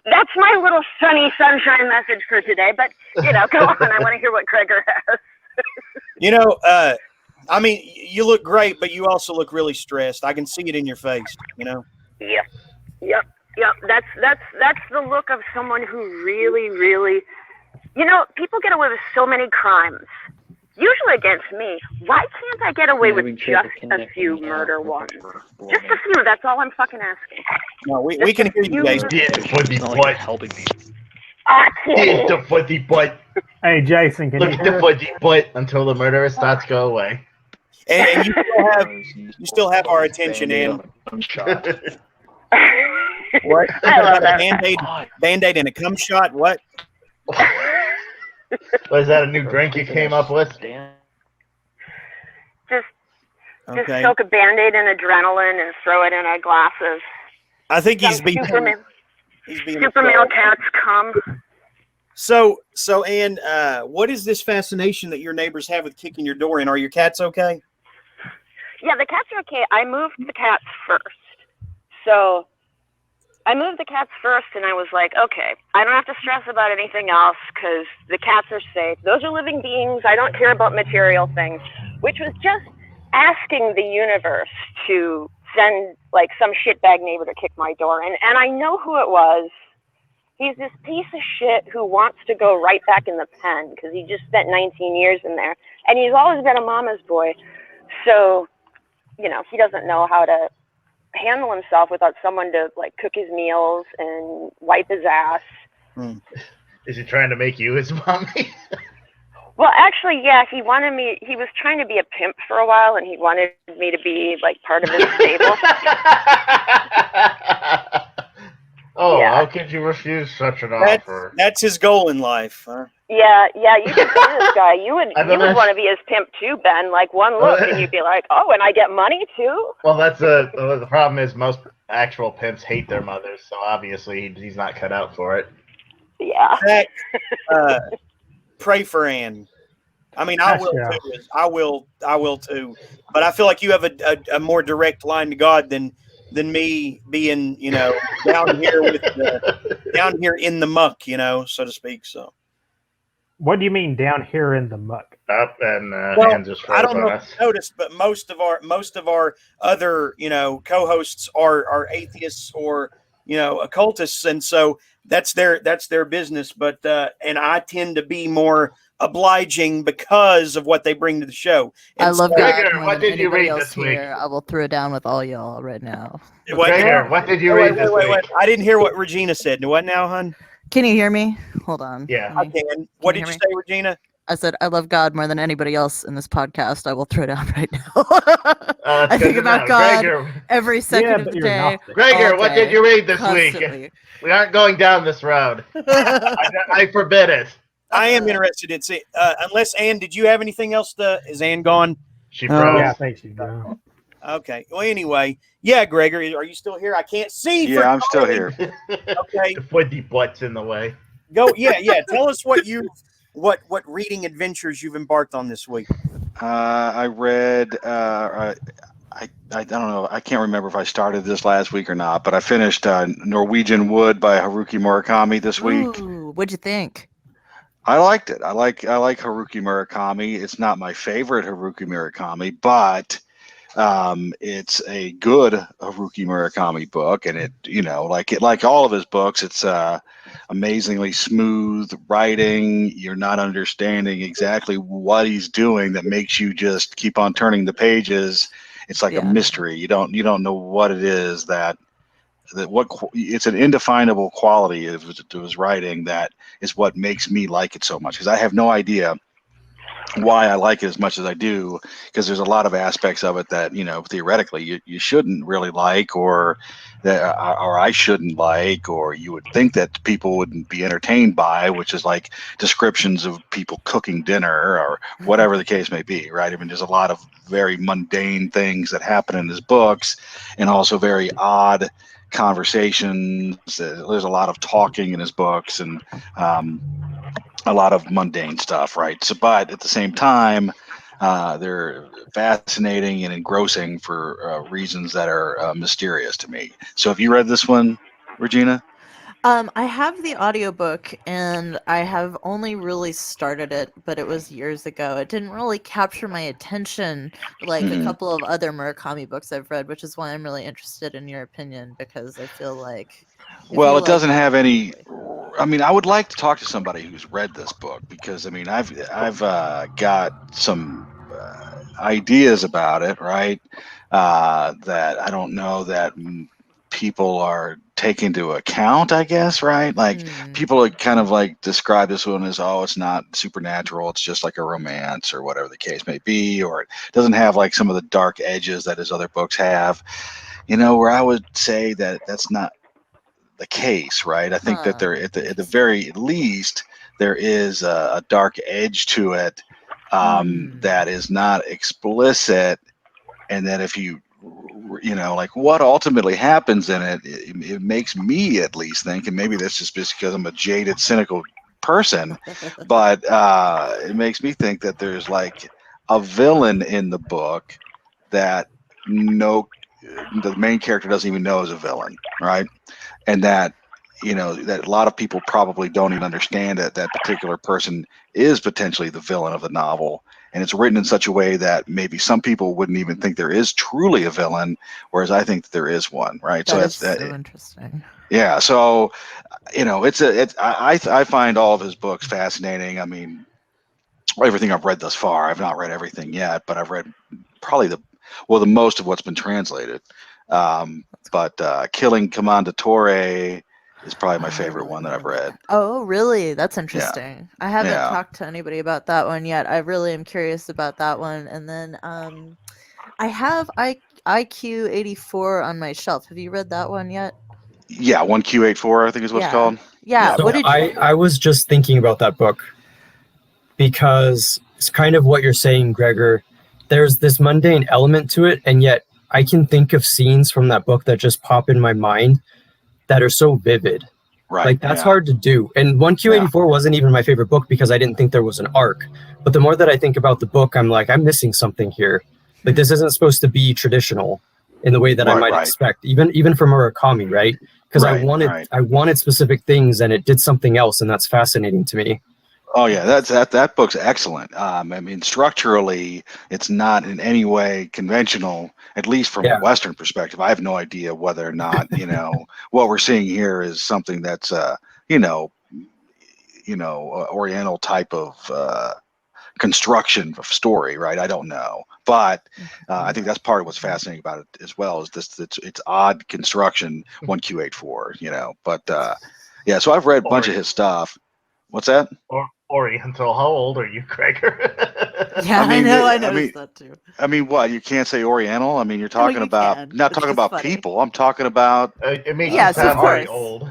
That's my little sunny sunshine message for today. But go on. I want to hear what Gregor has. I mean, you look great, but you also look really stressed. I can see it in your face. Yep. That's the look of someone who really, really. People get away with so many crimes. Usually against me. Why can't I get away with just a few murder ones? Just a few. That's all I'm fucking asking. No, we can hear you, Jason. Helping me. Did the fuzzy butt. Hey, Jason, can Look you at hear the us? fuzzy butt until the murderer starts to go away. And you still have our attention, and what? I love that. Band-Aid and a cum shot? What? Was that a new drink you came up with? Just Okay. soak a Band-Aid in adrenaline and throw it in a glass of I think he's being Superman a cats cum. So Ann, what is this fascination that your neighbors have with kicking your door in? Are your cats okay? Yeah, the cats are okay. I moved the cats first. So I moved the cats first, and I was like, okay, I don't have to stress about anything else because the cats are safe. Those are living beings. I don't care about material things, which was just asking the universe to send like some shitbag neighbor to kick my door. And I know who it was. He's this piece of shit who wants to go right back in the pen because he just spent 19 years in there. And he's always been a mama's boy. So, he doesn't know how to handle himself without someone to like cook his meals and wipe his ass. Is he trying to make you his mommy? Well, actually, yeah, he was trying to be a pimp for a while, and he wanted me to be like part of his stable. How could you refuse such an offer? That's his goal in life, huh? Yeah, you could see this guy. You would want to be his pimp too, Ben. Like one look, and you'd be like, oh, and I get money too? Well, that's the problem is most actual pimps hate their mothers, so obviously he's not cut out for it. Yeah. Pray for Ann. I mean, I will too. I will too. But I feel like you have a more direct line to God than me being, down here in the muck, so to speak. So. What do you mean down here in the muck? Up and Ann just froze I don't know on if us. you noticed, but most of our other co-hosts are atheists or occultists, and so that's their business. But and I tend to be more obliging because of what they bring to the show. And I love so, God Gregor, more what than did you anybody read else this week? here. I will throw down with all y'all right now. Gregor, what did you read this week? I didn't hear what Regina said. What now, hon? Can you hear me? Hold on. Yeah. I can. What did you say, Regina? I said, I love God more than anybody else in this podcast. I will throw down right now. I That's think good to about know. God Gregor, every second of the day. Gregor, all what did day, you read this week? constantly. We aren't going down this road. I forbid it. I am interested in seeing. Unless Ann, did you have anything else? Is Ann gone? She froze. Yeah, I think she's gone. Okay. Well, anyway, yeah, Gregor, are you still here? I can't see. Yeah, I'm still here. Okay. The footy butt's in the way. Go. Yeah. Tell us what reading adventures you've embarked on this week. I read. I don't know. I can't remember if I started this last week or not, but I finished Norwegian Wood by Haruki Murakami this week. Ooh, what'd you think? I liked it. I like Haruki Murakami. It's not my favorite Haruki Murakami, but it's a good Haruki Murakami book, and like all of his books, it's amazingly smooth writing. You're not understanding exactly what he's doing that makes you just keep on turning the pages. It's like a mystery. You don't know what it is it's an indefinable quality of his writing that is what makes me like it so much, because I have no idea why I like it as much as I do, because there's a lot of aspects of it that theoretically you shouldn't really like, or I shouldn't like, or you would think that people wouldn't be entertained by, which is like descriptions of people cooking dinner or whatever the case may be, right? I mean, there's a lot of very mundane things that happen in his books, and also very odd conversations. There's a lot of talking in his books, and a lot of mundane stuff, right? So, but at the same time, they're fascinating and engrossing for reasons that are mysterious to me. So have you read this one, Regina? I have the audiobook and I have only really started it, but it was years ago. It didn't really capture my attention like a couple of other Murakami books I've read, which is why I'm really interested in your opinion because I feel like if Well, you it like doesn't that have any. specifically. I mean, I would like to talk to somebody who's read this book because I mean, I've got some ideas about it, right? That I don't know that people are taking into account. I guess, right? Like people are kind of like describe this one as, oh, it's not supernatural; it's just like a romance or whatever the case may be, or it doesn't have like some of the dark edges that his other books have. You know, where I would say that that's not the case, right? I think that there, at the very least, there is a dark edge to it that is not explicit, and that if you, you know, like what ultimately happens in it, it makes me at least think, and maybe that's just because I'm a jaded, cynical person, but it makes me think that there's like a villain in the book that no, the main character doesn't even know is a villain, right? And that, you know, that a lot of people probably don't even understand that that particular person is potentially the villain of the novel, and it's written in such a way that maybe some people wouldn't even think there is truly a villain, whereas I think that there is one, right? That is so interesting. Yeah, so you know, I find all of his books fascinating. I mean, everything I've read thus far. I've not read everything yet, but I've read probably the most of what's been translated. But Killing Commendatore is probably my favorite one that I've read. Oh, really? That's interesting. I haven't Yeah. talked to anybody about that one yet. I really am curious about that one. And then I have IQ 84 on my shelf. Have you read that one yet? Yeah, 1Q84, I think is what it's called. Yeah. So What did you I was just thinking about that book because it's kind of what you're saying, Gregor. There's this mundane element to it, and yet I can think of scenes from that book that just pop in my mind that are so vivid. Right. Like that's hard to do. And 1Q84 wasn't even my favorite book because I didn't think there was an arc. But the more that I think about the book, I'm like, I'm missing something here. Like this isn't supposed to be traditional in the way that I might expect, even from Murakami, right? Because I wanted specific things and it did something else, and that's fascinating to me. Oh yeah, that book's excellent. I mean, structurally, it's not in any way conventional, at least from a Western perspective. I have no idea whether or not what we're seeing here is something that's Oriental type of construction of story, right? I don't know, but I think that's part of what's fascinating about it as well. Is this it's odd construction, 1Q84, but yeah. So I've read a bunch of his stuff. What's that? Oriental. How old are you, Gregor? Yeah, I noticed that too. I mean, what? You can't say Oriental? I mean, you're talking not talking about funny. people. I'm talking about. It makes you sound very old.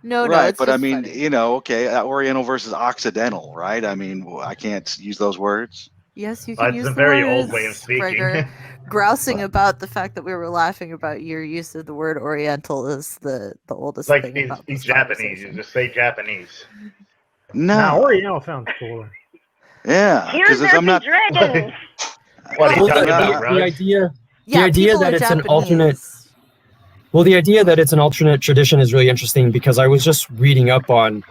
No, right, it's but just I mean, funny. okay, Oriental versus Occidental, right? I mean, I can't use those words. Yes, you can use a the very words, old way of speaking. Gregor. Grousing about the fact that we were laughing about your use of the word Oriental is the oldest like thing about this Japanese. You just say Japanese. No, Oriental sounds cooler. Yeah, because I'm not the idea that it's an alternate. Well, the idea that it's an alternate tradition is really interesting because I was just reading up on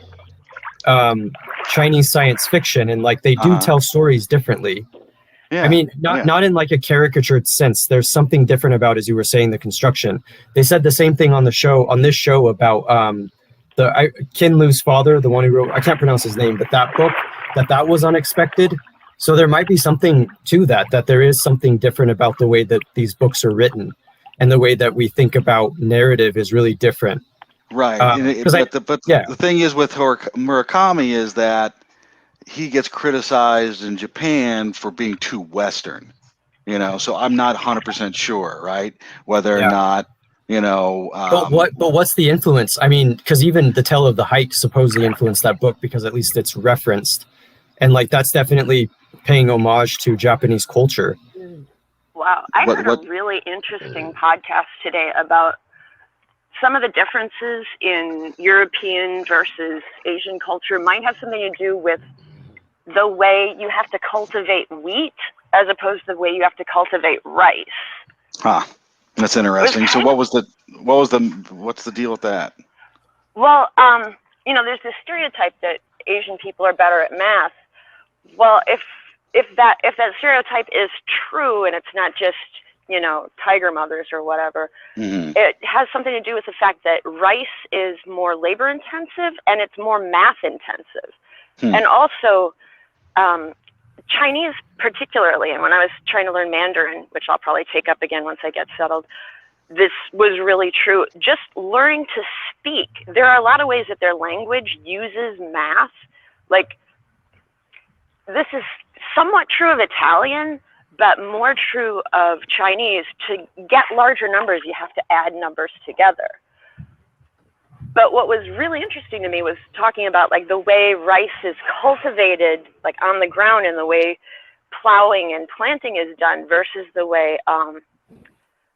Chinese science fiction, and like they do tell stories differently. Yeah. I mean, not in like a caricatured sense. There's something different about, as you were saying, the construction. They said the same thing on this show about Kin Lu's father, the one who wrote, I can't pronounce his name, but that book, that was unexpected. So there might be something to that there is something different about the way that these books are written, and the way that we think about narrative is really different. Right. But the thing is with Murakami is that he gets criticized in Japan for being too Western, so I'm not 100% sure, right? Whether or not, but what's the influence? I mean, because even The Tale of the Hike supposedly influenced that book because at least it's referenced. And like, that's definitely paying homage to Japanese culture. Wow. I heard a really interesting podcast today about some of the differences in European versus Asian culture might have something to do with the way you have to cultivate wheat as opposed to the way you have to cultivate rice. Huh. That's interesting. So what's the deal with that? Well, there's this stereotype that Asian people are better at math. Well, if that stereotype is true and it's not just, tiger mothers or whatever, it has something to do with the fact that rice is more labor intensive and it's more math intensive. And also, Chinese particularly, and when I was trying to learn Mandarin, which I'll probably take up again once I get settled, this was really true. Just learning to speak. There are a lot of ways that their language uses math. Like, this is somewhat true of Italian, but more true of Chinese. To get larger numbers, you have to add numbers together. But what was really interesting to me was talking about like the way rice is cultivated, like on the ground, and the way plowing and planting is done versus the way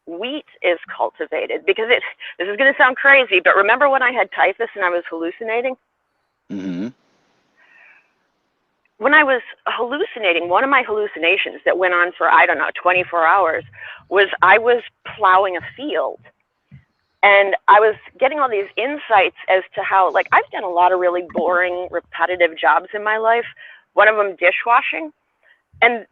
wheat is cultivated. Because this is going to sound crazy, but remember when I had typhus and I was hallucinating? When I was hallucinating, one of my hallucinations that went on for, 24 hours, was I was plowing a field. And I was getting all these insights as to how, like, I've done a lot of really boring, repetitive jobs in my life. One of them, dishwashing. And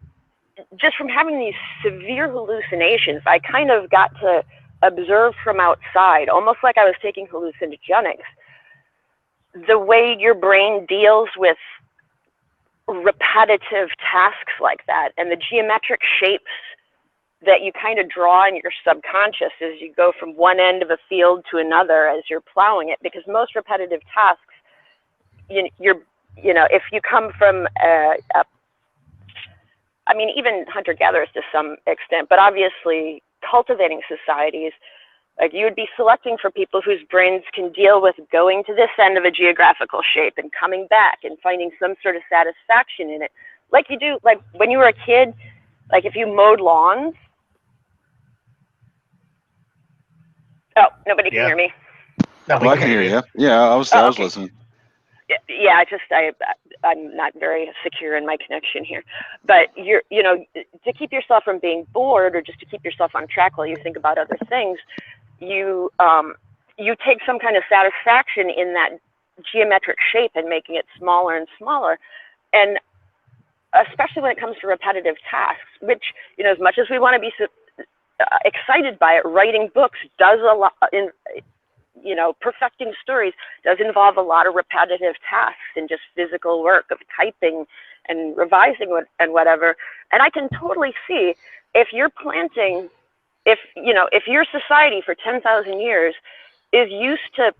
just from having these severe hallucinations, I kind of got to observe from outside, almost like I was taking hallucinogenics, the way your brain deals with repetitive tasks like that, and the geometric shapes that you kind of draw in your subconscious as you go from one end of a field to another as you're plowing it. Because most repetitive tasks, if you come from even hunter-gatherers to some extent, but obviously cultivating societies, like, you would be selecting for people whose brains can deal with going to this end of a geographical shape and coming back and finding some sort of satisfaction in it. Like you do, like when you were a kid, like if you mowed lawns. Oh, nobody can hear me. No, I can hear you. Yeah, I was okay. listening. Yeah, I'm not very secure in my connection here. But to keep yourself from being bored, or just to keep yourself on track while you think about other things, you take some kind of satisfaction in that geometric shape and making it smaller and smaller. And especially when it comes to repetitive tasks, which, as much as we want to be excited by it, writing books does a lot in, perfecting stories does involve a lot of repetitive tasks and just physical work of typing and revising and whatever. And I can totally see if you're planting, if your society for 10,000 years is used to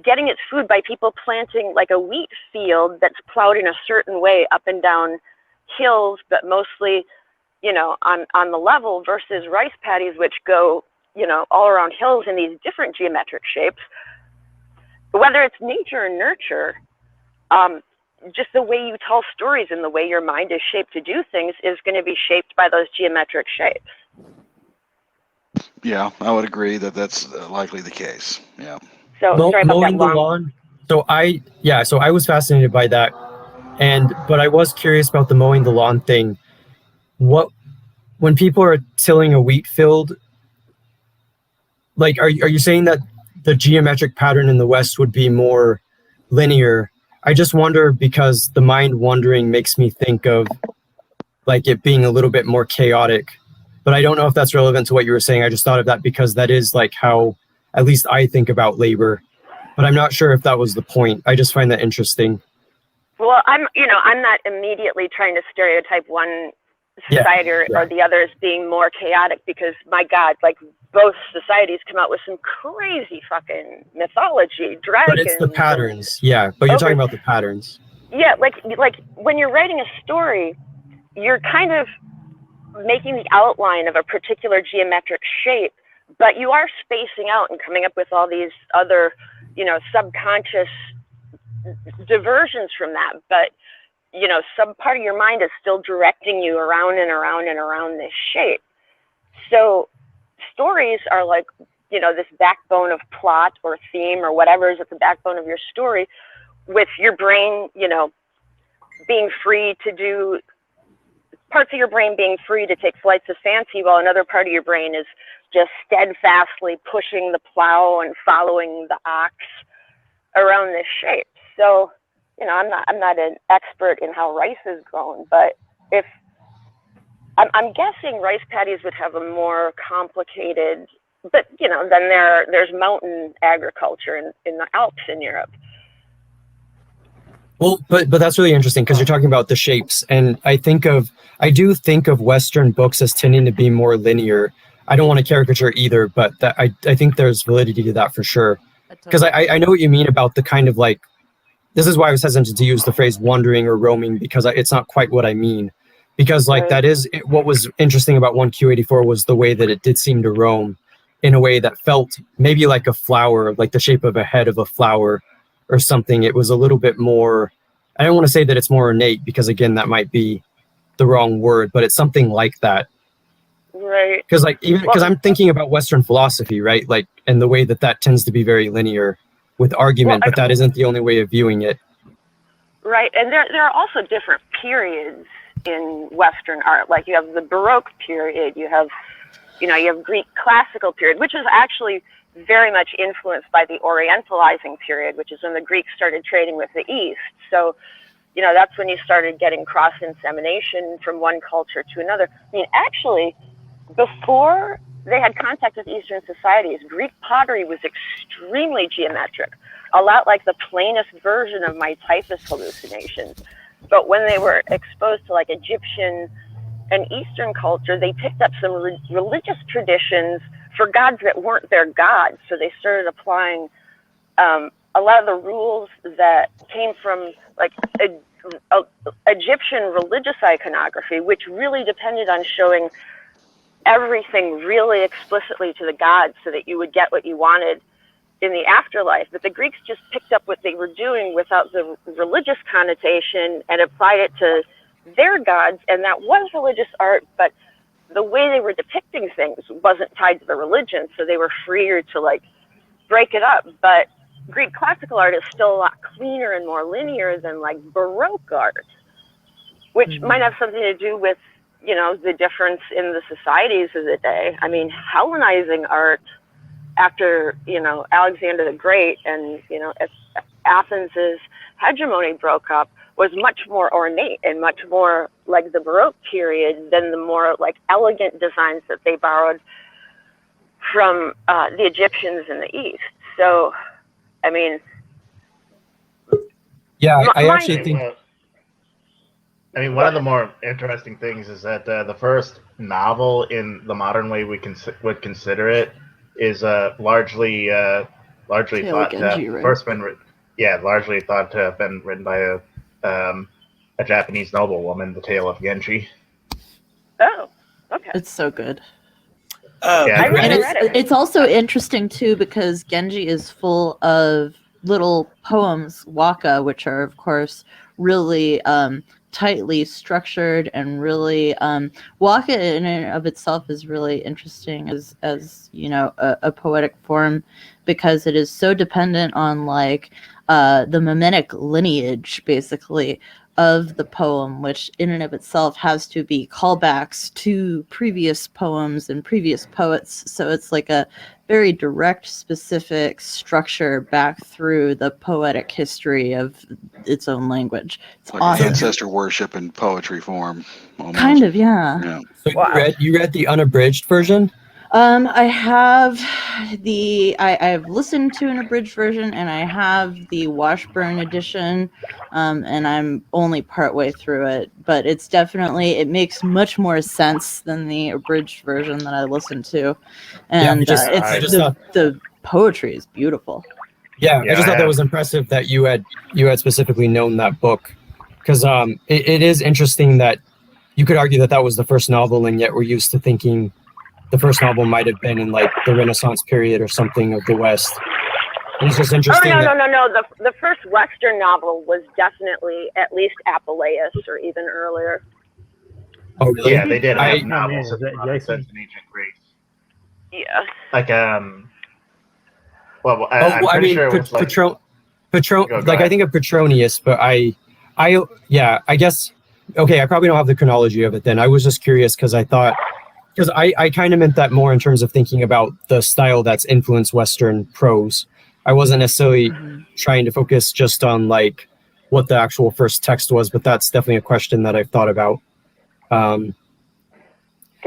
getting its food by people planting like a wheat field that's plowed in a certain way up and down hills, but mostly, on the level, versus rice paddies, which go, all around hills in these different geometric shapes. Whether it's nature or nurture, just the way you tell stories and the way your mind is shaped to do things is going to be shaped by those geometric shapes. Yeah, I would agree that that's likely the case. Yeah. So sorry about that mowing the lawn. So I was fascinated by that, but I was curious about the mowing the lawn thing. When people are tilling a wheat field, like, are you saying that the geometric pattern in the West would be more linear? I just wonder, because the mind wandering makes me think of like it being a little bit more chaotic, but I don't know if that's relevant to what you were saying. I just thought of that because that is like how at least I think about labor, but I'm not sure if that was the point. I just find that interesting. Well, I'm not immediately trying to stereotype one society or the other as being more chaotic, because my God, like, both societies come out with some crazy fucking mythology, dragons. But it's the patterns, but you're talking about the patterns. Yeah, like when you're writing a story, you're kind of making the outline of a particular geometric shape, but you are spacing out and coming up with all these other, subconscious diversions from that. But, some part of your mind is still directing you around and around and around this shape. So stories are like, this backbone of plot or theme or whatever is at the backbone of your story, with your brain, being free to do, parts of your brain being free to take flights of fancy, while another part of your brain is just steadfastly pushing the plow and following the ox. around this shape. So, you know, I'm not an expert in how rice is grown, but if I'm guessing rice paddies would have a more complicated, but you know, then there's mountain agriculture in the Alps in Europe. Well, but that's really interesting because you're talking about the shapes, and I do think of Western books as tending to be more linear. I don't want to caricature either, but I think there's validity to that for sure. Because I know what you mean about the kind of like, this is why I was hesitant to use the phrase wandering or roaming, because it's not quite what I mean. Because like that is what was interesting about 1Q84 was the way that it did seem to roam in a way that felt maybe like a flower, like the shape of a head of a flower or something. It was a little bit more, I don't want to say that it's more innate because again, that might be the wrong word, but it's something like that. Right. Because like even because I'm thinking about Western philosophy, right? Like, and the way that tends to be very linear with argument, but that isn't the only way of viewing it. Right, and there are also different periods in Western art. Like you have the Baroque period, you have Greek classical period, which is actually very much influenced by the Orientalizing period, which is when the Greeks started trading with the East. So, you know, that's when you started getting cross-insemination from one culture to another. I mean, actually, before they had contact with Eastern societies, Greek pottery was extremely geometric, a lot like the plainest version of my typhus hallucinations. But when they were exposed to like Egyptian and Eastern culture, they picked up some religious traditions for gods that weren't their gods. So they started applying a lot of the rules that came from like Egyptian religious iconography, which really depended on showing everything really explicitly to the gods so that you would get what you wanted in the afterlife. But the Greeks just picked up what they were doing without the religious connotation and applied it to their gods, and that was religious art, but the way they were depicting things wasn't tied to the religion, so they were freer to like break it up. But Greek classical art is still a lot cleaner and more linear than like Baroque art, which might have something to do with, you know, the difference in the societies of the day. I mean, Hellenizing art after, you know, Alexander the Great and, you know, Athens's hegemony broke up was much more ornate and much more like the Baroque period than the more like elegant designs that they borrowed from the Egyptians in the East. So, I mean, yeah, I actually think. I mean, one of the more interesting things is that the first novel in the modern way we would consider it is largely thought to have first been largely thought to have been written by a Japanese noblewoman, The Tale of Genji. Oh, okay. It's so good. I read it. It's also interesting too because Genji is full of little poems, waka, which are of course really tightly structured and really waka in and of itself is really interesting as you know a poetic form because it is so dependent on like the mimetic lineage basically of the poem, which in and of itself has to be callbacks to previous poems and previous poets. So it's like a very direct, specific structure back through the poetic history of its own language. It's like awesome. ancestor worship in poetry form. Almost. Kind of, yeah. So you read the unabridged version? I have I've listened to an abridged version and I have the Washburn edition, and I'm only partway through it, but it's definitely, it makes much more sense than the abridged version that I listened to. And the poetry is beautiful. Yeah, I just thought that was impressive that you had specifically known that book, because it is interesting that you could argue that was the first novel, and yet we're used to thinking the first novel might have been in like the Renaissance period or something of the West. And it's just interesting. Oh, no. The first Western novel was definitely at least Apuleius or even earlier. Oh, really? Yeah, they did have novels in ancient Greece. Yeah. Like, I'm I pretty mean, sure it was like I think of Petronius, but I guess, okay, I probably don't have the chronology of it then. I was just curious because I thought, because I kind of meant that more in terms of thinking about the style that's influenced Western prose. I wasn't necessarily trying to focus just on like what the actual first text was, but that's definitely a question that I've thought about.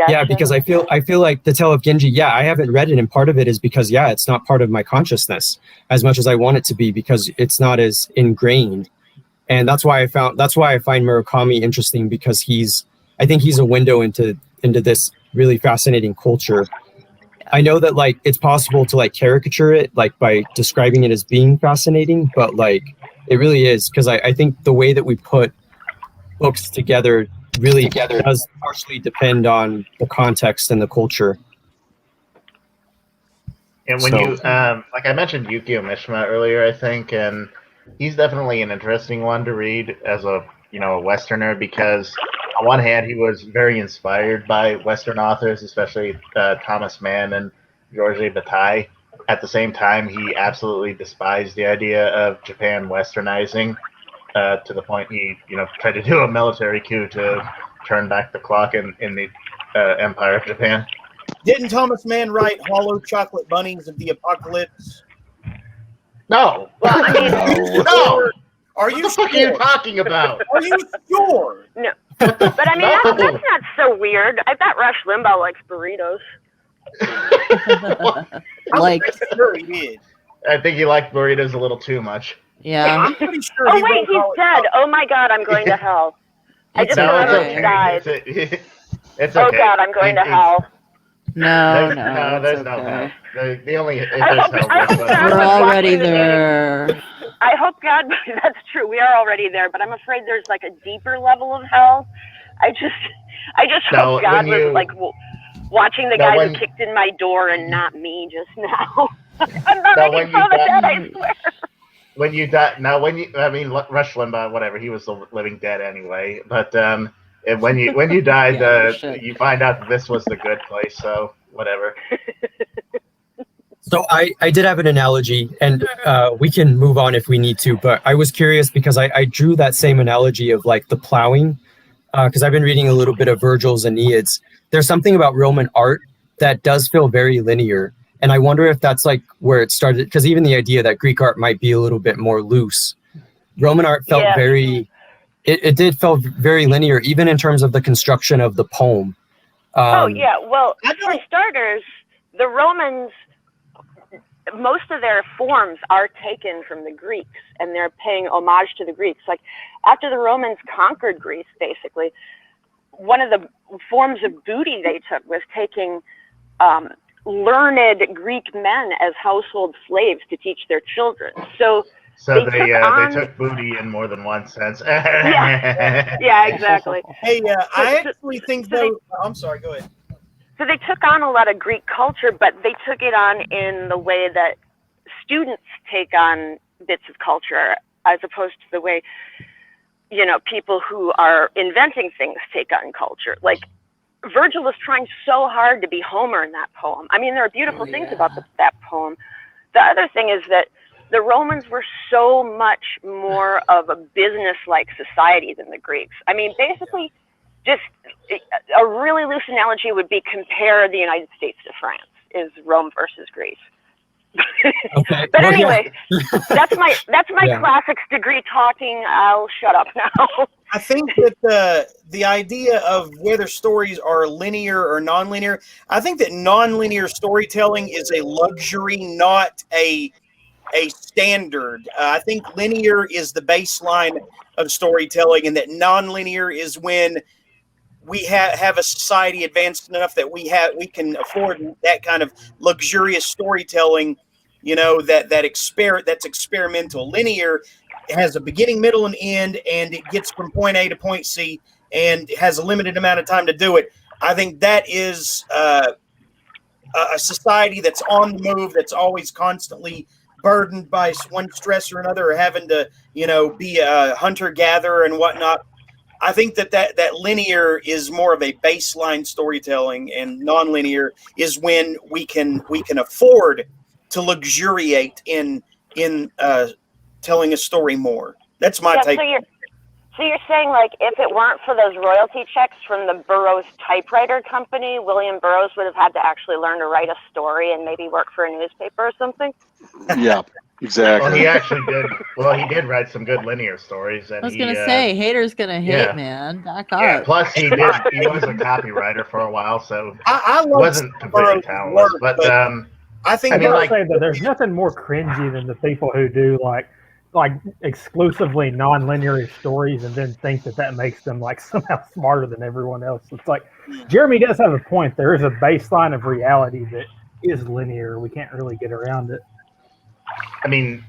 Yeah, because I feel like the Tale of Genji, I haven't read it, and part of it is because it's not part of my consciousness as much as I want it to be, because it's not as ingrained. And that's why I find Murakami interesting, because I think he's a window into this really fascinating culture. I know that like it's possible to like caricature it like by describing it as being fascinating, but like it really is, because I think the way that we put books together really does partially depend on the context and the culture. And when you like I mentioned Yukio Mishima earlier, I think, and he's definitely an interesting one to read as a a Westerner, because on one hand he was very inspired by Western authors, especially Thomas Mann and Georges Bataille. At the same time, he absolutely despised the idea of Japan westernizing, to the point he tried to do a military coup to turn back the clock in the Empire of Japan. Didn't Thomas Mann write Hollow Chocolate Bunnies of the Apocalypse? No. Well, I mean, No. Are you What are you talking about? Are you sure? No. But I mean, that's not so weird. I bet Rush Limbaugh likes burritos. Like, I'm sure he did. I think he liked burritos a little too much. yeah. I'm pretty sure. Oh wait, he's dead. Oh my God, I'm going to hell. I just No, remembered it's he died. okay. It's Oh okay. God, I'm going to hell. No, There's it's no okay. hell. The only if I there's hope- hell, I hope there's that We're was already watching the there. I hope God, that's true. We are already there, but I'm afraid there's like a deeper level of hell. I just No, hope God when you- was like watching the No, guy when- who kicked in my door and not me just now. I'm not No, making when you fun of the got- dead, I swear. When you die, now Rush Limbaugh, whatever, he was the living dead anyway. But when you died, Yeah, shit. you find out that this was the good place. So whatever. So I did have an analogy, and we can move on if we need to, but I was curious because I drew that same analogy of like the plowing, because I've been reading a little bit of Virgil's Aeneads. There's something about Roman art that does feel very linear, and I wonder if that's like where it started, because even the idea that Greek art might be a little bit more loose. Roman art felt it did felt very linear, even in terms of the construction of the poem. Oh yeah, well, for starters, the Romans, most of their forms are taken from the Greeks, and they're paying homage to the Greeks. Like after the Romans conquered Greece, basically, one of the forms of booty they took was taking learned Greek men as household slaves to teach their children. So they took booty in more than one sense. yeah, exactly. Hey, I actually think though. I'm sorry. Go ahead. So they took on a lot of Greek culture, but they took it on in the way that students take on bits of culture, as opposed to the way, people who are inventing things take on culture. Like Virgil is trying so hard to be Homer in that poem. I mean, there are beautiful things about that poem. The other thing is that the Romans were so much more of a business-like society than the Greeks. I mean, basically, just a really loose analogy would be compare the United States to France, is Rome versus Greece. Okay. But anyway, that's my classics degree talking. I'll shut up now. I think that the idea of whether stories are linear or nonlinear, I think that nonlinear storytelling is a luxury, not a standard. I think linear is the baseline of storytelling, and that nonlinear is when we have a society advanced enough that we can afford that kind of luxurious storytelling. That's experimental. Linear has a beginning, middle, and end, and it gets from point A to point C, and has a limited amount of time to do it. I think that is a society that's on the move, that's always constantly burdened by one stress or another, or having to, be a hunter-gatherer and whatnot. I think that linear is more of a baseline storytelling, and nonlinear is when we can afford to luxuriate in telling a story more. That's my take. So you're saying, like, if it weren't for those royalty checks from the Burroughs typewriter company, William Burroughs would have had to actually learn to write a story and maybe work for a newspaper or something? Yeah, exactly. Well, he actually did. Well, he did write some good linear stories, and I was gonna say, haters gonna hate, yeah. man. Back yeah. up. Plus, he was a copywriter for a while, so I he love wasn't completely Burroughs' talentless. work, But I think I I mean, gotta like, say that there's nothing more cringy than the people who do like exclusively non-linear stories and then think that that makes them like somehow smarter than everyone else. It's like Jeremy does have a point. There is a baseline of reality that is linear. We can't really get around it. I mean,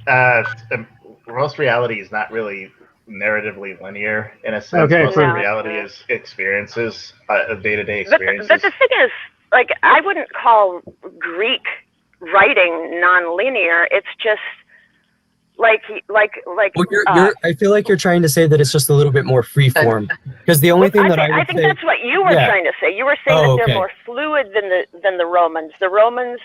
most reality is not really narratively linear in a sense. Okay, Most No, of it's reality not. is experiences, day-to-day But experiences. the thing is, like, I wouldn't call Greek writing non-linear. It's just like. Well, I feel like you're trying to say that it's just a little bit more freeform. Because the only thing that I I would think say, that's what you were yeah. trying to say. You were saying Oh, that they're okay. more fluid than the Romans. The Romans,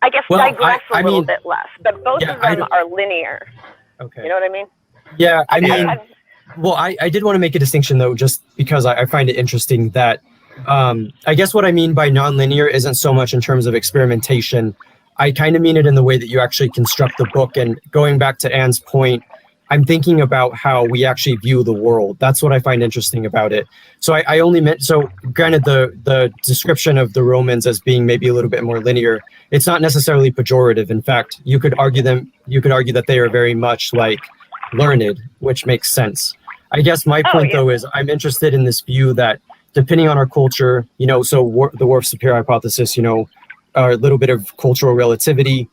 I guess, Well, digress I a little mean, bit less, but both yeah, of them are linear. okay. You know what I mean? Yeah, I mean, I've- well, I did want to make a distinction though, just because I find it interesting that I guess what I mean by nonlinear isn't so much in terms of experimentation. I kind of mean it in the way that you actually construct the book. And going back to Anne's point, I'm thinking about how we actually view the world. That's what I find interesting about it. So I only meant, so granted, the description of the Romans as being maybe a little bit more linear, it's not necessarily pejorative. In fact, you could argue that they are very much like learned, which makes sense. I guess my point though is I'm interested in this view that depending on our culture, so the Worf-Sapir hypothesis, a little bit of cultural relativity,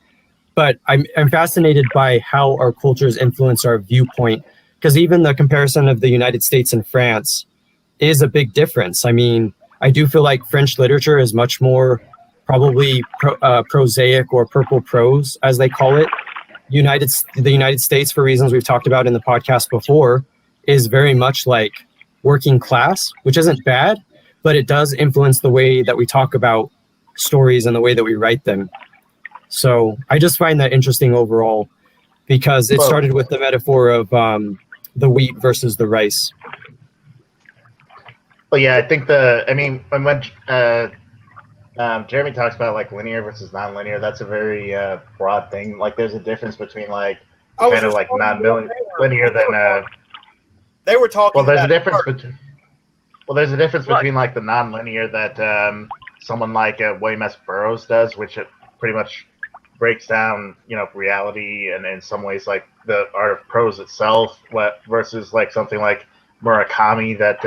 but I'm fascinated by how our cultures influence our viewpoint, because even the comparison of the United States and France is a big difference. I mean, I do feel like French literature is much more probably prosaic or purple prose, as they call it. The United States, for reasons we've talked about in the podcast before, is very much like working class, which isn't bad, but it does influence the way that we talk about stories and the way that we write them. So I just find that interesting overall, because it started with the metaphor of the wheat versus the rice. Well, yeah, I think when Jeremy talks about like linear versus non-linear, that's a very broad thing. Like, there's a difference between like kind of like non-linear than they were talking. Well, there's a difference between. Well, there's a difference between like the non-linear that someone like William S. Burroughs does, which it pretty much breaks down, reality, and in some ways like the art of prose itself, versus like something like Murakami that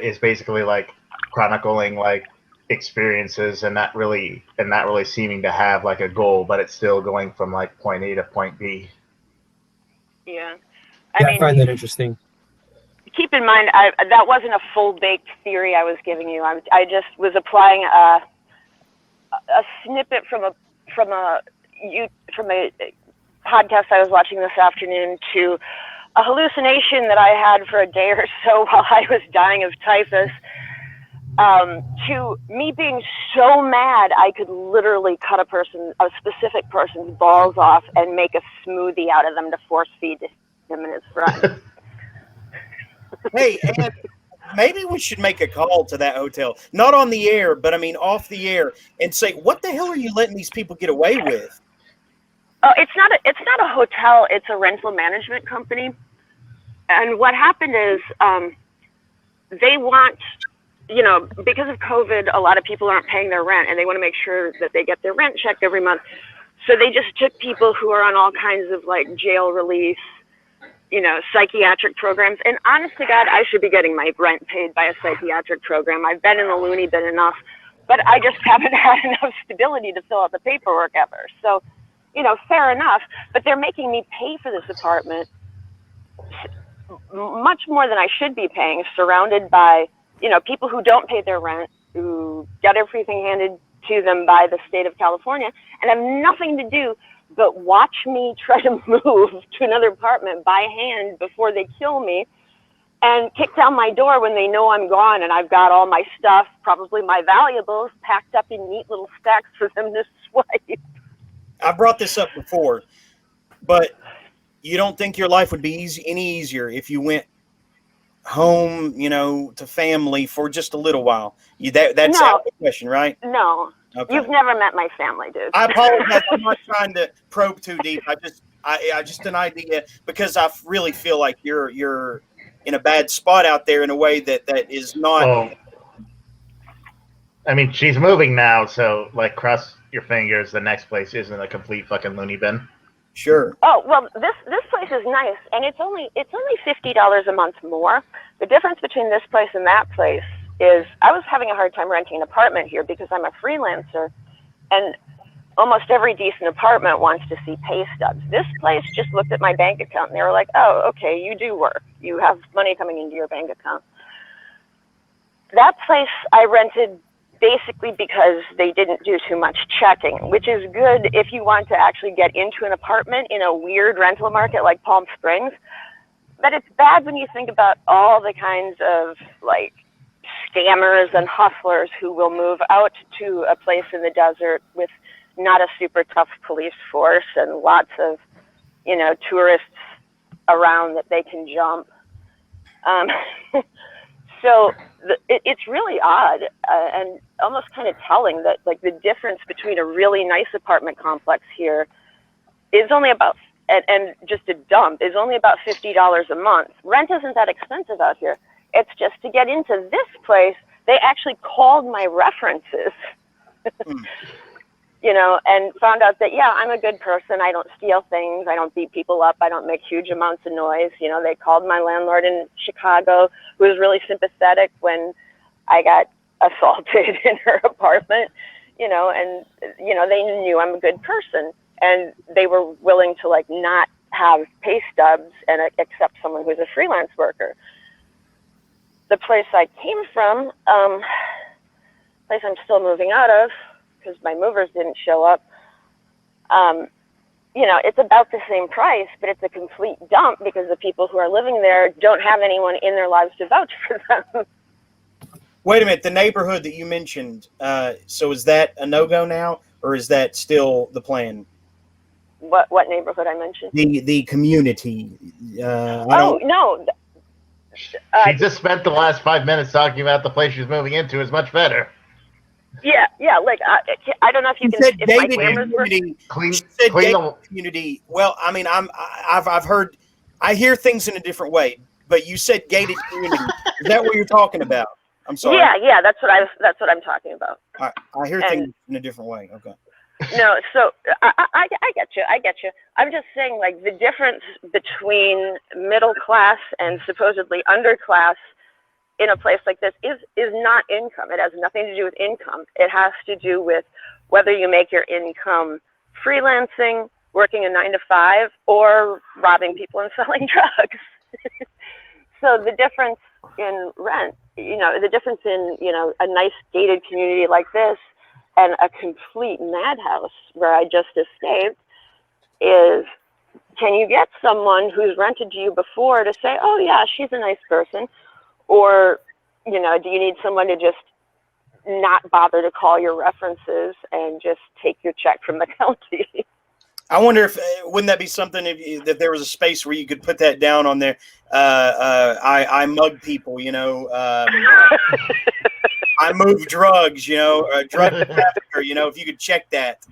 is basically like chronicling like experiences and not really seeming to have like a goal, but it's still going from like point A to point B. Yeah. I find that interesting. Keep in mind, that wasn't a full-baked theory I was giving you. I just was applying a snippet from a podcast I was watching this afternoon to a hallucination that I had for a day or so while I was dying of typhus. To me being so mad, I could literally cut a specific person's balls off and make a smoothie out of them to force feed to him and his friends. Hey, and maybe we should make a call to that hotel, not on the air, but I mean off the air, and say, what the hell are you letting these people get away with? Oh, it's not a hotel. It's a rental management company. And what happened is they want, because of COVID, a lot of people aren't paying their rent, and they want to make sure that they get their rent checked every month. So they just took people who are on all kinds of like jail release, psychiatric programs. And honest to God, I should be getting my rent paid by a psychiatric program. I've been in the loony bin enough, but I just haven't had enough stability to fill out the paperwork ever. So, fair enough. But they're making me pay for this apartment much more than I should be paying, surrounded by, people who don't pay their rent, who got everything handed to them by the state of California, and have nothing to do but watch me try to move to another apartment by hand before they kill me, and kick down my door when they know I'm gone and I've got all my stuff, probably my valuables, packed up in neat little stacks for them to swipe. I brought this up before, but you don't think your life would be any easier if you went home, to family for just a little while? That's No. out of the question, right? No. Okay. You've never met my family, dude. I apologize. I'm not trying to probe too deep. I just an idea, because I really feel like you're in a bad spot out there in a way that is not. Well, I mean, she's moving now, so like, cross your fingers. The next place isn't a complete fucking loony bin. Sure. Oh well, this place is nice, and it's only $50 a month more. The difference between this place and that place is I was having a hard time renting an apartment here because I'm a freelancer, and almost every decent apartment wants to see pay stubs. This place just looked at my bank account and they were like, "Oh, okay, you do work. You have money coming into your bank account." That place I rented basically because they didn't do too much checking, which is good if you want to actually get into an apartment in a weird rental market like Palm Springs. But it's bad when you think about all the kinds of like scammers and hustlers who will move out to a place in the desert with not a super tough police force and lots of, tourists around that they can jump. So it's really odd and almost kind of telling that like the difference between a really nice apartment complex here is only about, and just a dump is only about $50 a month. Rent isn't that expensive out here. It's just to get into this place, they actually called my references, and found out that, yeah, I'm a good person. I don't steal things. I don't beat people up. I don't make huge amounts of noise. They called my landlord in Chicago, who was really sympathetic when I got assaulted in her apartment, and, they knew I'm a good person. And they were willing to, like, not have pay stubs and accept someone who's a freelance worker. The place I came from, place I'm still moving out of, because my movers didn't show up, it's about the same price, but it's a complete dump because the people who are living there don't have anyone in their lives to vouch for them. Wait a minute, the neighborhood that you mentioned, so is that a no-go now, or is that still the plan? What neighborhood I mentioned? The community. No. She just spent the last 5 minutes talking about the place she's moving into is much better. Yeah. Like I don't know if you can. Said if my gated cameras work. Clean gated the community. Well, I mean, I've heard, I hear things in a different way, but you said gated community. Is that what you're talking about? I'm sorry. Yeah. That's what I'm talking about. I hear things in a different way. Okay. No, so I get you. I'm just saying, like, the difference between middle class and supposedly underclass in a place like this is not income. It has nothing to do with income. It has to do with whether you make your income freelancing, working a 9-to-5, or robbing people and selling drugs. So the difference in rent, the difference in, a nice gated community like this and a complete madhouse where I just escaped is, can you get someone who's rented to you before to say, oh yeah, she's a nice person? Or, do you need someone to just not bother to call your references and just take your check from the county? I wonder if, wouldn't that be something that there was a space where you could put that down on there? I mug people, I move drugs, drug trafficker, if you could check that,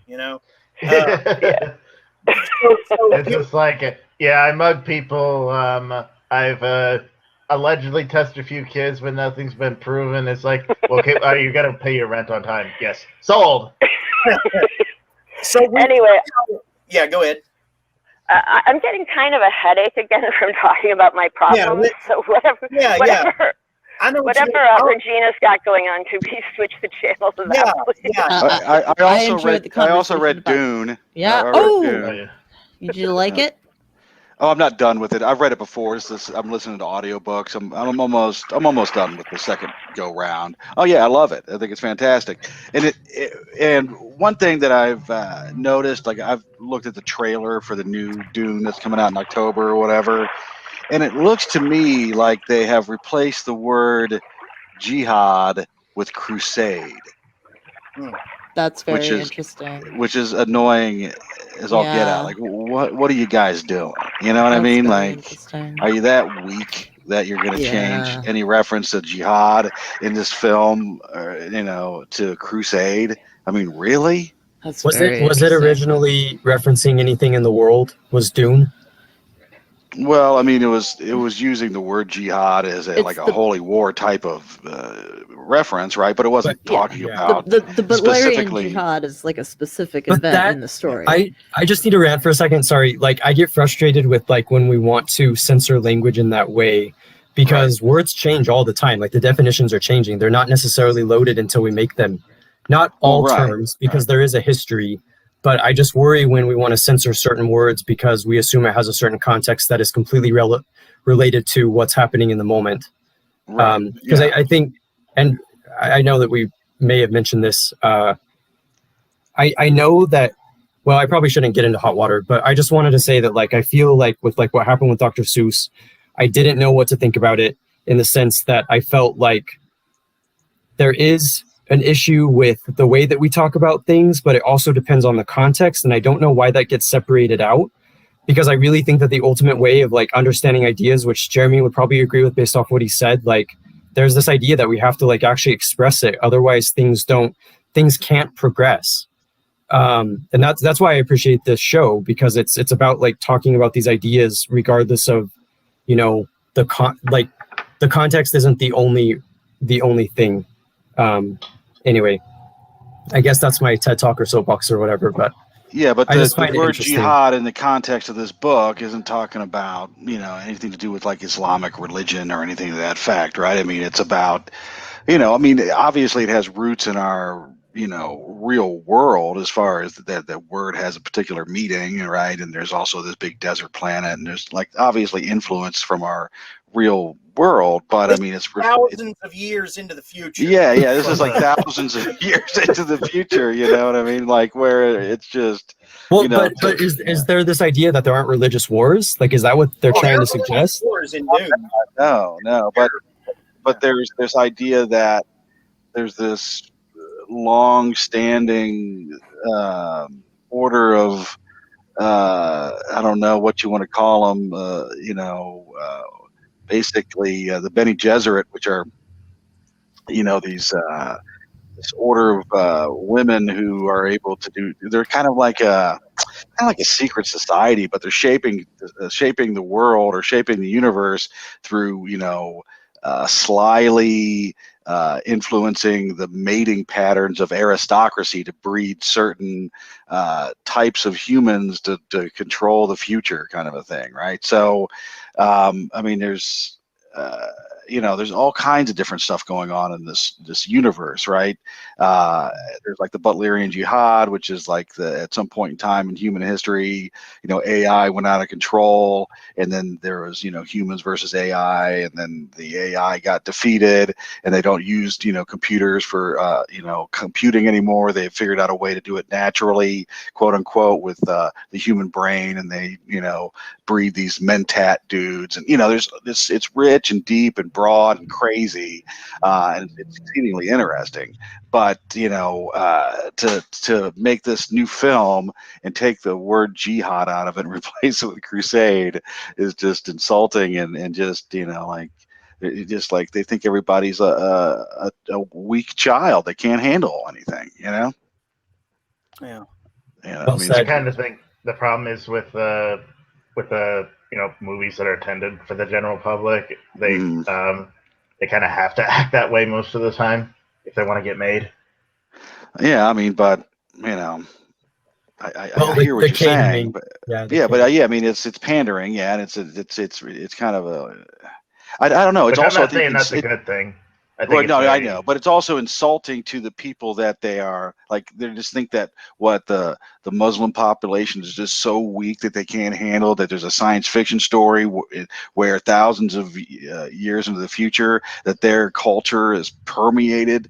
It's just like, I mug people. I've allegedly tested a few kids, but nothing's been proven. It's like, okay, you got to pay your rent on time. Yes, sold. Anyway, yeah, go ahead. I'm getting kind of a headache again from talking about my problems. So whatever. I know whatever Regina's got going on. Could we switch the channel to that? I also read Dune. Yeah. Did you like it? Oh, I'm not done with it. I've read it before. I'm listening to audiobooks. I'm almost done with the second go round. Oh yeah, I love it. I think it's fantastic. And one thing that I've noticed, like, I've looked at the trailer for the new Dune that's coming out in October or whatever, and it looks to me like they have replaced the word jihad with crusade. That's which very is interesting. which is annoying as all get out. Yeah. Like, what are you guys doing? You know what I That's mean? very Like, interesting. are you that weak that you're going to change Yeah. any reference to jihad in this film, to crusade? I mean, really? That's Was it very was it interesting. originally referencing anything in the world? Was Dune? Well, I mean, it was using the word jihad as a It's like a the holy war type of reference, right? But it But wasn't yeah. talking yeah. about The Butlerian specifically. Jihad is like a specific But event that in the story. I just need to rant for a second. Sorry. Like I get frustrated with like when we want to censor language in that way because words change all the time. Like the definitions are changing. They're not necessarily loaded until we make them. Not Well, all right. terms because there is a history, but I just worry when we want to censor certain words because we assume it has a certain context that is completely related to what's happening in the moment. Right. Because Yeah. I think, and I know that we may have mentioned this. I know that. Well, I probably shouldn't get into hot water, but I just wanted to say that like I feel like with like what happened with Dr. Seuss, I didn't know what to think about it in the sense that I felt like there is an issue with the way that we talk about things, but it also depends on the context, and I don't know why that gets separated out because I really think that the ultimate way of like understanding ideas, which Jeremy would probably agree with based off what he said, like there's this idea that we have to like actually express it, otherwise things can't progress. And that's why I appreciate this show because it's about like talking about these ideas regardless of the context isn't the only thing. Anyway, I guess that's my TED talk or soapbox or whatever, but Yeah, but I the, just the find it word interesting. jihad in the context of this book isn't talking about, anything to do with like Islamic religion or anything to that fact, right? I mean, it's about, obviously it has roots in our, real world as far as that word has a particular meaning, right? And there's also this big desert planet and there's like obviously influence from our real world, but I This mean, is thousands of years into the future. yeah, this is From like thousands of years into the future, you know what I mean? Like where it's just, Well, but is there this idea that there aren't religious wars? Like, is that what they're Oh, there trying to are religious suggest? wars in Dune. no, but there's this idea that there's this long-standing order of I don't know what you want to call them, basically the Bene Gesserit, which are these this order of women who are able to do. They're kind of like a secret society, but they're shaping the world or shaping the universe through slyly influencing the mating patterns of aristocracy to breed certain types of humans to control the future, kind of a thing, right? So, I mean, there's all kinds of different stuff going on in this universe, right? Uh, there's like the Butlerian Jihad, which is like at some point in time in human history, AI went out of control, and then there was humans versus AI, and then the AI got defeated, and they don't use computers for computing anymore. They figured out a way to do it naturally, quote unquote, with the human brain, and they breed these mentat dudes, and there's this. It's rich and deep and broad and crazy, and it's exceedingly interesting. But to make this new film and take the word jihad out of it and replace it with crusade is just insulting and just like just like they think everybody's a weak child that can't handle anything. Yeah. Well I mean, I said. kind of think the problem is with the movies that are intended for the general public. They kind of have to act that way most of the time if they want to get made. yeah, I mean, but I hear what The you're saying, catering. but Yeah, I mean, it's pandering, yeah, and it's kind of a I don't know. It's Which I'm also I not think saying that's a good thing. I well, think it's no, I very know, but it's also insulting to the people that they are like. They just think that what the Muslim population is just so weak that they can't handle that. There's a science fiction story where thousands of years into the future, that their culture has permeated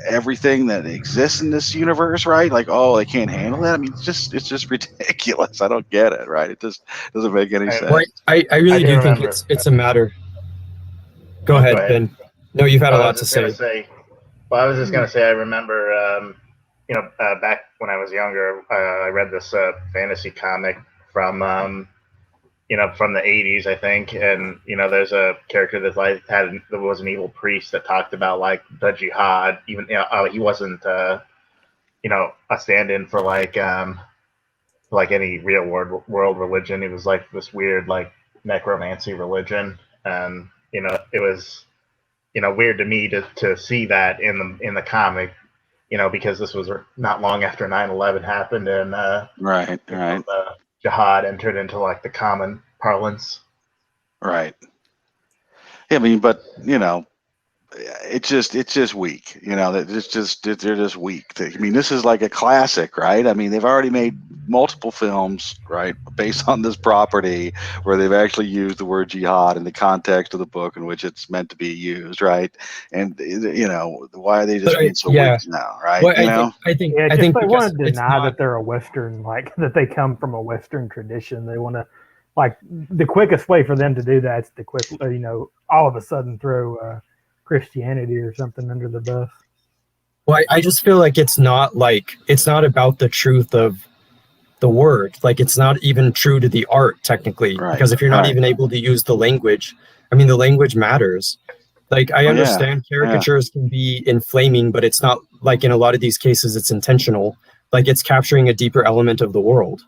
everything that exists in this universe, right? Like, oh, they can't handle that. I mean, it's just ridiculous. I don't get it, right? It just doesn't make any I, Well, sense. I I really do do think remember. it's a matter. Go Go ahead, ahead. Ben. No, you've had a I lot was to just gonna say. say. Well, I was just gonna say. I remember back when I was younger, I read this fantasy comic from from the 80s, I think. And, there's a character that that was an evil priest that talked about like the jihad. Even, he wasn't, a stand-in for like any real world religion. It was like this weird, like necromancy religion. And, it was, weird to me to see that in the comic, because this was not long after 9/11 happened. And, Right. jihad entered into like the common parlance. Right. Yeah, I mean, but it's just weak. They're just weak. I mean, this is like a classic, right? I mean, they've already made multiple films, right, based on this property, where they've actually used the word jihad in the context of the book in which it's meant to be used, right? And why are they just being so weak now, right? Well, I think they because want to it's deny not- that they're a Western, like that they come from a Western tradition. They want to, like, the quickest way for them to do that is to all of a sudden throw Christianity or something under the bus. Well, I just feel like it's not about the truth of the word. Like, it's not even true to the art technically, Right, because if you're not right. even able to use the language, I mean, the language matters. Like, I understand caricatures can be inflaming, but it's not like in a lot of these cases it's intentional. Like, it's capturing a deeper element of the world.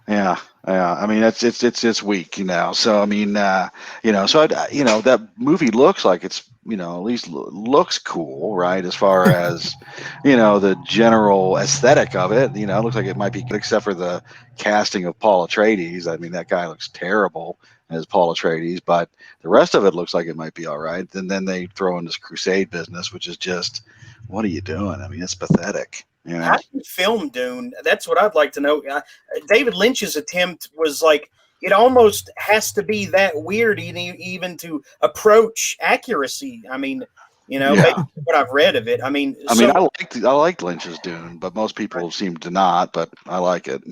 Yeah. I mean, it's weak, So I mean, that movie looks like it's, at least looks cool, right? As far as, the general aesthetic of it, it looks like it might be good, except for the casting of Paul Atreides. I mean, that guy looks terrible as Paul Atreides, but the rest of it looks like it might be all right. And then they throw in this Crusade business, which is just, what are you doing? I mean, it's pathetic. How do you film Dune? That's what I'd like to know. David Lynch's attempt was like, it almost has to be that weird even to approach accuracy. I mean, based on what I've read of it. I mean, I liked Lynch's Dune, but most people seem to not. But I like it.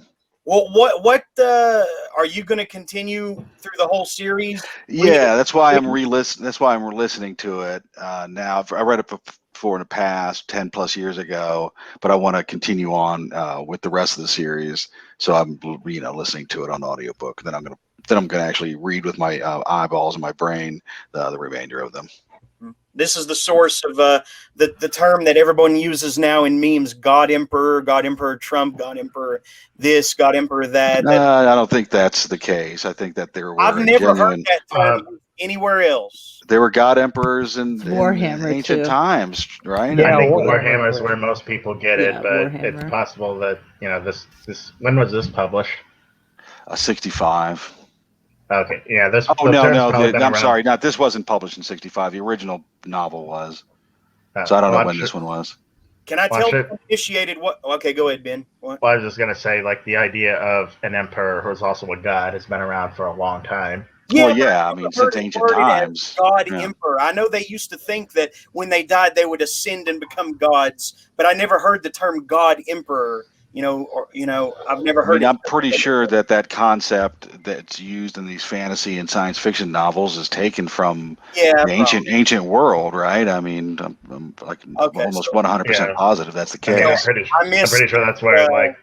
Well, what are you going to continue through the whole series? Yeah, that's why I'm re-listening. That's why I'm listening to it now. I read it before in the past, 10 plus years ago, but I want to continue on with the rest of the series. So I'm listening to it on audiobook. Then I'm gonna actually read with my eyeballs and my brain the remainder of them. This is the source of the term that everyone uses now in memes: God Emperor Trump, God Emperor this, God Emperor that. I don't think that's the case. I think that there were I've never heard that term anywhere else. There were God Emperors in ancient too. times, right? Yeah, I think Warhammer. Warhammer is where most people get it, but Warhammer. it's possible that this. When was this published? 65. Okay, yeah. This. Oh no, I'm sorry. Not this wasn't published in 65. The original novel was. So I don't know when this one was. Can I tell the initiated what? Okay, go ahead, Ben. What? Well, I was just gonna say, like, the idea of an emperor who's also a god has been around for a long time. Yeah, well, yeah. I mean, since ancient times. God Emperor. I know they used to think that when they died, they would ascend and become gods, but I never heard the term God Emperor. I've never heard. I'm pretty sure that concept that's used in these fantasy and science fiction novels is taken from the ancient world, right? I mean, I'm like almost 100% positive that's the case. I'm pretty sure that's where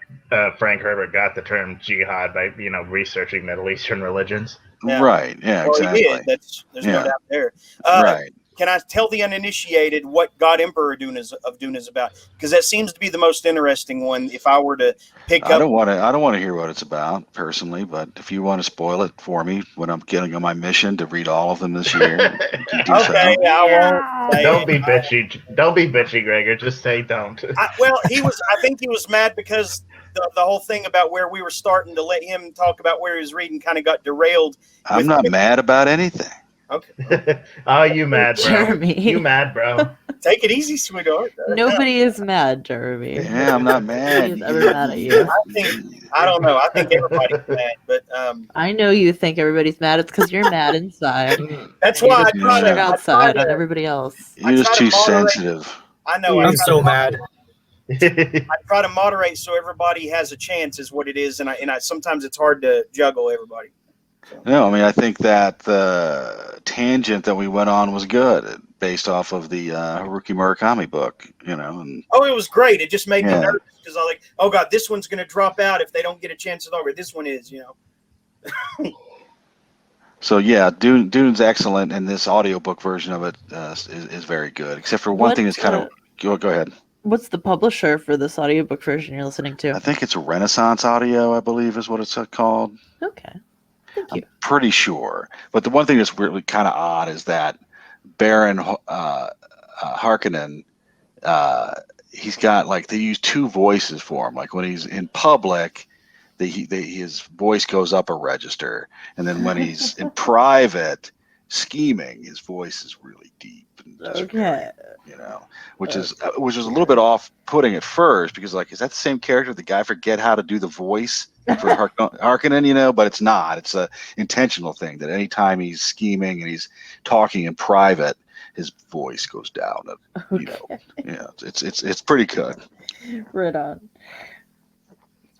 Frank Herbert got the term jihad by researching Middle Eastern religions. Yeah. Right. Yeah. Well, exactly. He did. There's no doubt there. Right. Can I tell the uninitiated what God Emperor Dune is about? Because that seems to be the most interesting one. If I were to pick up, I don't want to hear what it's about personally, but if you want to spoil it for me when I'm getting on my mission to read all of them this year, okay, I won't. Don't be bitchy. Don't be bitchy, Gregor. Just say don't. I think he was mad because the whole thing about where we were starting to let him talk about where he was reading kind of got derailed. I'm not mad about anything. Okay. Oh, you mad, bro? Jeremy. You mad, bro? Take it easy, sweetheart. Nobody is mad, Jeremy. Yeah, I'm not mad. Nobody's ever mad at you. I don't know. I think everybody's mad, but I know you think everybody's mad. It's because you're mad inside. That's why I try to outside on everybody else. You're just too sensitive. I know. I'm so mad. I try to moderate so everybody has a chance, is what it is, and I sometimes it's hard to juggle everybody. No, I mean, I think that the tangent that we went on was good. based off of the Haruki Murakami book, you know. And Oh, it was great. It just made me Yeah. nervous because I was like, oh god, this one's going to drop out if they don't get a chance at all. But this one is, you know. so yeah, Dune's excellent, and this audiobook version of it is very good. Except for one thing that's kind of go ahead. What's the publisher for this audiobook version you're listening to? I think it's Renaissance Audio, I believe is what it's called. Okay. Thank you. Pretty sure. But the one thing that's really kind of odd is that Baron Harkonnen, he's got like they use two voices for him. Like when he's in public, his voice goes up a register, and then when he's in private scheming, his voice is really deep. And just Okay. you know, which is a little bit off-putting at first because like, is that the same character? Did the guy forget how to do the voice for Harkonnen? You know, but it's not. It's a intentional thing that anytime he's scheming and he's talking in private, his voice goes down. You know, yeah, it's pretty good. Right on.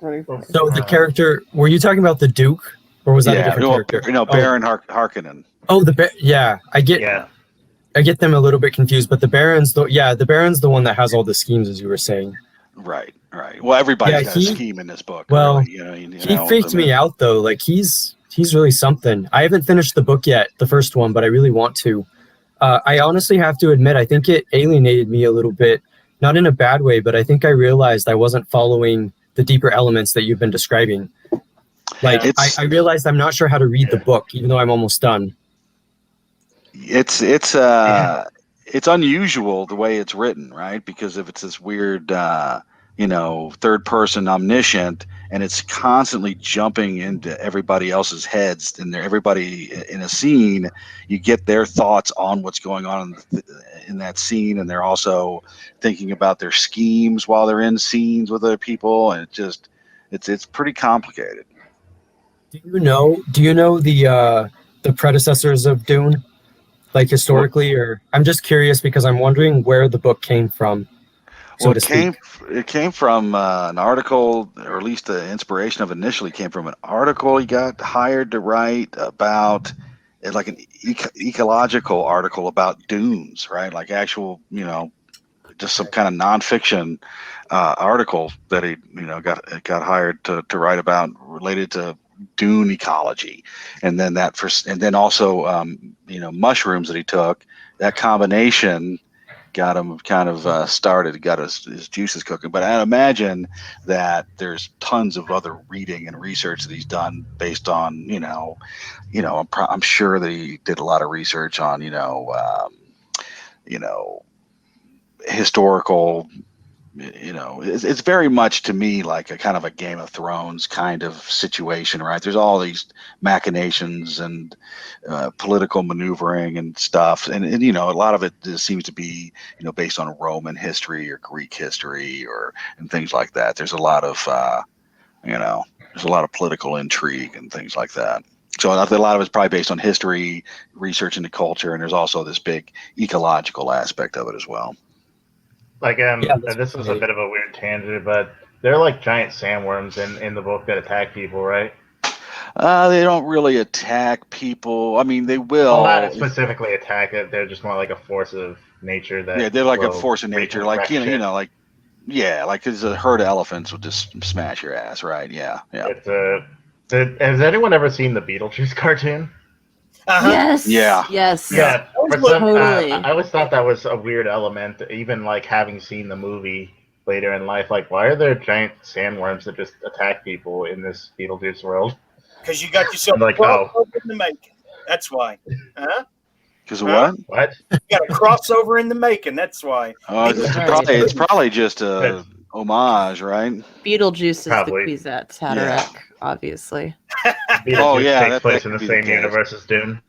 Very funny. So the character, were you talking about the Duke, or was that a different character? No, Baron Harkonnen. Oh, yeah, I get them a little bit confused, but the Baron's the Baron's the one that has all the schemes, as you were saying. Right. Well, everybody's got a scheme in this book. Well, really, he freaked me out though. Like he's really something. I haven't finished the book yet, the first one, but I really want to. I honestly have to admit, I think it alienated me a little bit, not in a bad way, but I think I realized I wasn't following the deeper elements that you've been describing. Like I realized I'm not sure how to read the book, even though I'm almost done. It's unusual the way it's written, right? Because if it's this weird, third person omniscient, and it's constantly jumping into everybody else's heads, and everybody in a scene, you get their thoughts on what's going on in that scene, and they're also thinking about their schemes while they're in scenes with other people, and it's pretty complicated. Do you know the predecessors of Dune? Like historically, or I'm just curious because I'm wondering where the book came from. It came from an article, or at least the inspiration of initially came from an article he got hired to write about, like an ecological article about dunes, right? Like actual, just some kind of nonfiction article that he, got hired to write about related to dune ecology, and then also mushrooms that he took. That combination got him kind of started, got his juices cooking. But I imagine that there's tons of other reading and research that he's done based on I'm sure that he did a lot of research on historical. It's very much to me like a kind of a Game of Thrones kind of situation, right? There's all these machinations and political maneuvering and stuff, and a lot of it seems to be based on Roman history or Greek history and things like that. There's a lot of there's a lot of political intrigue and things like that. So a lot of it's probably based on history, research into culture, and there's also this big ecological aspect of it as well. Like, this is a bit of a weird tangent, but they're like giant sandworms in the book that attack people, right? They don't really attack people. I mean, they will. Well, not specifically attack it. They're just more like a force of nature. They're like a force of nature. Like, like there's a herd of elephants would just smash your ass, right? Yeah. Has anyone ever seen the Beetlejuice cartoon? Uh-huh. Yes. Yeah. Yes. Yeah. Totally. I always thought that was a weird element, even like having seen the movie later in life. Like, why are there giant sandworms that just attack people in this Beetlejuice world? Because you got yourself like, crossover in the making. That's why. Huh? Because of what? What? You got a crossover in the making. That's why. It's probably just a homage, right? Beetlejuice is Probably. the Kwisatz Haderach, obviously. Beetlejuice takes place in the same universe as Dune.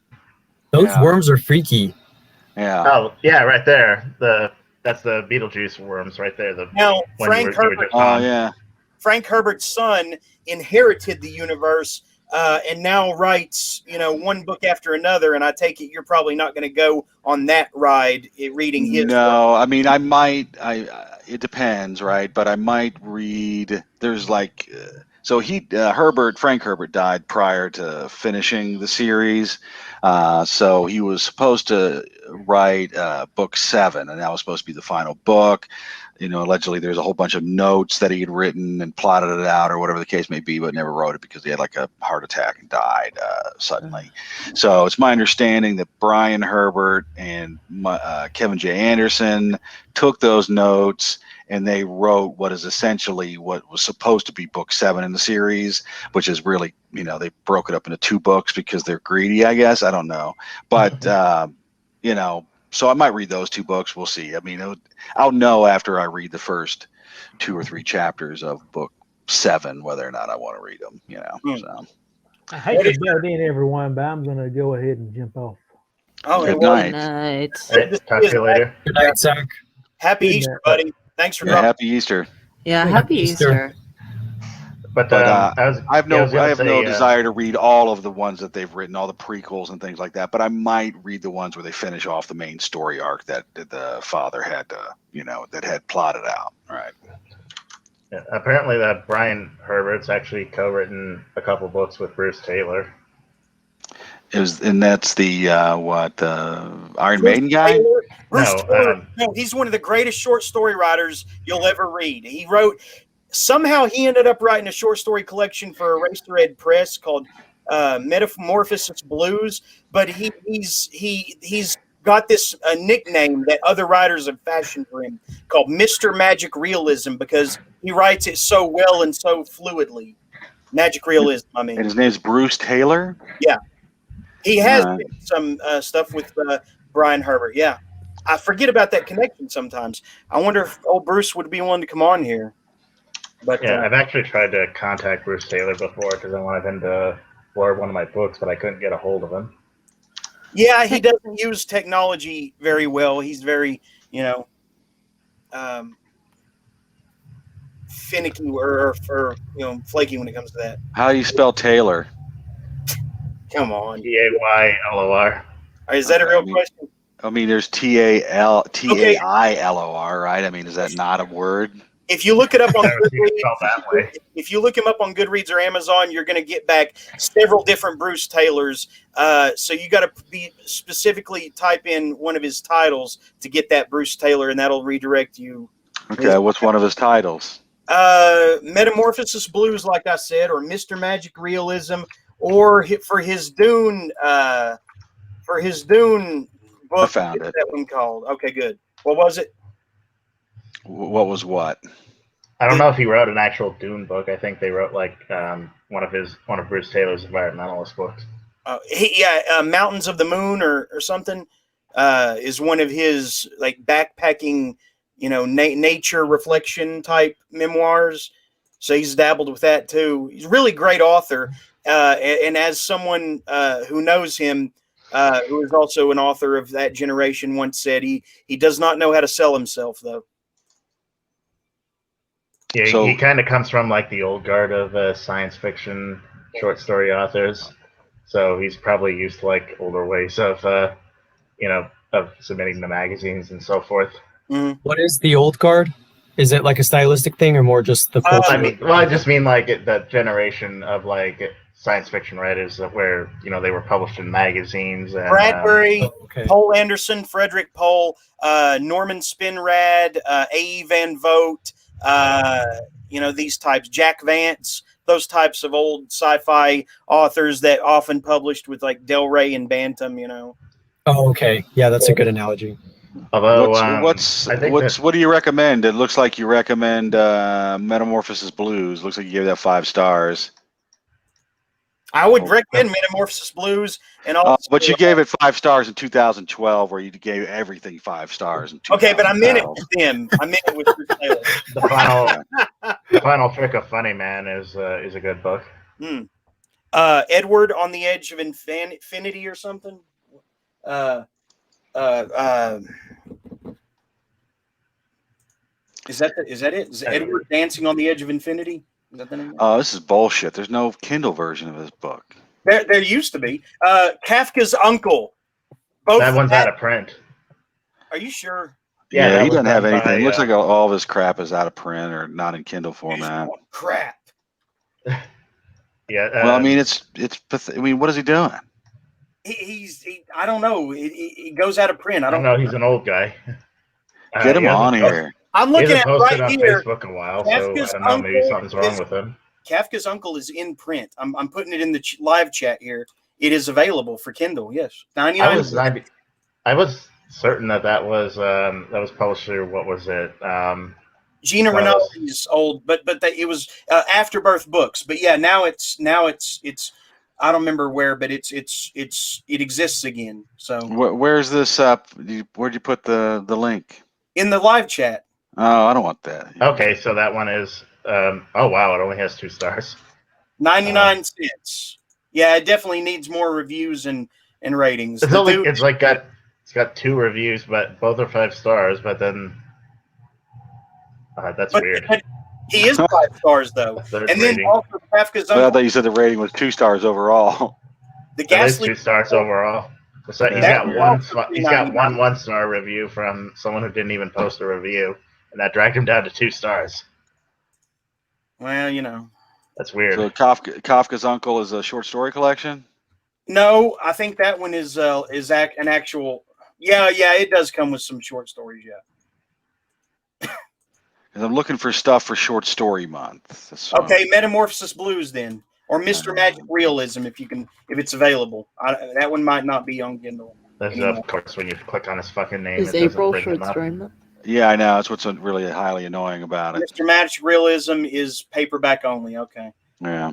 Those worms are freaky. Yeah. Oh, yeah, right there. That's the Beetlejuice worms right there. Now, Frank Herbert. Frank Herbert's son inherited the universe and now writes, one book after another. And I take it you're probably not going to go on that ride reading his. No, I mean, I might. It depends, right? But I might read. There's like. So Frank Herbert died prior to finishing the series. So he was supposed to write book 7, and that was supposed to be the final book. Allegedly there's a whole bunch of notes that he had written and plotted it out or whatever the case may be, but never wrote it because he had like a heart attack and died suddenly. So it's my understanding that Brian Herbert and Kevin J. Anderson took those notes and they wrote what is essentially what was supposed to be book 7 in the series, which is really, they broke it up into 2 books because they're greedy, I guess. I don't know. But, so I might read those 2 books. We'll see. I mean, I'll know after I read the first 2 or 3 chapters of book 7 whether or not I want to read them. So. I hate to butt in, everyone, but I'm going to go ahead and jump off. Oh, Good well, night. Night. Talk to you later. Good night, Zach. Happy Good Easter, night. buddy. Thanks for Yeah, dropping. happy Easter. Yeah, Happy happy Easter. Easter. But I have no say, desire to read all of the ones that they've written, all the prequels and things like that. But I might read the ones where they finish off the main story arc that the father had, that had plotted out. Right. Yeah, apparently, that Brian Herbert's actually co-written a couple books with Bruce Taylor. And that's the Iron Maiden guy. Bruce No, Taylor, no, he's one of the greatest short story writers you'll ever read. He wrote. Somehow he ended up writing a short story collection for Eraserhead Press called Metamorphosis Blues. But he's got this nickname that other writers have fashioned for him called Mr. Magic Realism because he writes it so well and so fluidly. Magic Realism, I mean. And his name's Bruce Taylor? Yeah. He has some stuff with Brian Herbert. Yeah. I forget about that connection sometimes. I wonder if old Bruce would be willing to come on here. But yeah, I've actually tried to contact Bruce Taylor before because I wanted him to forward one of my books, but I couldn't get a hold of him. Yeah, he doesn't use technology very well. He's very, finicky or flaky when it comes to that. How do you spell Taylor? Come on. Taylor. Is that a real question? I mean, there's Tailor, right? I mean, is that not a word? If you look it up on that way. if you look him up on Goodreads or Amazon, you're going to get back several different Bruce Taylors. So you got to be specifically type in one of his titles to get that Bruce Taylor, and that'll redirect you. Okay, what's one of his titles? Metamorphosis Blues, like I said, or Mr. Magic Realism, or for his Dune book. I found it. That one called. Okay, good. What was it? What was what? I don't know if he wrote an actual Dune book. I think they wrote like one of Bruce Taylor's environmentalist books. Mountains of the Moon or something is one of his like backpacking, nature reflection type memoirs. So he's dabbled with that too. He's a really great author, and as someone who knows him. Who is also an author of that generation once said he does not know how to sell himself though. Yeah, he kind of comes from like the old guard of science fiction short story authors, so he's probably used to like older ways of of submitting to magazines and so forth. Mm-hmm. What is the old guard? Is it like a stylistic thing or more just the culture? I just mean like the generation of like science fiction writers where they were published in magazines. And, Bradbury, Poul Anderson, Frederick Pohl, Norman Spinrad, A.E. Van Vogt, these types, Jack Vance, those types of old sci-fi authors that often published with like Del Rey and Bantam. Oh, okay. Yeah, that's a good analogy. Although, what do you recommend? It looks like you recommend Metamorphosis Blues. Looks like you gave that 5 stars. I would recommend Metamorphosis Blues and all. But you gave it 5 stars in 2012, where you gave everything 5 stars. Okay, but I meant it with them. I meant it with Bruce Taylor. The final trick of Funny Man is a good book. Edward on the Edge of Infinity or something. Is that it? Is Edward Dancing on the Edge of Infinity? Is that the name? Oh, this is bullshit. There's no Kindle version of this book. There used to be. Kafka's Uncle. That one's out of print. Are you sure? Yeah, he doesn't have anything. It looks like all of his crap is out of print or not in Kindle format. Crap. Yeah. Well, I mean, I mean, what is he doing? I don't know. It goes out of print. I I don't don't. know. He's an old guy. Get him He hasn't on here. I'm He looking hasn't at it posted right on here. Facebook in a while, so I Kafka's don't know. Maybe uncle something's wrong is with him. Kafka's uncle is in print. I'm putting it in the live chat here. It is available for Kindle. Yes, 99. I was certain that was published through, what was it? Gina one of those- Rinaldi's old, but it was Afterbirth Books. But yeah, now it's I don't remember where, but it exists again. So Where's this up? Where'd you put the link? in the live chat. Oh, I don't want that. Okay, so that one is. Oh wow, it only has 2 stars. 99 cents. Yeah, it definitely needs more reviews and ratings. It's got 2 reviews, but both are 5 stars. But then that's weird. But he is 5 stars though, Third and then rating. also Kafka's But I uncle. thought you said the rating was 2 stars overall. The That is Ghastly 2 stars overall. So he's Yeah. got Yeah. he's got one 1-star review from someone who didn't even post a review, and that dragged him down to 2 stars. Well, you know. That's weird. So Kafka's Uncle is a short story collection? No, I think that one is an actual. Yeah, it does come with some short stories. Yeah. Because I'm looking for stuff for Short Story Month. So, Okay, Metamorphosis Blues then, or Mr. Magic Realism if it's available. That one might not be on Kindle. That's of course when you click on his fucking name. Is it doesn't April bring short him up. story month? yeah, I know. That's what's really highly annoying about it. Mr. Magic Realism is paperback only. Okay. Yeah.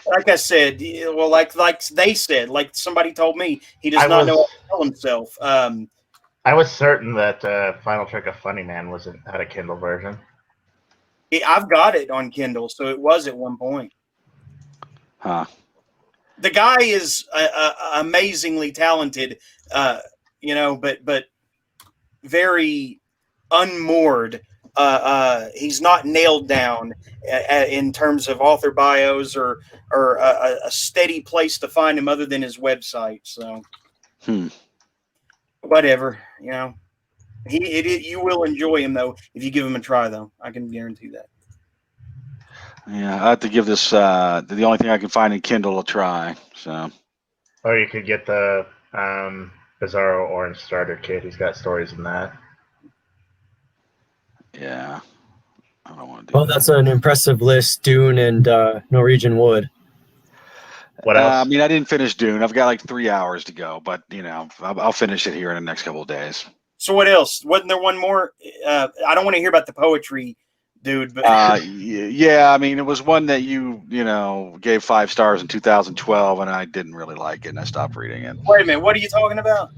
Like I said, well, like they said, like somebody told me, he does not know how to tell himself. I was certain that Final Trick of Funny Man had a Kindle version. I've got it on Kindle, so it was at one point. Huh. The guy is amazingly talented, but very unmoored. He's not nailed down in terms of author bios or a steady place to find him other than his website. So, whatever, you will enjoy him though if you give him a try. Though I can guarantee that. Yeah, I have to give this the only thing I can find in Kindle a try. So, or you could get the Bizarro Orange Starter Kit. He's got stories in that. Yeah, I don't want to do. Well, that's an impressive list: Dune and Norwegian Wood. What else? I mean, I didn't finish Dune. I've got like 3 hours to go, but I'll finish it here in the next couple of days. So what else? Wasn't there one more? I don't want to hear about the poetry, dude. But yeah, I mean, it was one that you gave 5 stars in 2012, and I didn't really like it, and I stopped reading it. Wait a minute, what are you talking about?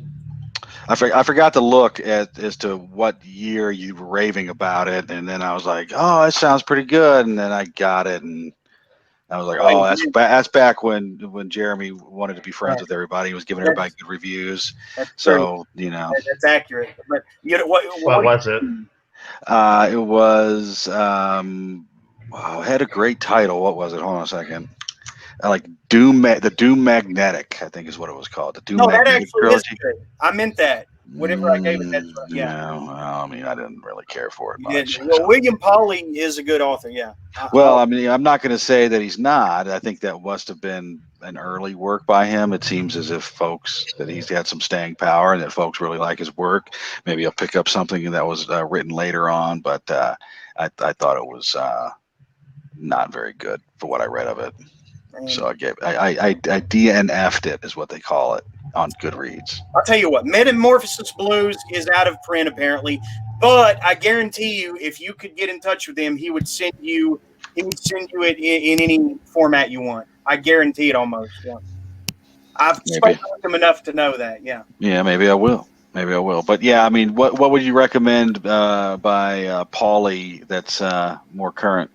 I forgot to look as to what year you were raving about it, and then I was like, oh, that sounds pretty good, and then I got it, and I was like, oh, that's back when Jeremy wanted to be friends with everybody. He was giving everybody good reviews. So that's accurate. But what was it? It was it had a great title. What was it? Hold on a second. Like the Doom Magnetic, I think is what it was called. The Doom Magnetic that actually trilogy. is good. I meant that. Whatever I gave it, that's right. Yeah. No, I mean, I didn't really care for it much. Well, William Pauly is a good author. Yeah. Well, I mean, I'm not going to say that he's not. I think that must have been an early work by him. It seems as if that he's had some staying power and that folks really like his work. Maybe I'll pick up something that was written later on, but I thought it was not very good for what I read of it. So I DNF'd it, is what they call it on Goodreads. I'll tell you what, Metamorphosis Blues is out of print apparently, but I guarantee you, if you could get in touch with him, he would send you it in any format you want. I guarantee it almost. Yeah. I've spoken with him enough to know that. Yeah. Yeah, maybe I will. But yeah, I mean, what would you recommend by Pauly that's more current?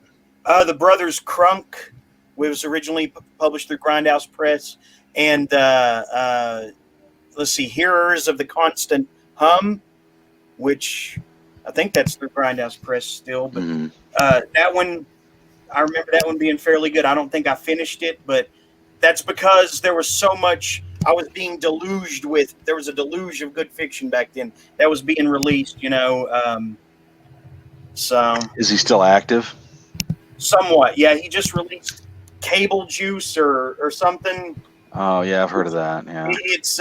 The Brothers Crunk. It was originally published through Grindhouse Press, and let's see, Hearers of the Constant Hum, which I think that's through Grindhouse Press still. But that one, I remember that one being fairly good. I don't think I finished it, but that's because there was so much I was being deluged with. There was a deluge of good fiction back then that was being released. So is he still active? Somewhat, yeah. He just released Cable Juice or something. Oh yeah, I've heard of that. Yeah. It's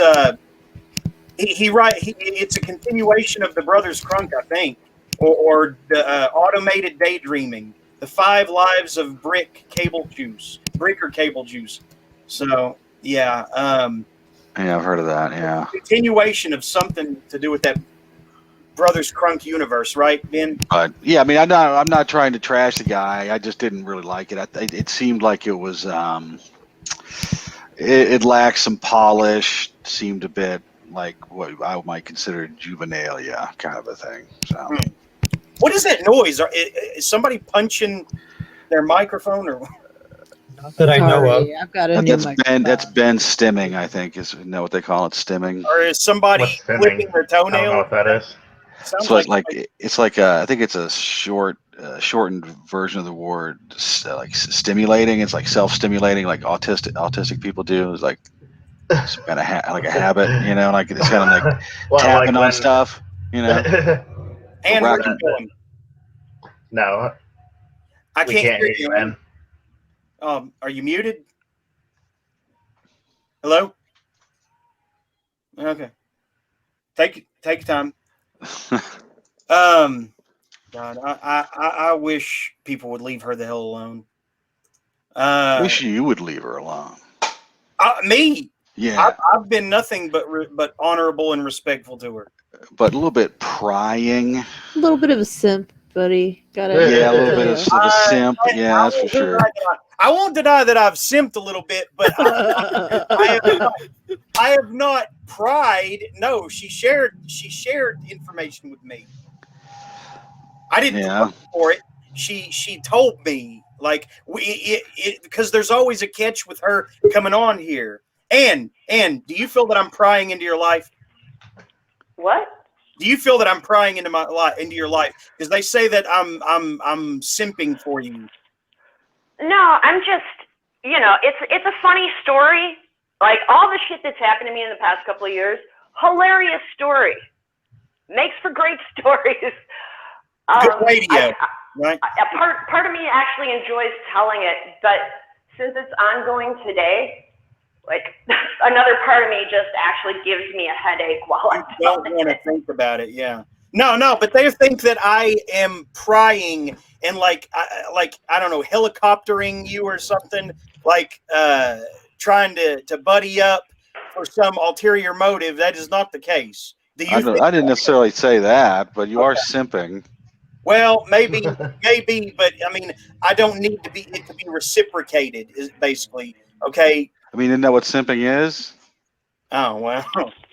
it's a continuation of the Brothers Crunk, I think, or the Automated Daydreaming, the 5 Lives of Brick or Cable Juice. So yeah, Yeah, I've heard of that. Yeah. continuation of something to do with that Brothers Crunk universe, right, Ben? But yeah, I mean, I'm not trying to trash the guy. I just didn't really like it. It seemed like it was it lacked some polish. Seemed a bit like what I might consider juvenile, kind of a thing. So. What is that noise? Is somebody punching their microphone or? Not that I know of. I've got a new microphone. That's Ben stimming, I think. Is what they call it, stimming? Or is somebody What's stimming? flipping their I don't know toenail? what that is. Sounds So it's like I think it's a shortened version of the word like stimulating. It's like self-stimulating, like autistic people do. It's like some kind of like a habit, like it's kind of like Well, tapping like on stuff, and rock what are you doing? No, I we can't can't hear hear you, you. man. Are you muted? Hello? Okay. Take your time. God, I wish people would leave her the hell alone. Wish you would leave her alone. Me? Yeah, I've been nothing but honorable and respectful to her. but a little bit prying. A little bit of a simp, buddy. Gotta Yeah, a little tell bit ya. of a simp. Yeah, that's for sure. I won't deny that I've simped a little bit, but I have not pried. No, she shared information with me. I didn't look for it. She told me, like, because there's always a catch with her coming on here. And do you feel that I'm prying into your life? What? Do you feel that I'm prying into your life? Because they say that I'm simping for you. No, I'm just, it's a funny story. Like all the shit that's happened to me in the past couple of years, hilarious story. Makes for great stories. Good radio, right? Part of me actually enjoys telling it, but since it's ongoing today, like another part of me just actually gives me a headache while I don't want to think about it. Yeah, no, but they think that I am prying and like I don't know, helicoptering you or something, like trying to buddy up for some ulterior motive. That is not the case. I didn't necessarily say that, but you are simping. Well, maybe, but I mean, I don't need it to be reciprocated. Is basically okay. I mean, isn't that what simping is? Oh well.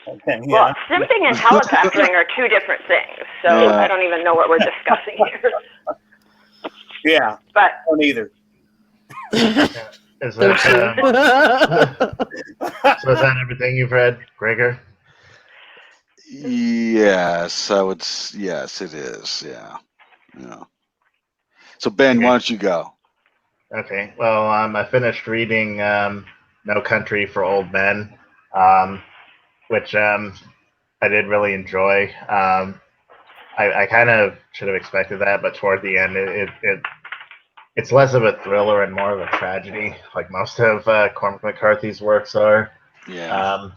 Okay. Yeah. Well, simping and helicoptering are two different things, so I don't even know what we're discussing here. Yeah, but I don't either. Is that, so is that everything you've read, Gregor? Yes, yes, it is. Yeah. So Ben, why don't you go? Okay. Well, I finished reading No Country for Old Men, which I did really enjoy. I kind of should have expected that, but toward the end, it's less of a thriller and more of a tragedy, like most of Cormac McCarthy's works are. Yeah.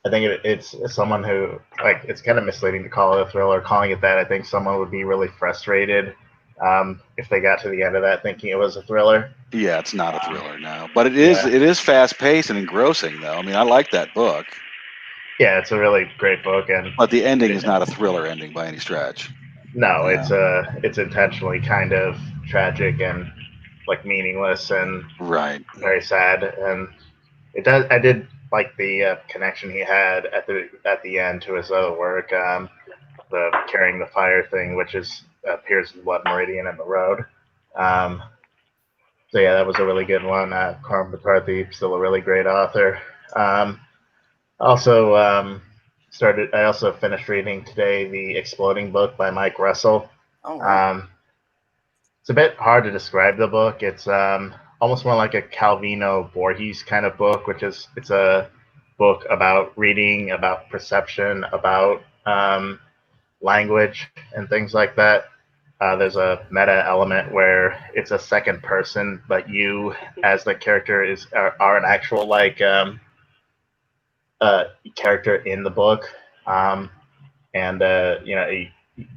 I think it's someone who, like, it's kind of misleading to call it a thriller. Calling it that, I think someone would be really frustrated if they got to the end of that thinking it was a thriller. Yeah, it's not a thriller, no. But it is fast-paced and engrossing, though. I mean, I like that book. Yeah, it's a really great book, but the ending is not a thriller ending by any stretch. No, it's intentionally kind of tragic and like meaningless and very sad. And it does. I did like the connection he had at the end to his other work, the carrying the fire thing, which appears in Blood Meridian and The Road. So yeah, that was a really good one. Cormac McCarthy, still a really great author. I also finished reading today the Exploding Book by Mike Russell. Oh, right. It's a bit hard to describe the book. It's almost more like a Calvino Voorhees kind of book, it's a book about reading, about perception, about language and things like that. there's a meta element where it's a second person, but you as the character are an actual character in the book, and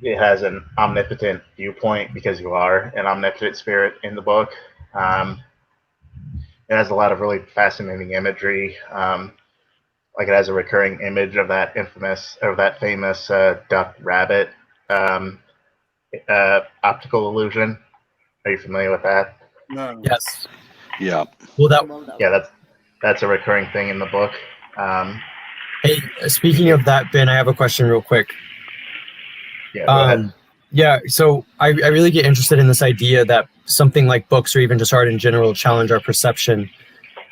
it has an omnipotent viewpoint because you are an omnipotent spirit in the book. It has a lot of really fascinating imagery. Like it has a recurring image of that famous duck rabbit optical illusion. Are you familiar with that? No. Yes. Yeah. Well, Yeah, that's a recurring thing in the book. hey, speaking of that, Ben, I have a question real quick. Yeah, go ahead. Yeah, so I really get interested in this idea that something like books or even just art in general challenge our perception.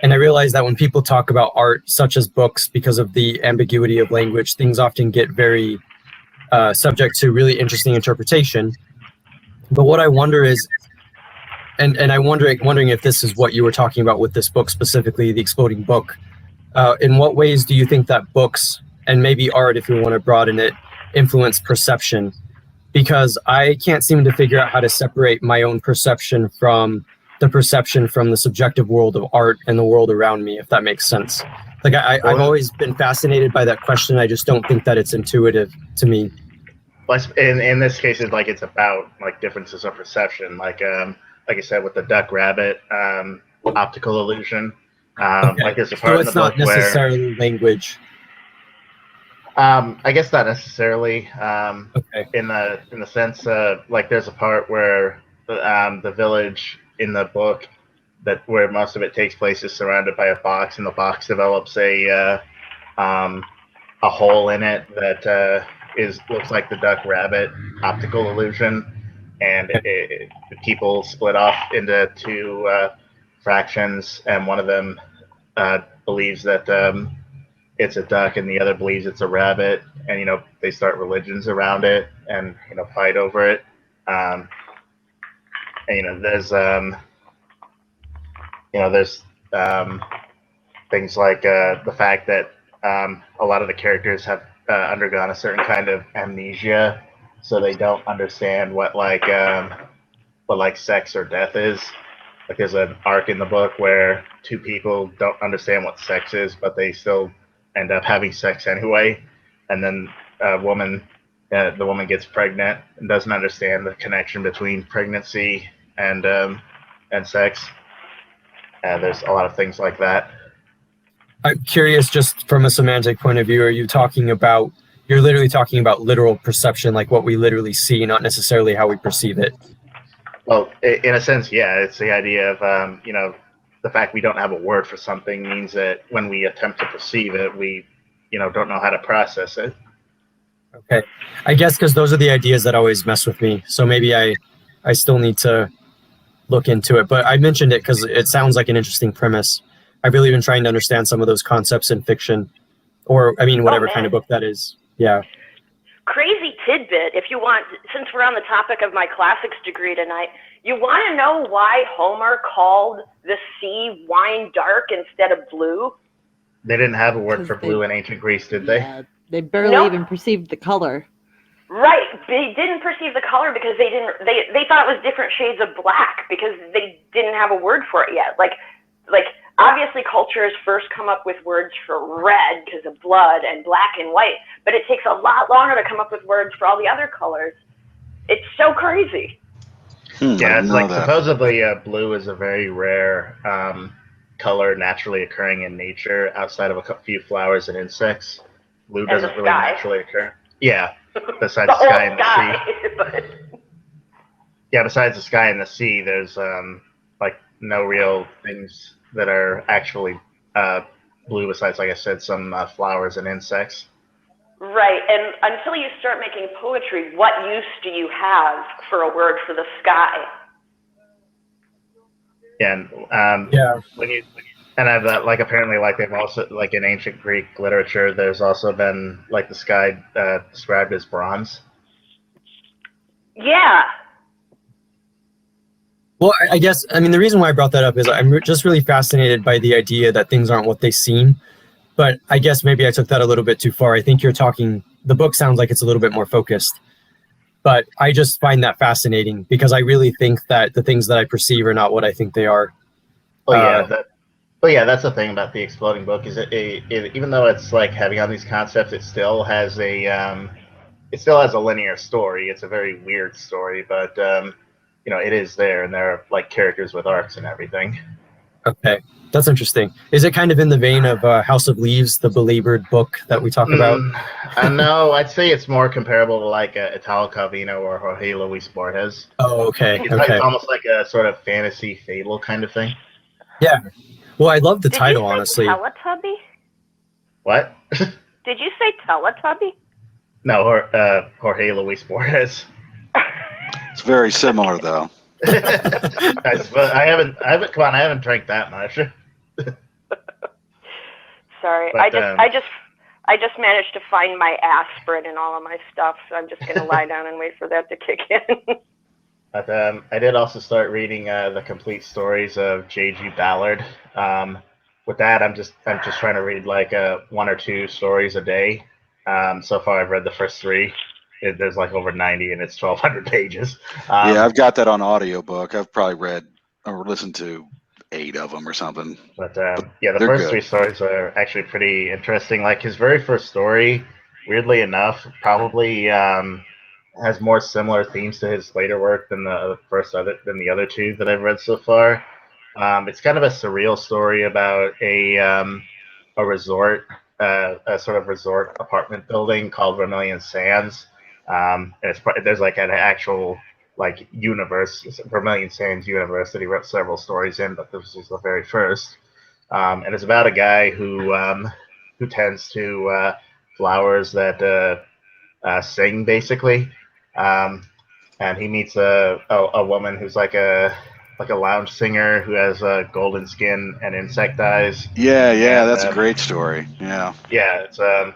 And I realize that when people talk about art, such as books, because of the ambiguity of language, things often get very subject to really interesting interpretation. But what I wonder is, and I'm wondering if this is what you were talking about with this book specifically, the Exploding Book. In what ways do you think that books, and maybe art, if you want to broaden it, influence perception? Because I can't seem to figure out how to separate my own perception from the subjective world of art and the world around me, if that makes sense. Like I've always been fascinated by that question. I just don't think that it's intuitive to me. In this case, it's about like differences of perception. Like I said, with the duck rabbit optical illusion. Okay. Like there's a part So in the it's not book where necessarily language. I guess not necessarily. Okay. In the sense, like there's a part where the village in the book where most of it takes place is surrounded by a box, and the box develops a hole in it that looks like the duck rabbit optical illusion, and people split off into two fractions, and one of them believes that it's a duck and the other believes it's a rabbit, and they start religions around it and fight over it. And there's things like the fact that a lot of the characters have undergone a certain kind of amnesia, so they don't understand what sex or death is. Like there's an arc in the book where two people don't understand what sex is, but they still end up having sex anyway, and then the woman gets pregnant and doesn't understand the connection between pregnancy and sex. There's a lot of things like that. I'm curious, just from a semantic point of view, you're literally talking about literal perception, like what we literally see, not necessarily how we perceive it. Well, in a sense, yeah, it's the idea of the fact we don't have a word for something means that when we attempt to perceive it, we don't know how to process it. Okay, I guess because those are the ideas that always mess with me. So maybe I still need to look into it. But I mentioned it because it sounds like an interesting premise. I've really been trying to understand some of those concepts in fiction, or whatever kind of book that is. Yeah. Crazy tidbit, if you want, since we're on the topic of my classics degree tonight, you want to know why Homer called the sea wine dark instead of blue? They didn't have a word for blue in ancient Greece, did they? Yeah, they barely even perceived the color. Right. They didn't perceive the color because they thought it was different shades of black because they didn't have a word for it yet. Like obviously cultures first come up with words for red because of blood and black and white, but it takes a lot longer to come up with words for all the other colors. It's so crazy. Yeah, it's like supposedly blue is a very rare color naturally occurring in nature outside of a few flowers and insects. Blue doesn't really naturally occur. Yeah, besides the sky and the sea. Yeah, besides the sky and the sea, there's no real things that are actually blue besides, like I said, some flowers and insects. Right, and until you start making poetry, what use do you have for a word for the sky? And apparently they've also in ancient Greek literature, there's also been the sky described as bronze. Yeah. Well, I guess, the reason why I brought that up is I'm just really fascinated by the idea that things aren't what they seem. But I guess maybe I took that a little bit too far. I think the book sounds like it's a little bit more focused. but I just find that fascinating because I really think that the things that I perceive are not what I think they are. But yeah, that's the thing about the exploding book is even though it's like heavy on these concepts, it still has a linear story. It's a very weird story, but it is there, and there are like characters with arcs and everything. Okay, that's interesting. Is it kind of in the vein of House of Leaves, the belabored book that we talk about? No, I'd say it's more comparable to like Italo Calvino or Jorge Luis Borges. Oh, okay, It's almost like a sort of fantasy fable kind of thing. Yeah. Well, I love the Did title, you say honestly. Teletubby? What? Did you say Teletubby? No, Jorge Luis Borges. It's very similar, though. I haven't. Come on, I haven't drank that much. Sorry, But, I just managed to find my aspirin and all of my stuff, so I'm just gonna lie down and wait for that to kick in. But I did also start reading the complete stories of J.G. Ballard. With that, I'm just trying to read like 1 or 2 stories a day. So far, I've read the first 3. There's like over 90, and it's 1,200 pages. Yeah, I've got that on audiobook. I've probably read or listened to 8 of them or something. But yeah, the they're first good. 3 stories are actually pretty interesting. Like his very first story, weirdly enough, probably has more similar themes to his later work than than the other 2 that I've read so far. It's kind of a surreal story about a resort, a sort of resort apartment building called Vermilion Sands. And there's like an actual like universe, Vermilion Sands universe that he wrote several stories in, but this was the very first. And it's about a guy who tends to flowers that sing, basically. And he meets a woman who's like a lounge singer who has golden skin and insect eyes. Yeah, And, that's a great story. Yeah, it's a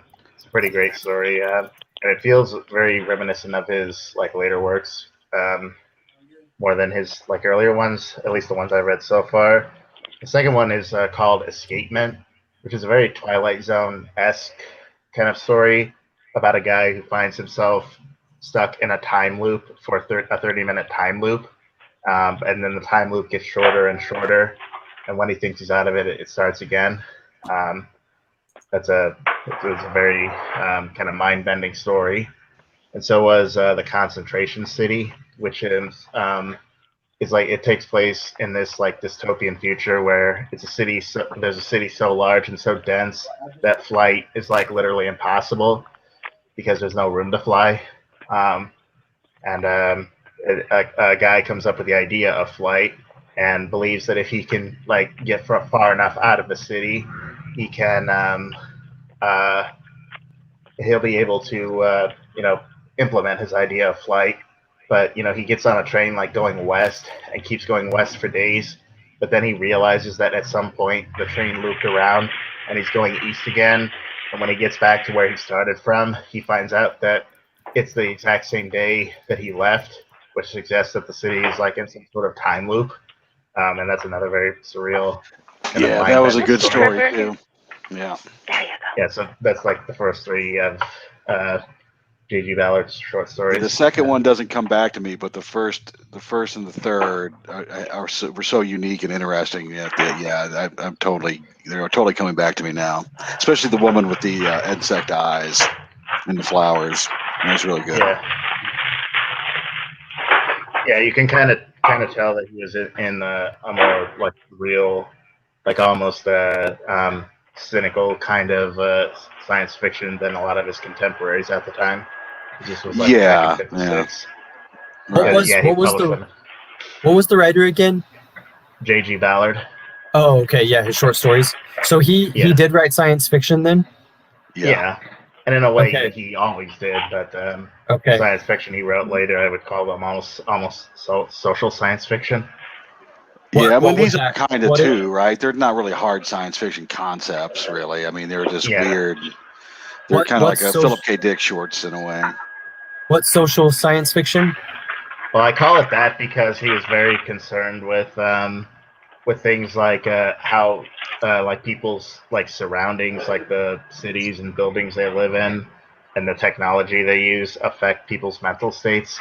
pretty great story, and it feels very reminiscent of his like later works, more than his like earlier ones, at least the ones I've read so far. The second one is called Escapement, which is a very Twilight Zone-esque kind of story about a guy who finds himself stuck in a time loop for a 30-minute time loop, and then the time loop gets shorter and shorter, and when he thinks he's out of it, it starts again. It's a very kind of mind-bending story, and so was the Concentration City, which is like it takes place in this like dystopian future where it's a city. There's a city so large and so dense that flight is like literally impossible because there's no room to fly. And a guy comes up with the idea of flight and believes that if he can like get far enough out of the city, he can he'll be able to implement his idea of flight. But he gets on a train like going west and keeps going west for days. But then he realizes that at some point the train looped around and he's going east again. And when he gets back to where he started from, he finds out that it's the exact same day that he left, which suggests that the city is like in some sort of time loop. And that's another very surreal. Yeah, that was a good story too. Yeah. Yeah, so that's like the first 3 of J.G. Ballard's short stories. The second one doesn't come back to me, but the first and the third were so unique and interesting. They're totally coming back to me now. Especially the woman with the insect eyes and the flowers. That was really good. Yeah, you can kind of tell that he was in a more like real, like almost cynical kind of science fiction than a lot of his contemporaries at the time. This was like back in 56. What was the writer again? J.G. Ballard. Oh, okay, yeah, his short stories. So he did write science fiction then? Yeah. And in a way, he always did, but science fiction he wrote later, I would call them almost social science fiction. Yeah, I mean, these are kind of too, right? They're not really hard science fiction concepts, really. I mean, they're just weird. They're kind of like a Philip K. Dick shorts in a way. What social science fiction? Well, I call it that because he was very concerned with things like how like people's like surroundings, like the cities and buildings they live in, and the technology they use affect people's mental states.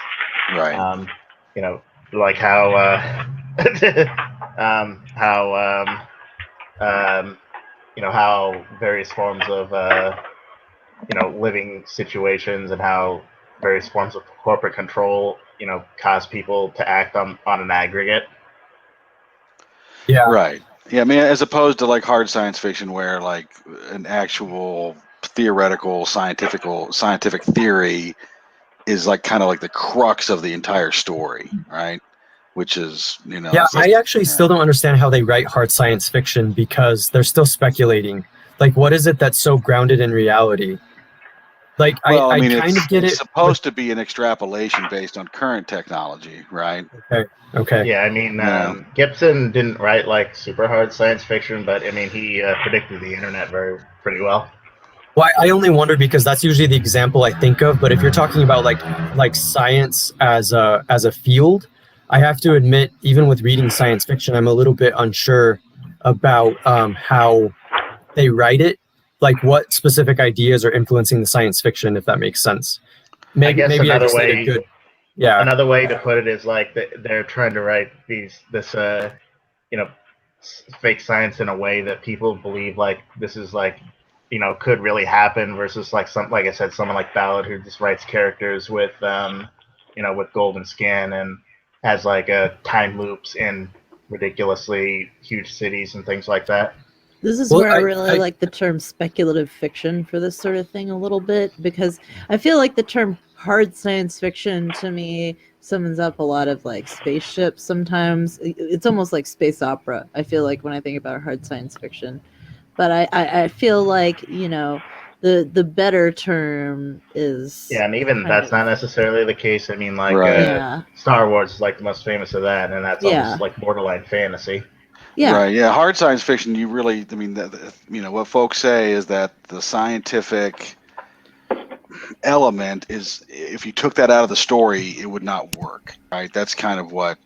Right. You know, like how you know, how various forms of you know, living situations and how various forms of corporate control, you know, cause people to act on an aggregate. Yeah. Right. Yeah, I mean, as opposed to like hard science fiction where like an actual theoretical scientific theory is like kind of like the crux of the entire story, right? Which is, you know, Yeah, it's I like, actually still don't understand how they write hard science fiction because they're still speculating. Like, what is it that's so grounded in reality? Like, well, I I mean, kind of get it's it, but supposed to be an extrapolation based on current technology, right? okay. Yeah, I mean, Yeah. Gibson didn't write like super hard science fiction, but I mean, he predicted the internet pretty well. Well, I only wonder because that's usually the example I think of. But if you're talking about like science as a field, I have to admit, even with reading science fiction, I'm a little bit unsure about how they write it, like what specific ideas are influencing the science fiction, if that makes sense. I guess Maybe I just need a good, yeah. another way to put it is like they're trying to write this you know, fake science in a way that people believe like this is like, you know, could really happen versus like like I said, someone like Ballard who just writes characters with you know, with golden skin and has like time loops in ridiculously huge cities and things like that. This is Well, where I really like the term speculative fiction for this sort of thing a little bit, because I feel like the term hard science fiction to me summons up a lot of like spaceships sometimes. It's almost like space opera, I feel like, when I think about hard science fiction. But I feel like, you know, the better term is Yeah, and even kind that's of, not necessarily the case. I mean, like Right. yeah. Star Wars is like the most famous of that, and that's Yeah. almost like borderline fantasy. Yeah. Right. Yeah. Hard science fiction, you really, I mean, you know, what folks say is that the scientific element is, if you took that out of the story, it would not work. Right. That's kind of what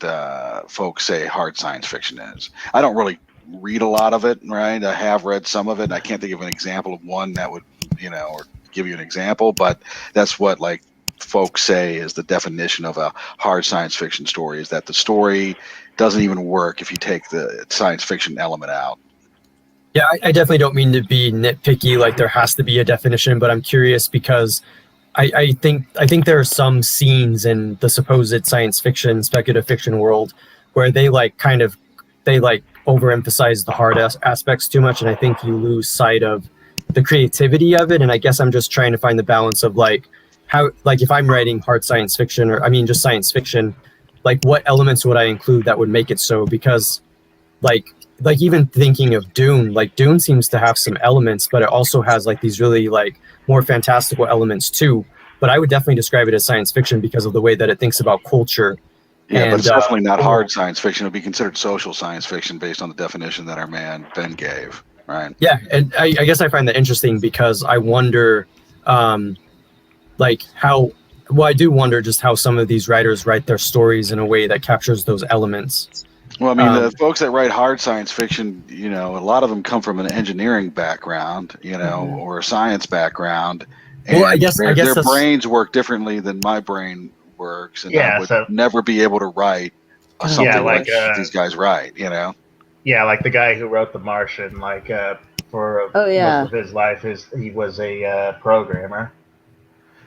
folks say hard science fiction is. I don't really read a lot of it. Right. I have read some of it. And I can't think of an example of one that would, you know, or give you an example, but that's what like folks say is the definition of a hard science fiction story, is that the story doesn't even work if you take the science fiction element out. Yeah, I definitely don't mean to be nitpicky, like there has to be a definition, but I'm curious because I think there are some scenes in the supposed science fiction, speculative fiction world where they like kind of they like overemphasize the hard aspects too much, and I think you lose sight of the creativity of it. And I guess I'm just trying to find the balance of like how, like if I'm writing hard science fiction, or I mean just science fiction, like what elements would I include that would make it so? Because like even thinking of Dune, like Dune seems to have some elements, but it also has like these really like more fantastical elements too. But I would definitely describe it as science fiction because of the way that it thinks about culture. Yeah, but And it's definitely not hard science fiction. It would be considered social science fiction based on the definition that our man Ben gave, right? yeah, and I guess I find that interesting because I wonder, like how. Well, I do wonder just how some of these writers write their stories in a way that captures those elements. Well, I mean, the folks that write hard science fiction, you know, a lot of them come from an engineering background, you know, or a science background, and Well, I guess their that's brains work differently than my brain works, and Yeah, I would so never be able to write something like these guys write, you know. yeah, like the guy who wrote The Martian, like for Oh, yeah. most of his life, he was a programmer.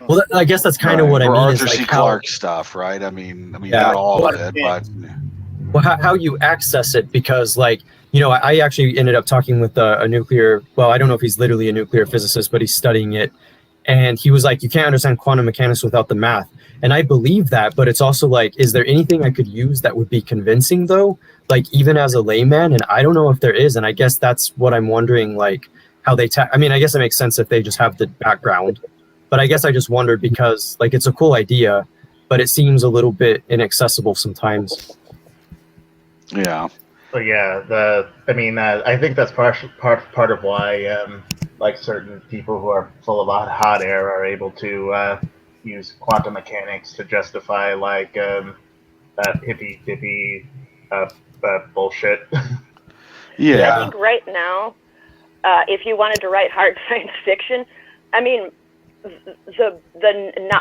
Well, I guess that's kind of what I Or mean Arthur is C. like Clarke stuff, right? I mean, Yeah. not all of it, but well, how you access it, because like, you know, I actually ended up talking with a nuclear, well, I don't know if he's literally a nuclear physicist, but he's studying it. And he was like, you can't understand quantum mechanics without the math. And I believe that, but it's also like, is there anything I could use that would be convincing though? Like even as a layman, and I don't know if there is. And I guess that's what I'm wondering, like how they, I mean, I guess it makes sense if they just have the background, but I guess I just wondered because like, it's a cool idea, but it seems a little bit inaccessible sometimes. yeah. But yeah, I think that's part of why like certain people who are full of hot air are able to use quantum mechanics to justify like that hippie bullshit. Yeah. I think right now, if you wanted to write hard science fiction, I mean,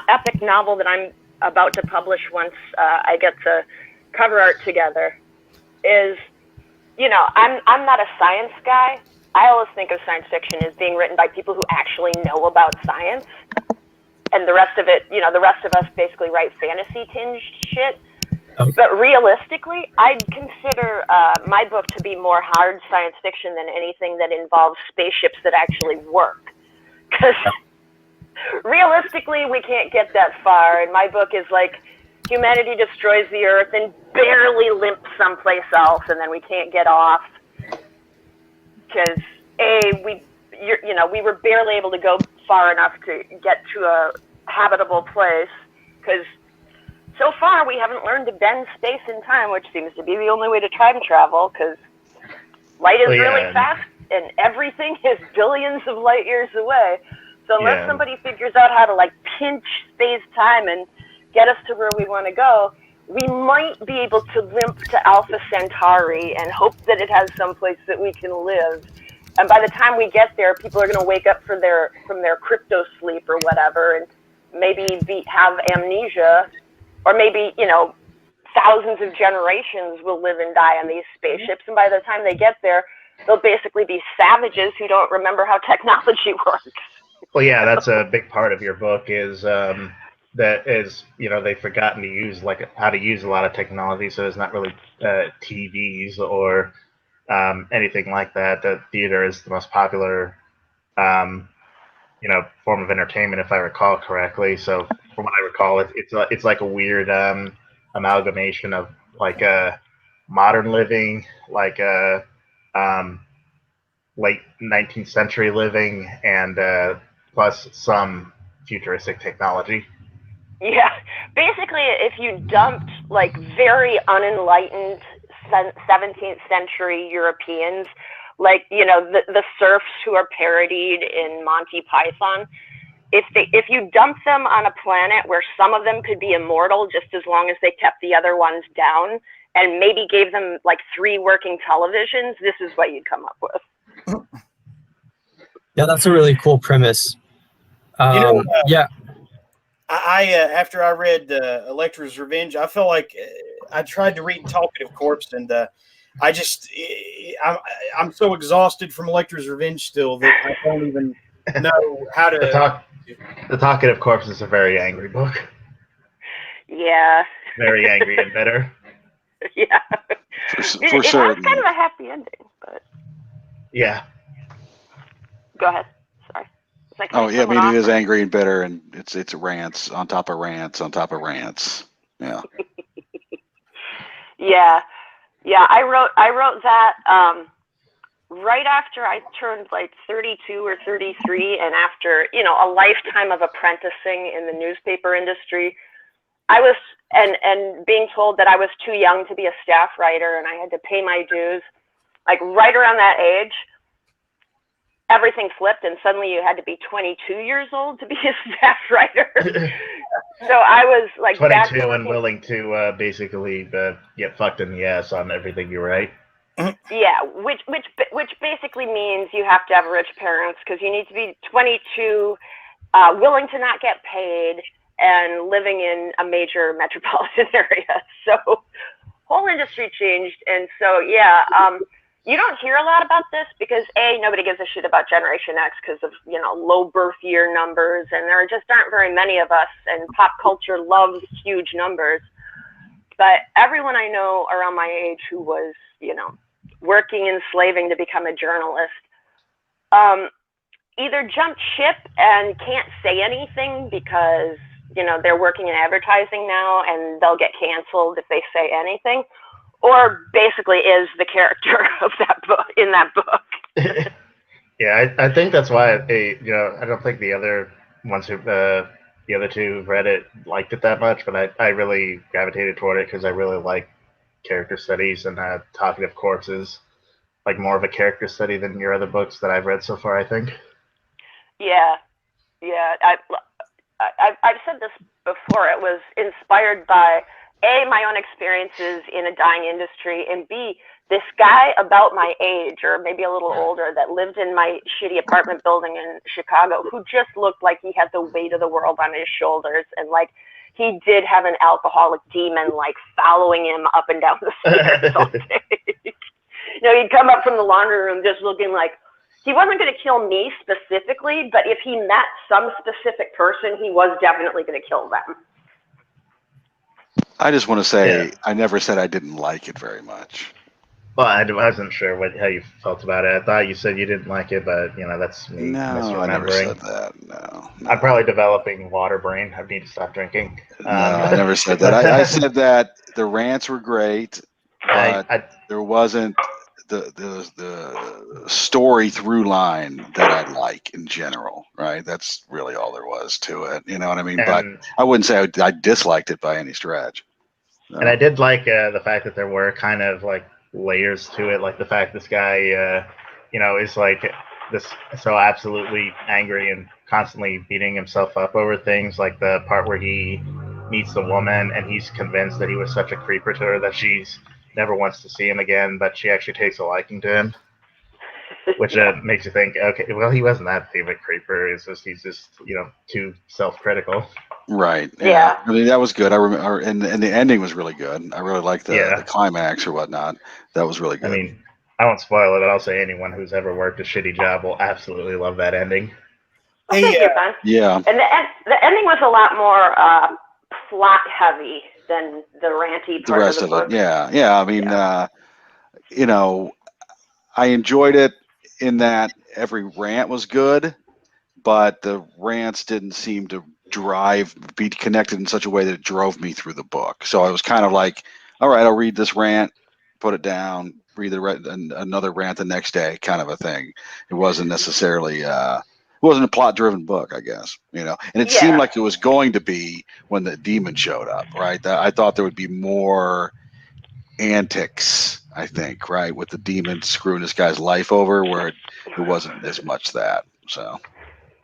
epic novel that I'm about to publish once I get the cover art together is, I'm not a science guy. I always think of science fiction as being written by people who actually know about science, and the rest of us basically write fantasy tinged shit. Okay. But realistically, I'd consider my book to be more hard science fiction than anything that involves spaceships that actually work. Because realistically, we can't get that far. And my book is like humanity destroys the Earth and barely limps someplace else, and then we can't get off because we were barely able to go far enough to get to a habitable place. Because so far we haven't learned to bend space and time, which seems to be the only way to time travel. Because light is really fast, and everything is billions of light years away. So unless somebody figures out how to like pinch space-time and get us to where we want to go, we might be able to limp to Alpha Centauri and hope that it has some place that we can live. And by the time we get there, people are going to wake up from their crypto sleep or whatever, and maybe have amnesia, or maybe thousands of generations will live and die on these spaceships. And by the time they get there, they'll basically be savages who don't remember how technology works. Well, yeah, that's a big part of your book is they've forgotten to use how to use a lot of technology, so there's not really TVs or anything like that. The theater is the most popular form of entertainment, if I recall correctly. So from what I recall, it's like a weird amalgamation of like modern living, like late 19th century living, and plus some futuristic technology. Yeah, basically, if you dumped like very unenlightened 17th century Europeans, like the serfs who are parodied in Monty Python, if you dump them on a planet where some of them could be immortal just as long as they kept the other ones down, and maybe gave them like 3 working televisions, this is what you'd come up with. Yeah, that's a really cool premise. Yeah. I after I read Electra's Revenge, I felt like I tried to read Talkative Corpse, and I'm so exhausted from Electra's Revenge still that I don't even know how to. The Talkative Corpse is a very angry book. Yeah. Very angry and bitter. Yeah. For it sure. has kind of a happy ending, but. Yeah. Go ahead. Sorry. Oh yeah, I mean, it is angry and bitter, and it's rants on top of rants on top of rants. Yeah. Yeah. I wrote that right after I turned like 32 or 33, and after a lifetime of apprenticing in the newspaper industry. I was and being told that I was too young to be a staff writer, and I had to pay my dues. Like right around that age, everything flipped, and suddenly you had to be 22 years old to be a staff writer. So I was like 22 and willing to basically get fucked in the ass on everything you write. Yeah, which basically means you have to have rich parents, because you need to be 22, willing to not get paid, and living in a major metropolitan area. So whole industry changed, and so you don't hear a lot about this because nobody gives a shit about Generation X because of low birth year numbers, and there just aren't very many of us, and pop culture loves huge numbers. But everyone I know around my age who was working and slaving to become a journalist either jumped ship and can't say anything because they're working in advertising now and they'll get canceled if they say anything, or basically is the character of that book in that book. Yeah, I think that's why I don't think the other ones who the other two who've read it liked it that much, but I really gravitated toward it because I really like character studies, and Talkative Corpse is like more of a character study than your other books that I've read so far, I think. Yeah. I've said this before. It was inspired by A, my own experiences in a dying industry, and B, this guy about my age or maybe a little older that lived in my shitty apartment building in Chicago who just looked like he had the weight of the world on his shoulders, and like he did have an alcoholic demon like following him up and down the stairs all day. You know, he'd come up from the laundry room just looking like he wasn't going to kill me specifically, but if he met some specific person, he was definitely going to kill them. I just want to say I never said I didn't like it very much. Well, I wasn't sure how you felt about it. I thought you said you didn't like it, but that's me misremembering. I never said that. No. I'm probably developing water brain. I need to stop drinking. No, I never said that. I said that the rants were great, but there wasn't the story through line that I like in general, right? That's really all there was to it. You know what I mean? But I wouldn't say I disliked it by any stretch. No. And I did like the fact that there were kind of like layers to it, like the fact this guy, is like this so absolutely angry and constantly beating himself up over things, like the part where he meets the woman and he's convinced that he was such a creeper to her that she's never wants to see him again, but she actually takes a liking to him, which makes you think, okay, well, he wasn't that big of a creeper. It's just he's just too self-critical. Right. Yeah. I mean, that was good. I remember, and the ending was really good. I really liked the climax or whatnot. That was really good. I mean, I won't spoil it, but I'll say anyone who's ever worked a shitty job will absolutely love that ending. Well, thank you, Ben. Yeah. And the ending was a lot more plot heavy than the ranty part the rest of the book. It. Yeah. I mean, I enjoyed it in that every rant was good, but the rants didn't seem to be connected in such a way that it drove me through the book. So I was kind of like, all right, I'll read this rant, put it down, read another rant the next day, kind of a thing. It wasn't necessarily it wasn't a plot-driven book, I guess, and it seemed like it was going to be when the demon showed up, right? I thought there would be more antics, I think, right, with the demon screwing this guy's life over, where it wasn't as much that. So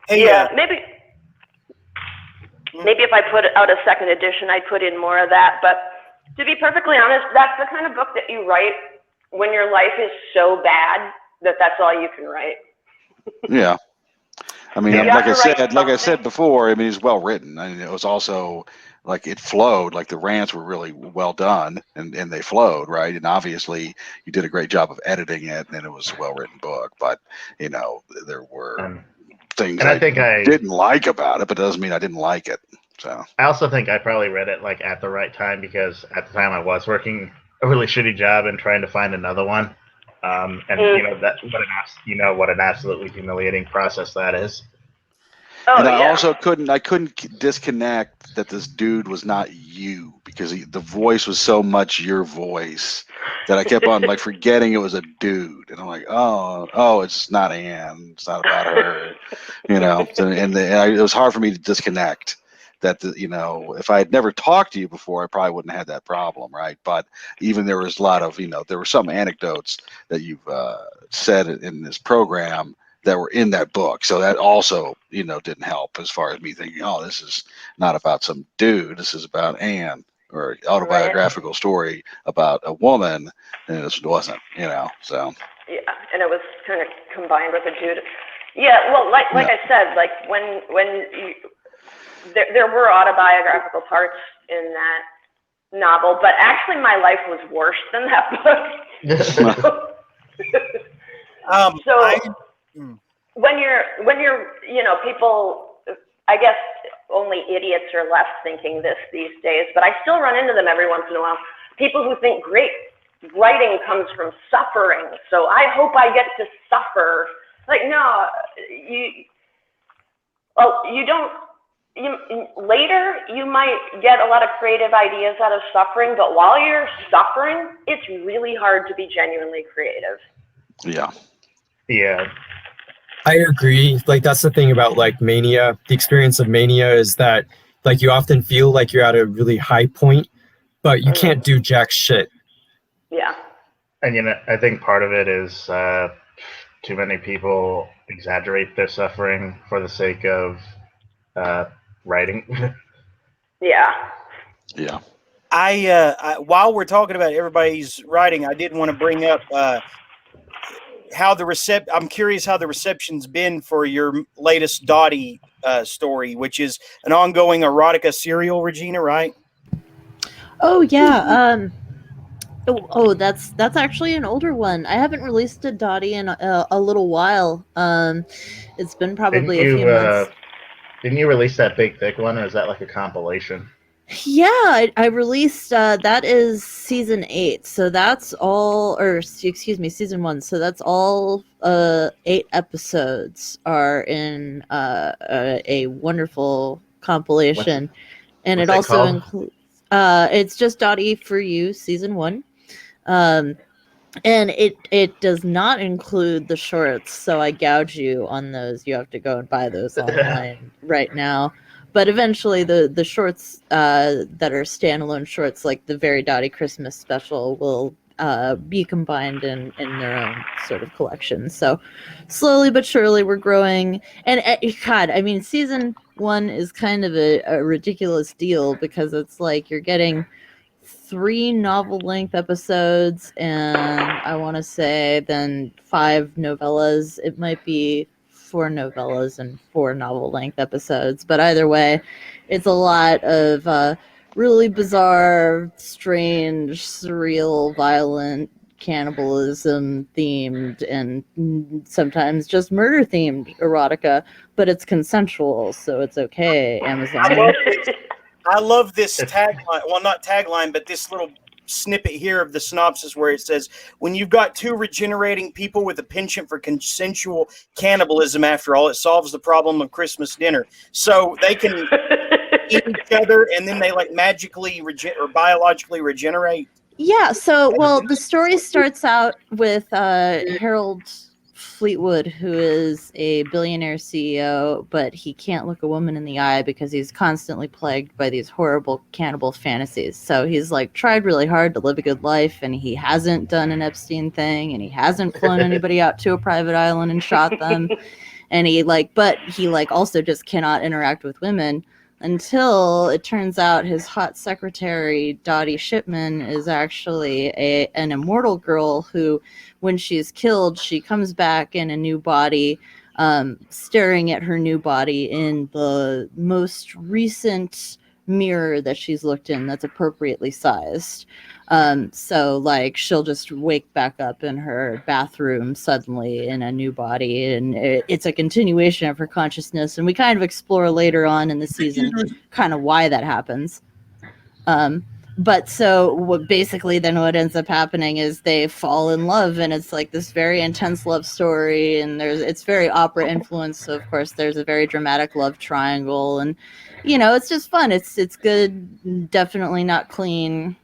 maybe if I put out a second edition, I'd put in more of that. But to be perfectly honest, that's the kind of book that you write when your life is so bad that that's all you can write. Yeah. I mean, like I said before, I mean, it's well written. I mean, it was also like it flowed, like the rants were really well done and they flowed, right? And obviously you did a great job of editing it and it was a well written book, but there were things I didn't like about it, but it doesn't mean I didn't like it. So I also think I probably read it like at the right time, because at the time I was working a really shitty job and trying to find another one. What an absolutely humiliating process that is. And I also couldn't disconnect that this dude was not you, because the voice was so much your voice that I kept on like forgetting it was a dude, and I'm like, oh, it's not Anne, it's not about her, So, it was hard for me to disconnect that. If I had never talked to you before, I probably wouldn't have had that problem, right? But even there was a lot of there were some anecdotes that you've said in this program that were in that book. So that also, didn't help as far as me thinking, oh, this is not about some dude. This is about Anne, or autobiographical story about a woman. And this wasn't, so. Yeah, and it was kind of combined with a dude. Yeah, well, like I said, like when there were autobiographical parts in that novel, but actually my life was worse than that book. When you're, people, I guess only idiots are left thinking this these days, but I still run into them every once in a while. People who think great writing comes from suffering, so I hope I get to suffer. Like, no, you don't. Later, you might get a lot of creative ideas out of suffering, but while you're suffering, it's really hard to be genuinely creative. Yeah. Yeah. I agree. Like, that's the thing about like mania. The experience of mania is that like you often feel like you're at a really high point, but you can't do jack shit. Yeah. And I think part of it is too many people exaggerate their suffering for the sake of writing. Yeah. Yeah. while we're talking about everybody's writing, I did want to bring up how I'm curious how the reception's been for your latest Dottie story, which is an ongoing erotica serial, Regina, right? Oh yeah. That's actually an older one. I haven't released a Dottie in a little while. It's been probably a few months. Didn't you release that big thick one, or is that like a compilation? Yeah, I released that is season 8, so that's all, or excuse me, season 1. So that's all 8 episodes are in a wonderful compilation, and what's it it also called? includes it's just Dottie for You season 1. And it does not include the shorts, so I gouge you on those. You have to go and buy those online right now. But eventually, the shorts that are standalone shorts, like the Very Dotty Christmas special, will be combined in their own sort of collection. So slowly but surely, we're growing. And God, I mean, season 1 is kind of a ridiculous deal because it's like you're getting 3 novel length episodes, and I want to say then 5 novellas. It might be 4 novellas and 4 novel length episodes, but either way, it's a lot of really bizarre, strange, surreal, violent, cannibalism themed, and sometimes just murder themed erotica, but it's consensual, so it's okay, Amazon. I love this tagline. Well, not tagline, but this little snippet here of the synopsis where it says, when you've got 2 regenerating people with a penchant for consensual cannibalism, after all, it solves the problem of Christmas dinner. So they can eat each other and then they like magically or biologically regenerate. Yeah, so well, the story starts out with Harold Fleetwood, who is a billionaire CEO, but he can't look a woman in the eye because he's constantly plagued by these horrible cannibal fantasies. So he's like tried really hard to live a good life, and he hasn't done an Epstein thing, and he hasn't flown anybody out to a private island and shot them. And but he also just cannot interact with women until it turns out his hot secretary, Dottie Shipman, is actually an immortal girl who, when she's killed, she comes back in a new body, staring at her new body in the most recent mirror that she's looked in that's appropriately sized. So like she'll just wake back up in her bathroom suddenly in a new body, and it's a continuation of her consciousness, and we kind of explore later on in the season kind of why that happens. But so what basically then what ends up happening is they fall in love, and it's like this very intense love story, and it's very opera influenced, so of course there's a very dramatic love triangle, and it's just fun. It's good, definitely not clean,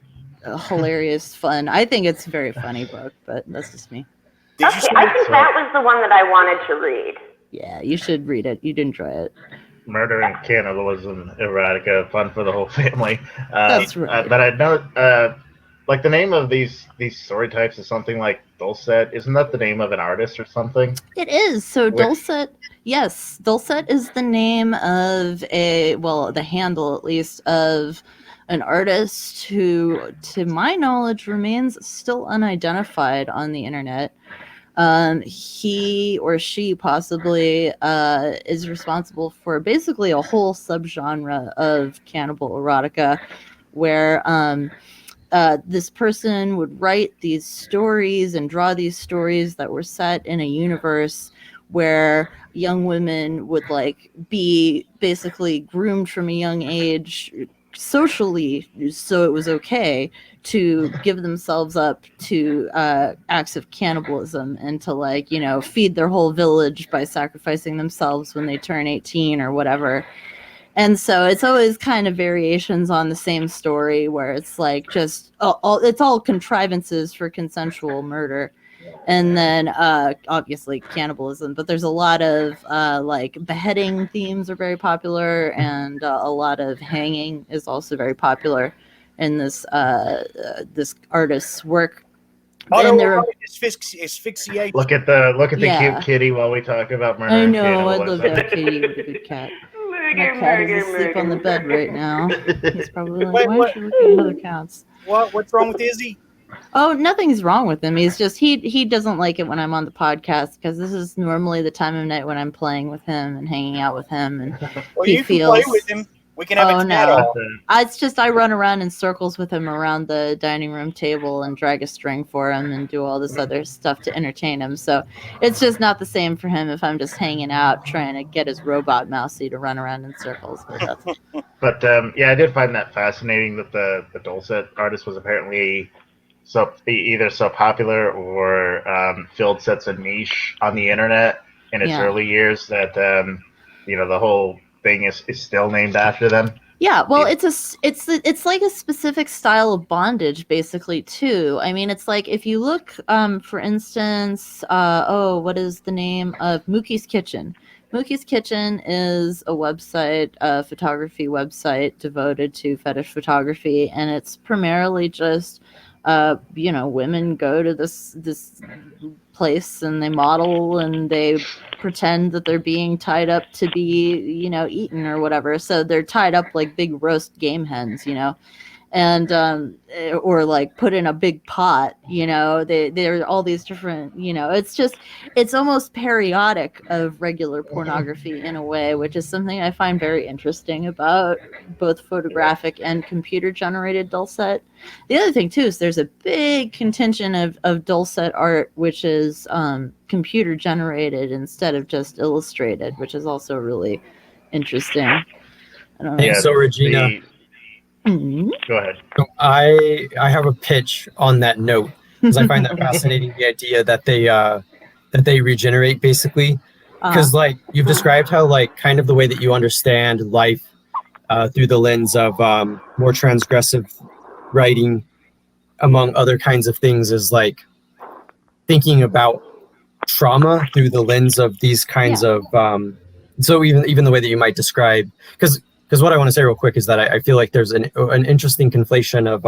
hilarious fun. I think it's a very funny book, but that's just me. Okay, I think that was the one that I wanted to read. Yeah, you should read it. You'd enjoy it. Murder and cannibalism, erotica, fun for the whole family. That's right. But I know, like the name of these story types is something like Dulcet. Isn't that the name of an artist or something? It is. So Dulcet, yes, Dulcet is the name of the handle at least of an artist who, to my knowledge, remains still unidentified on the internet. He or she possibly is responsible for basically a whole subgenre of cannibal erotica, where this person would write these stories and draw these stories that were set in a universe where young women would be basically groomed from a young age socially, so it was okay to give themselves up to acts of cannibalism and to feed their whole village by sacrificing themselves when they turn 18 or whatever. And so it's always kind of variations on the same story where it's just it's all contrivances for consensual murder. And then obviously cannibalism, but there's a lot of beheading themes are very popular, and a lot of hanging is also very popular in this artist's work. Asphyxiate. Look at the cute kitty while we talk about murder. I and know, I love cannibalism. that kitty with a good cat. My cat is asleep on the bed right now. He's probably like, Wait, why what? is she looking at other cats? What's wrong with Izzy? Oh, nothing's wrong with him. He's just he doesn't like it when I'm on the podcast because this is normally the time of night when I'm playing with him and hanging out with him, and Well, he you can play feels. with him. We can have Oh a chat no! off. It's just I run around in circles with him around the dining room table and drag a string for him and do all this other stuff to entertain him. So it's just not the same for him if I'm just hanging out trying to get his robot mousey to run around in circles. But yeah, I did find that fascinating that the Dulcet artist was apparently either so popular or filled such a niche on the internet in its early years that the whole thing is still named after them. Yeah, well, it's like a specific style of bondage, basically, too. I mean, it's like if you look, for instance, what is the name of Mookie's Kitchen? Mookie's Kitchen is a website, a photography website devoted to fetish photography, and it's primarily just, women go to this place and they model and they pretend that they're being tied up to be, eaten or whatever. So they're tied up like big roast game hens, and or like put in a big pot, there are all these different, it's almost periodic of regular pornography in a way, which is something I find very interesting about both photographic and computer generated dulcet. The other thing too is there's a big contingent of dulcet art which is computer generated instead of just illustrated, which is also really interesting. I don't know. Yeah, so Regina, go ahead. I have a pitch on that note because I find that fascinating, the idea that they regenerate basically, because like you've described how like kind of the way that you understand life through the lens of more transgressive writing, among other kinds of things, is like thinking about trauma through the lens of these kinds of so even the way that you might describe, because what I want to say real quick is that I feel like there's an interesting conflation of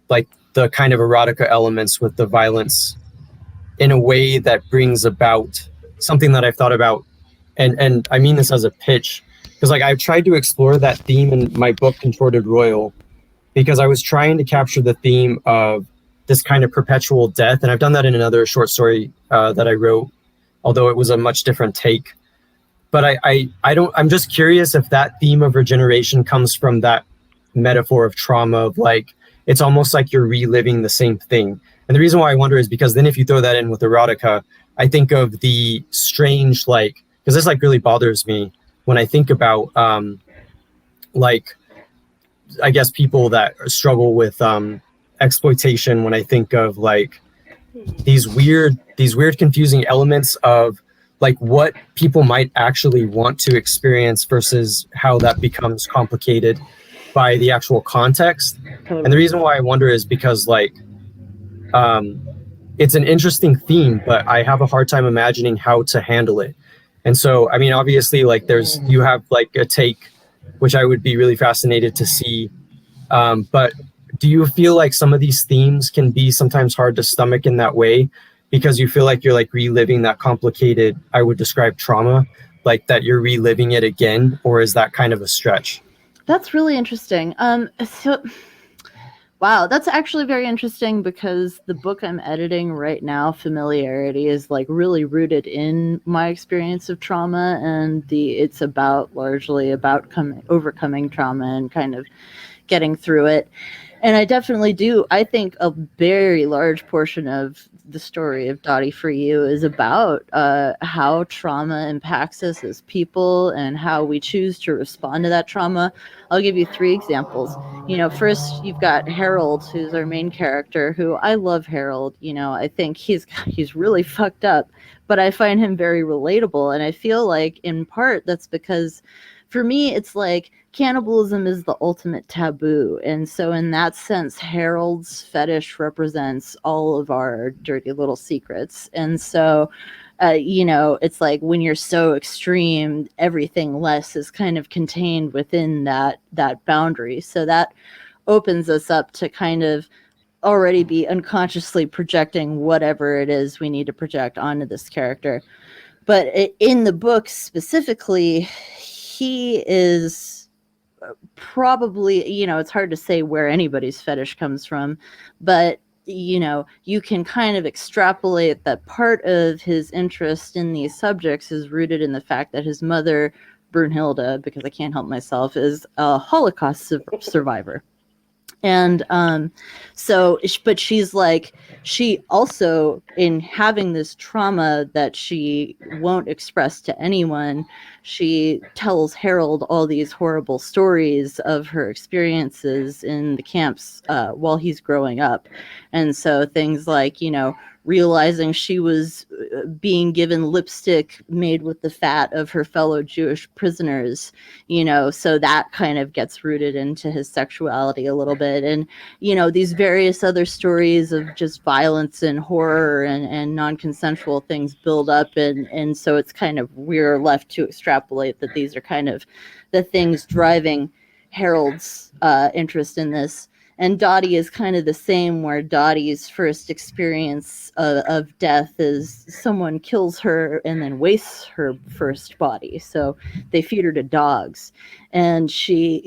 like the kind of erotica elements with the violence in a way that brings about something that I've thought about, and I mean this as a pitch, because like I've tried to explore that theme in my book Contorted Royal, because I was trying to capture the theme of this kind of perpetual death, and I've done that in another short story that I wrote, although it was a much different take. But I'm just curious if that theme of regeneration comes from that metaphor of trauma, of like, it's almost like you're reliving the same thing. And the reason why I wonder is because then if you throw that in with erotica, I think of the strange, like, because this like really bothers me when I think about like, I guess people that struggle with exploitation, when I think of like these weird confusing elements of like what people might actually want to experience versus how that becomes complicated by the actual context. And the reason why I wonder is because like it's an interesting theme, but I have a hard time imagining how to handle it. And so, I mean, obviously, like you have like a take, which I would be really fascinated to see. But do you feel like some of these themes can be sometimes hard to stomach in that way, because you feel like you're like reliving that complicated, I would describe trauma, like that you're reliving it again, or is that kind of a stretch? That's really interesting. Wow, that's actually very interesting because the book I'm editing right now, Familiarity, is like really rooted in my experience of trauma, and it's largely about overcoming trauma and kind of getting through it. And I definitely do. I think a very large portion of the story of Dottie for You is about how trauma impacts us as people and how we choose to respond to that trauma. I'll give you 3 examples. First you've got Harold, who's our main character, who I love Harold. I think he's really fucked up, but I find him very relatable. And I feel like in part that's because for me, it's like cannibalism is the ultimate taboo. And so in that sense, Harold's fetish represents all of our dirty little secrets. And so, it's like when you're so extreme, everything less is kind of contained within that boundary. So that opens us up to kind of already be unconsciously projecting whatever it is we need to project onto this character. But in the book specifically, he is probably, it's hard to say where anybody's fetish comes from, but you can kind of extrapolate that part of his interest in these subjects is rooted in the fact that his mother, Brunhilde, because I can't help myself, is a Holocaust survivor. And but she's like, she also, in having this trauma that she won't express to anyone, she tells Harold all these horrible stories of her experiences in the camps while he's growing up. And so things like, realizing she was being given lipstick made with the fat of her fellow Jewish prisoners, so that kind of gets rooted into his sexuality a little bit. And, these various other stories of just violence and horror and non-consensual things build up. And so it's kind of, we're left to extrapolate that these are kind of the things driving Harold's interest in this. And Dottie is kind of the same, where Dottie's first experience of death is someone kills her and then wastes her first body. So they feed her to dogs. And she,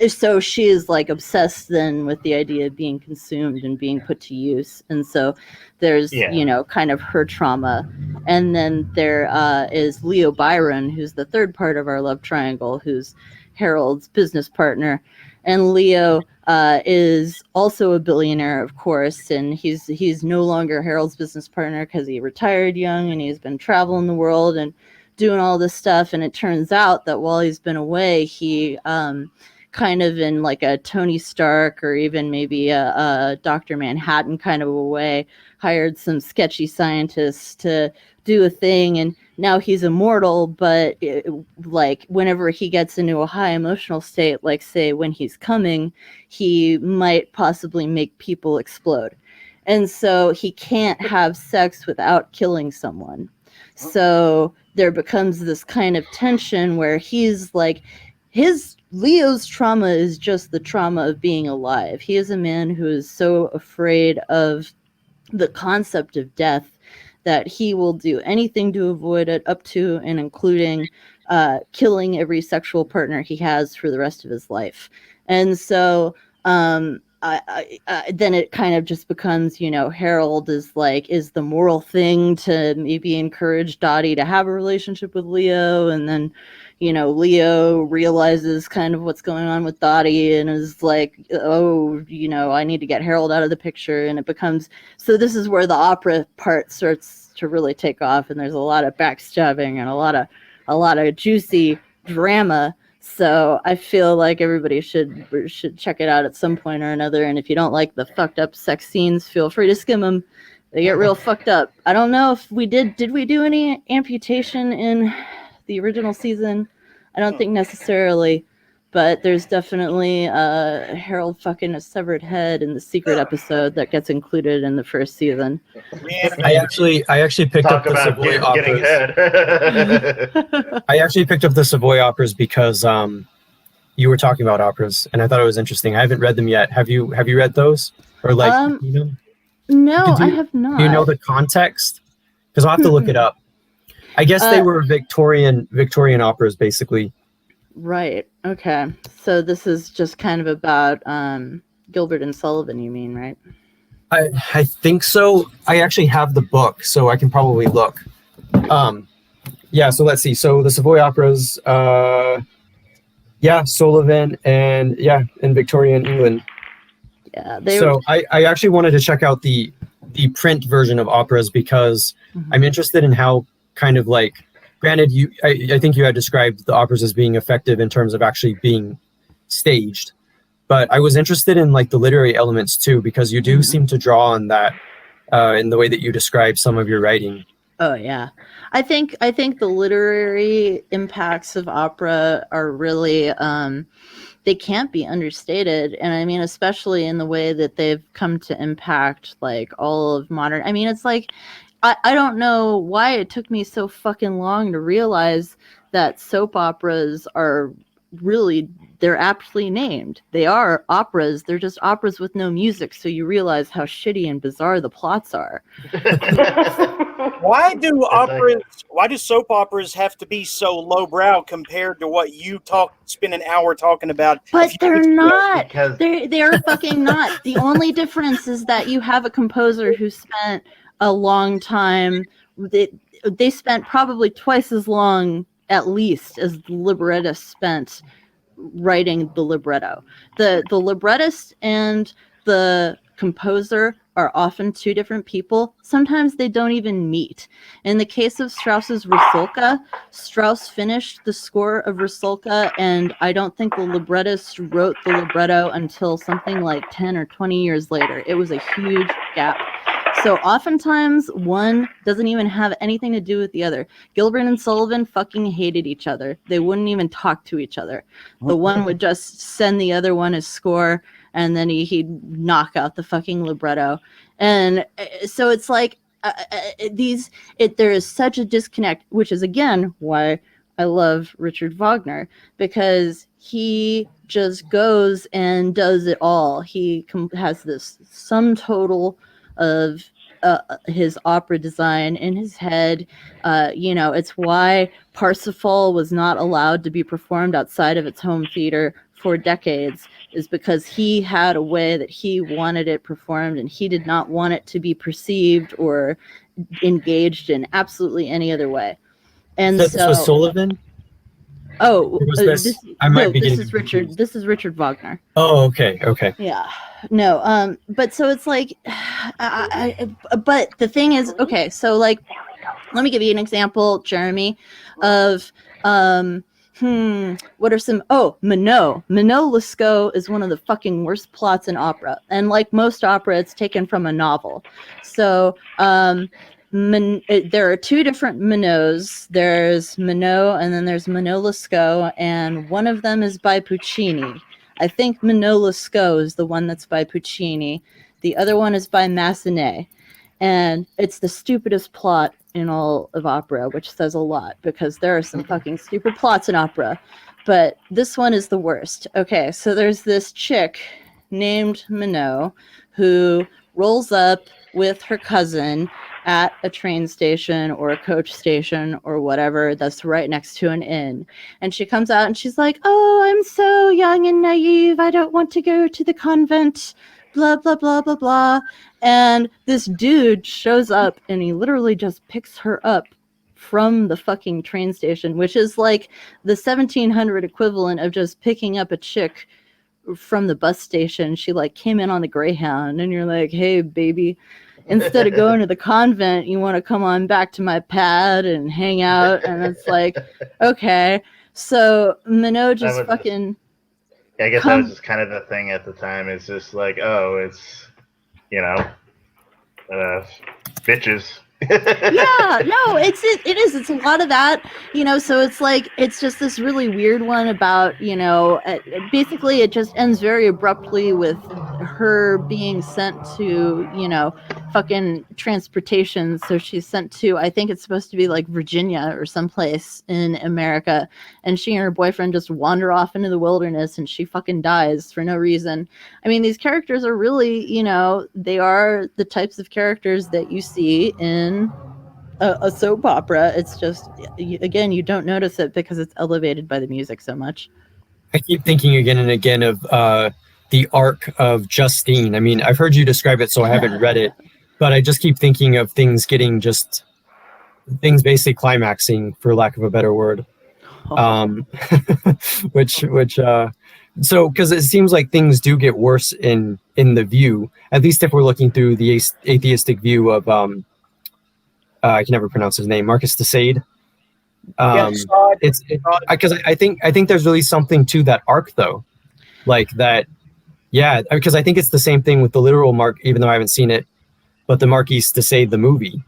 so she is like obsessed then with the idea of being consumed and being put to use. And so there's, kind of her trauma. And then there is Leo Byron, who's the third part of our love triangle, who's Harold's business partner. And Leo is also a billionaire, of course, and he's no longer Harold's business partner because he retired young and he's been traveling the world and doing all this stuff. And it turns out that while he's been away, he kind of in like a Tony Stark or even maybe a Dr. Manhattan kind of a way, hired some sketchy scientists to do a thing, and now he's immortal. But like whenever he gets into a high emotional state, like say when he's coming, he might possibly make people explode, and so he can't have sex without killing someone. So there becomes this kind of tension where he's like, Leo's trauma is just the trauma of being alive. He is a man who is so afraid of the concept of death that he will do anything to avoid it, up to and including killing every sexual partner he has for the rest of his life. And so then it kind of just becomes, Harold is the moral thing to maybe encourage Dottie to have a relationship with Leo. And then, Leo realizes kind of what's going on with Dottie and is like, oh, I need to get Harold out of the picture. And it becomes, so this is where the opera part starts to really take off. And there's a lot of backstabbing and a lot of juicy drama. So I feel like everybody should check it out at some point or another. And if you don't like the fucked up sex scenes, feel free to skim them. They get real fucked up. I don't know if we did we do any amputation in the original season? I don't think necessarily, but there's definitely Harold fucking a severed head in the secret episode that gets included in the first season. I actually picked up the Savoy operas. I actually picked up the Savoy operas because you were talking about operas, and I thought it was interesting. I haven't read them yet. Have you read those? Or No, I have not. Do you know the context? Because I'll have to look it up. I guess they were Victorian operas, basically. Right. Okay. So this is just kind of about Gilbert and Sullivan, you mean, right? I think so. I actually have the book, so I can probably look. Yeah, so let's see. So the Savoy operas, Sullivan, and in Victorian England. Yeah. I actually wanted to check out the print version of operas because I'm interested in how kind of like, granted, I think you had described the operas as being effective in terms of actually being staged, but I was interested in like the literary elements too, because you do seem to draw on that in the way that you describe some of your writing. Oh yeah, I think the literary impacts of opera are really they can't be understated, and I mean especially in the way that they've come to impact like all of modern. I mean it's like I don't know why it took me so fucking long to realize that soap operas are really, they're aptly named. They are operas. They're just operas with no music, so you realize how shitty and bizarre the plots are. Why do soap operas have to be so lowbrow compared to what you spend an hour talking about? But they're not. Because They're fucking not. The only difference is that you have a composer who spent a long time. They spent probably twice as long, at least, as the librettist spent writing the libretto. The librettist and the composer are often two different people. Sometimes they don't even meet. In the case of Strauss's Rusalka, Strauss finished the score of Rusalka, and I don't think the librettist wrote the libretto until something like 10 or 20 years later. It was a huge gap. So oftentimes one doesn't even have anything to do with the other. Gilbert and Sullivan fucking hated each other. They wouldn't even talk to each other. The one would just send the other one his score, and then he'd knock out the fucking libretto. And so it's like there is such a disconnect, which is again why I love Richard Wagner, because he just goes and does it all. He has this sum total of his opera design in his head. It's why Parsifal was not allowed to be performed outside of its home theater for decades, is because he had a way that he wanted it performed, and he did not want it to be perceived or engaged in absolutely any other way. And this was Sullivan. Oh, this is Richard. This is Richard Wagner. Oh, okay. Yeah, no. But so it's like, but the thing is, okay. So like, let me give you an example, Jeremy, of what are some? Oh, Minot Lescaut is one of the fucking worst plots in opera, and like most opera, it's taken from a novel. So there are two different Minots. There's Minot, and then there's Minot Lescaut, and one of them is by Puccini. I think Minot Lescaut is the one that's by Puccini. The other one is by Massenet. And it's the stupidest plot in all of opera, which says a lot, because there are some fucking stupid plots in opera. But this one is the worst. Okay, so there's this chick named Minot who rolls up with her cousin at a train station or a coach station or whatever that's right next to an inn. And she comes out and she's like, "Oh, I'm so young and naive. I don't want to go to the convent. Blah, blah, blah, blah, blah." And this dude shows up and he literally just picks her up from the fucking train station, which is like the 1700 equivalent of just picking up a chick from the bus station. She like came in on the Greyhound, and you're like, "Hey, baby, instead of going to the convent, you want to come on back to my pad and hang out." And it's like, okay. So Minot just I guess that was just kind of the thing at the time. It's just like, oh, it's, bitches. Yeah, no, it is. It's a lot of that, so it's like, it's just this really weird one about, basically it just ends very abruptly with her being sent to, fucking transportation. So she's sent to, I think it's supposed to be like Virginia or someplace in America, and she and her boyfriend just wander off into the wilderness, and she fucking dies for no reason. I mean, these characters are really, they are the types of characters that you see in a soap opera. It's just, again, you don't notice it because it's elevated by the music so much. I keep thinking again and again of the arc of Justine. I mean, I've heard you describe it, so I haven't read it, but I just keep thinking of things basically climaxing, for lack of a better word. So because it seems like things do get worse in the View, at least if we're looking through the atheistic view of I can never pronounce his name, Marcus de Sade. It's because I think there's really something to that arc, though, like that. Yeah, because I think it's the same thing with the literal Mark, even though I haven't seen it, but the Marquis de Sade, the movie,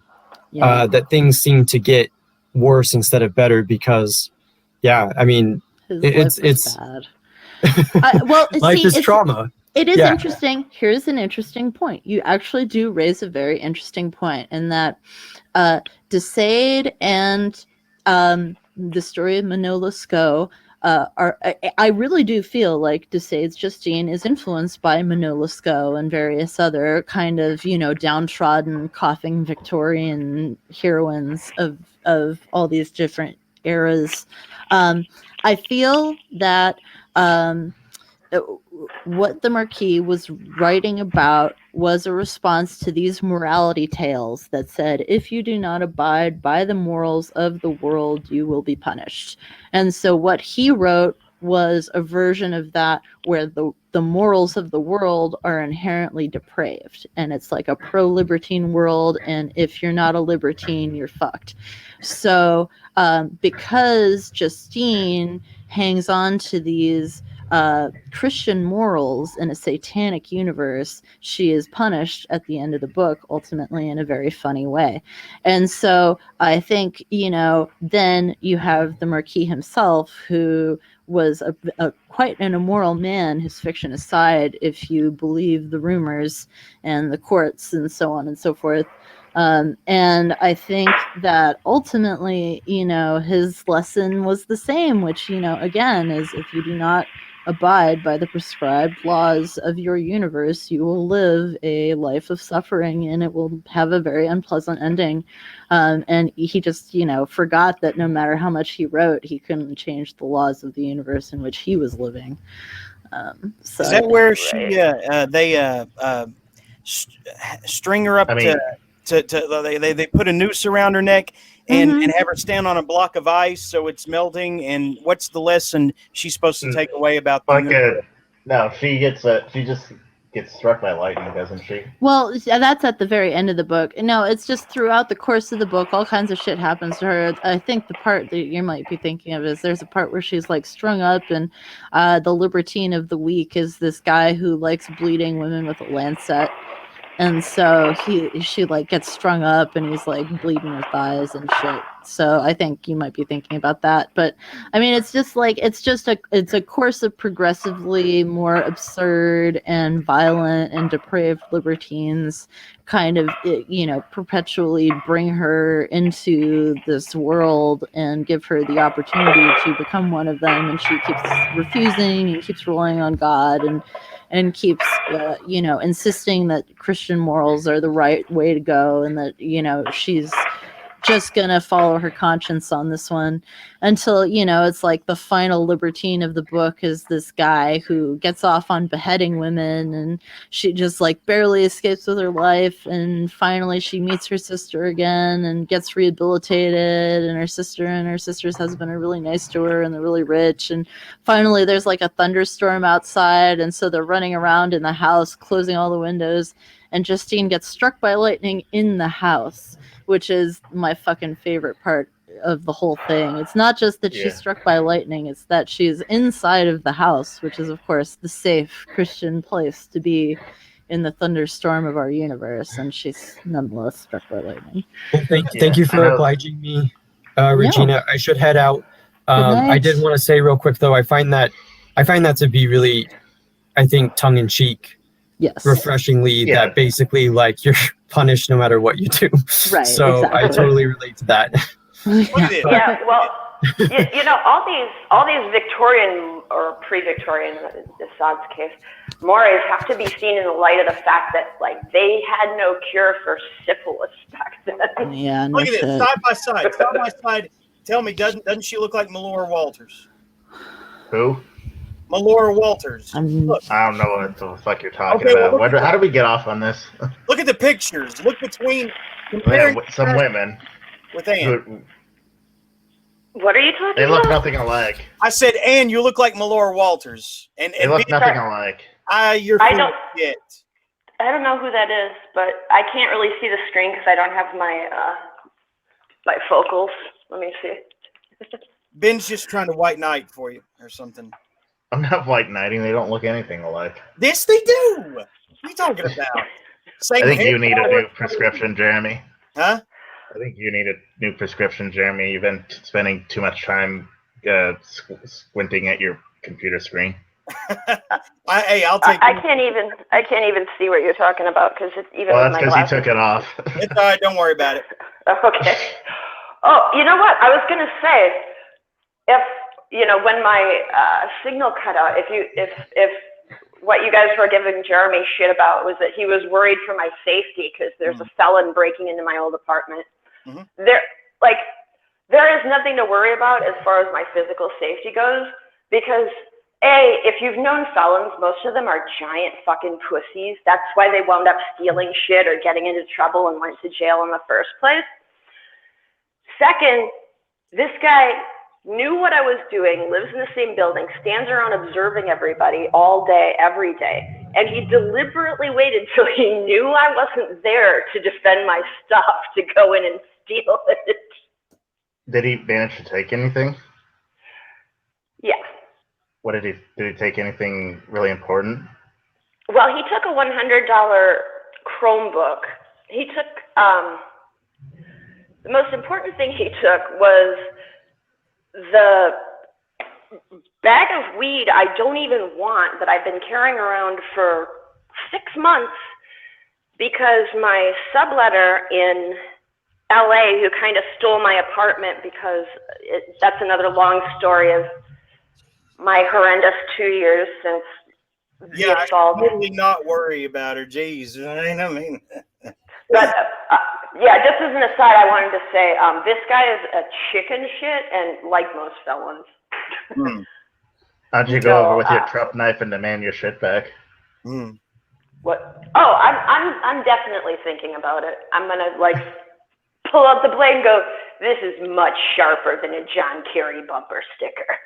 that things seem to get worse instead of better because, I mean, it's bad. Life is trauma. It is interesting. Here's an interesting point. You actually do raise a very interesting point in that de Sade and the story of Minot Lescaut I really do feel like Desade's Justine is influenced by Manon Lescaut and various other kind of, you know, downtrodden, coughing Victorian heroines of all these different eras. I feel that what the Marquis was writing about was a response to these morality tales that said, if you do not abide by the morals of the world, you will be punished. And so what he wrote was a version of that where the morals of the world are inherently depraved. And it's like a pro-libertine world, and if you're not a libertine, you're fucked. So because Justine hangs on to these Christian morals in a satanic universe, she is punished at the end of the book, ultimately in a very funny way. And so I think, you know, then you have the Marquis himself, who was a quite an immoral man, his fiction aside, if you believe the rumors and the courts and so on and so forth. And I think that ultimately, you know, his lesson was the same, which, you know, again, is if you do not abide by the prescribed laws of your universe, you will live a life of suffering, and it will have a very unpleasant ending. And he just, you know, forgot that no matter how much he wrote, he couldn't change the laws of the universe in which he was living. So is that where she they string her up they put a noose around her neck and have her stand on a block of ice so it's melting? And what's the lesson she's supposed to take away about the no, she just gets struck by lightning, doesn't she? Well, that's at the very end of the book. No, it's just throughout the course of the book, all kinds of shit happens to her. I think the part that you might be thinking of is there's a part where she's like strung up, and the libertine of the week is this guy who likes bleeding women with a lancet. And so she like gets strung up, and he's like bleeding her thighs and shit. So I think you might be thinking about that. But I mean, it's a course of progressively more absurd and violent and depraved libertines kind of, you know, perpetually bring her into this world and give her the opportunity to become one of them. And she keeps refusing and keeps relying on God and keeps, you know, insisting that Christian morals are the right way to go, and that, you know, she's just gonna follow her conscience on this one until, you know, it's like the final libertine of the book is this guy who gets off on beheading women, and she just like barely escapes with her life, and finally she meets her sister again and gets rehabilitated, and her sister's husband are really nice to her, and they're really rich, and finally there's like a thunderstorm outside, and so they're running around in the house closing all the windows, and Justine gets struck by lightning in the house, which is my fucking favorite part of the whole thing. It's not just that she's struck by lightning, it's that she's inside of the house, which is, of course, the safe Christian place to be in the thunderstorm of our universe, and she's nonetheless struck by lightning. Well, thank you for obliging me, Regina. I should head out. I did want to say real quick, though, I find that to be really, I think, tongue-in-cheek. Yes. Refreshingly, that basically, like, you're punished no matter what you do. Right. So exactly. I totally relate to that. Yeah, well, you know, all these Victorian or pre-Victorian, in Assad's case, mores have to be seen in the light of the fact that, like, they had no cure for syphilis back then. Yeah. No Look at shit. it, side by side. Tell me, doesn't she look like Melora Walters? Who? Melora Walters. Look. I don't know what the fuck you're talking about. Well, how do we get off on this? Look at the pictures. Look between comparing some women with Anne. What are you talking about? They look nothing alike. I said, Anne, you look like Melora Walters. And they look nothing alike. I don't know who that is, but I can't really see the screen because I don't have my my focals. Let me see. Ben's just trying to white knight for you or something. I'm not white knighting. They don't look anything alike. Yes, they do. What are you talking about? I think you need a new prescription, Jeremy. Huh? I think you need a new prescription, Jeremy. You've been spending too much time squinting at your computer screen. I'll take. I can't even see what you're talking about because it's even. Well, that's because you took it off. It's all right. Don't worry about it. Okay. Oh, you know what? I was gonna say, if when my signal cut out, if what you guys were giving Jeremy shit about was that he was worried for my safety because there's a felon breaking into my old apartment. Mm-hmm. There is nothing to worry about as far as my physical safety goes, because if you've known felons, most of them are giant fucking pussies. That's why they wound up stealing shit or getting into trouble and went to jail in the first place. Second, this guy knew what I was doing, lives in the same building, stands around observing everybody all day, every day. And he deliberately waited till he knew I wasn't there to defend my stuff to go in and steal it. Did he manage to take anything? Yeah. What did he take anything really important? Well, he took a $100 Chromebook. He took, the most important thing he took was the bag of weed I don't even want that I've been carrying around for 6 months because my subletter in LA, who kind of stole my apartment because that's another long story of my horrendous 2 years since the assault. I totally not worry about her. Jeez, I mean. But just as an aside, I wanted to say this guy is a chicken shit, and like most felons. How'd you go over with your Trump knife and demand your shit back? What? Oh, I'm definitely thinking about it. I'm gonna pull out the blade and go, this is much sharper than a John Kerry bumper sticker.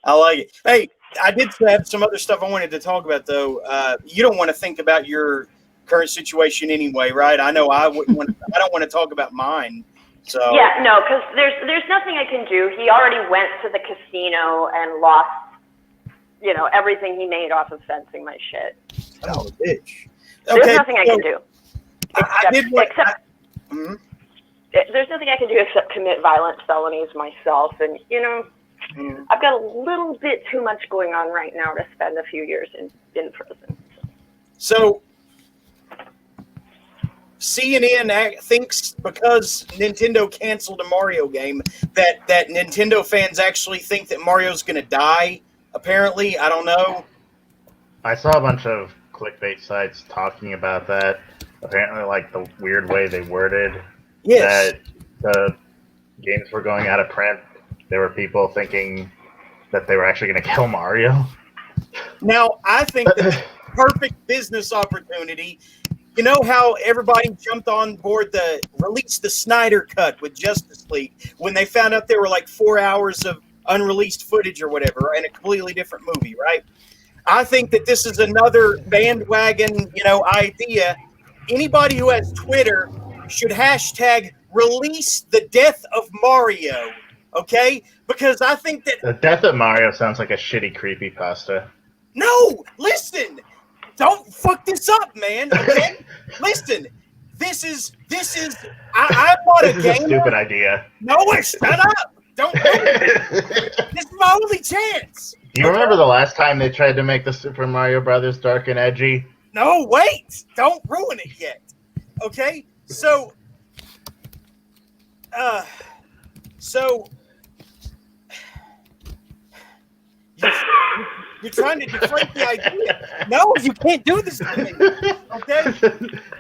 I like it. Hey, I did have some other stuff I wanted to talk about, though. You don't want to think about your current situation anyway, right? I know I wouldn't want. I don't want to talk about mine. So yeah, no, because there's nothing I can do. He already went to the casino and lost, everything he made off of fencing my shit. Oh, bitch. There's nothing I can do. Mm-hmm. There's nothing I can do except commit violent felonies myself, and I've got a little bit too much going on right now to spend a few years in prison. So CNN thinks because Nintendo canceled a Mario game that Nintendo fans actually think that Mario's going to die. Apparently, I don't know. I saw a bunch of clickbait sites talking about that. Apparently, the weird way they worded that the games were going out of print. There were people thinking that they were actually going to kill Mario. Now, I think that's a perfect business opportunity. You know how everybody jumped on board release the Snyder Cut with Justice League when they found out there were 4 hours of unreleased footage or whatever and a completely different movie, right? I think that this is another bandwagon, idea. Anybody who has Twitter should hashtag release the death of Mario, okay? Because I think that the death of Mario sounds like a shitty creepypasta. No, listen, don't fuck this up, man. Okay? Listen, this is. I bought a game. This is a stupid idea. No, shut up. Don't. This is my only chance. Do you remember the last time they tried to make the Super Mario Brothers dark and edgy? No, wait! Don't ruin it yet. Okay, so you're trying to deflate the idea. No, you can't do this to me. Okay,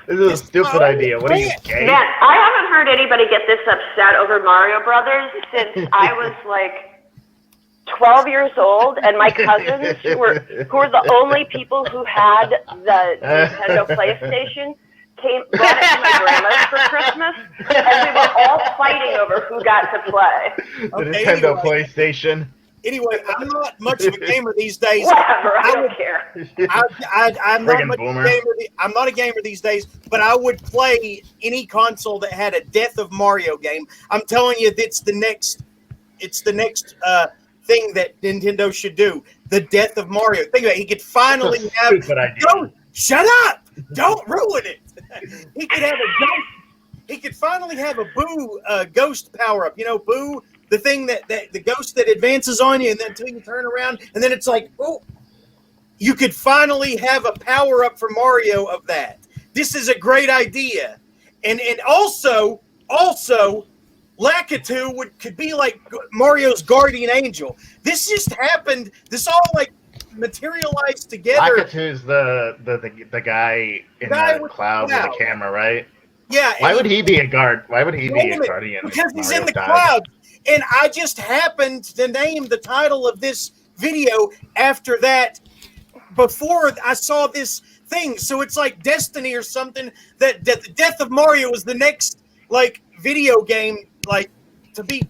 this is a stupid idea. What are you, gay? Man, I haven't heard anybody get this upset over Mario Brothers since I was 12 years old, and my cousins, who were the only people who had the Nintendo PlayStation, brought it to my grandma's for Christmas, and we were all fighting over who got to play. The Nintendo PlayStation. Anyway, I'm not much of a gamer these days. Whatever, I don't care. I'm not a gamer these days, but I would play any console that had a Death of Mario game. I'm telling you, it's the next thing that Nintendo should do. The Death of Mario. Think about it. He could finally have. Don't shut up! Don't ruin it. He could have a ghost. He could finally have a Boo ghost power up. Boo, the thing that the ghost that advances on you, and then until you turn around, and then it's like, oh, you could finally have a power up for Mario of that. This is a great idea, and also Lakitu could be like Mario's guardian angel. This just happened. This all like materialized together. Lakitu's the guy in Guy the with cloud the with the cloud. camera, right? Yeah. Why would he be a guard? Why would he be a minute, guardian? because he's Mario in the died? cloud. And I just happened to name the title of this video after that before I saw this thing. So it's like Destiny or something that the death of Mario was the next like video game like to be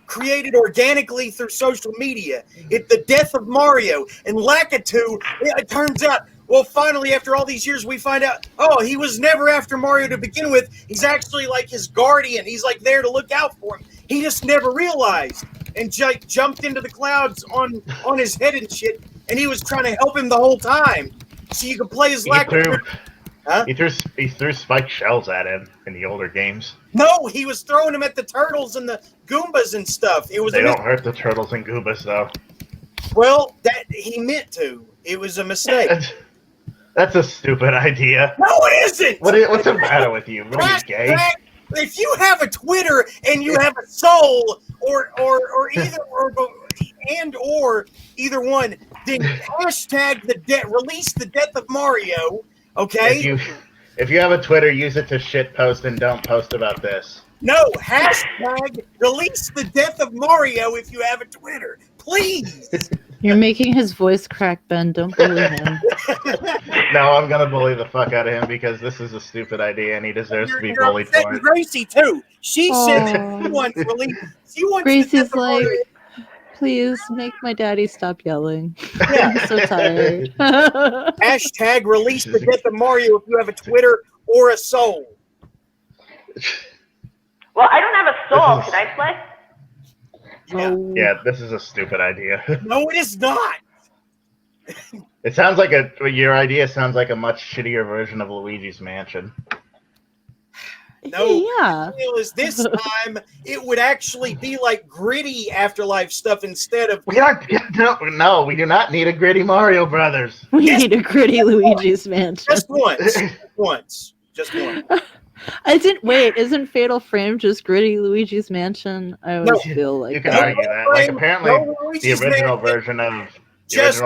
created organically through social media. The death of Mario and Lakitu. It turns out, well, finally, after all these years, we find out, oh, he was never after Mario to begin with. He's actually like his guardian. He's like there to look out for him. He just never realized and jumped into the clouds on his head and shit. And he was trying to help him the whole time, so you could play as Lakitu. Huh? He threw spiked shells at him in the older games. No, he was throwing them at the turtles and the Goombas and stuff. It was They don't hurt the turtles and Goombas though. Well, that he meant to. It was a mistake. That's a stupid idea. No, it isn't. What's the matter with you? What are you, gay? If you have a Twitter and you have a soul, or either one, then hashtag release the death of Mario. Okay. If you have a Twitter, use it to shit post and don't post about this. No, hashtag release the death of Mario if you have a Twitter. Please. You're making his voice crack, Ben. Don't bully him. No, I'm gonna bully the fuck out of him because this is a stupid idea and he deserves to be bullied for it. Gracie too. She said she wants release. She wants Gracie's like, please make my daddy stop yelling. Yeah. I'm so tired. Hashtag release the death of Mario if you have a Twitter or a soul. Well, I don't have a soul. Can I play? Yeah, this is a stupid idea. No, it is not. It sounds like your idea sounds like a much shittier version of Luigi's Mansion. No, yeah. Is this time it would actually be like gritty afterlife stuff instead of. We do not need a gritty Mario Brothers. We need a gritty Luigi's Mansion. Just once. Just once. Isn't Fatal Frame just gritty Luigi's Mansion? I always feel like you can argue that. Like apparently the original version of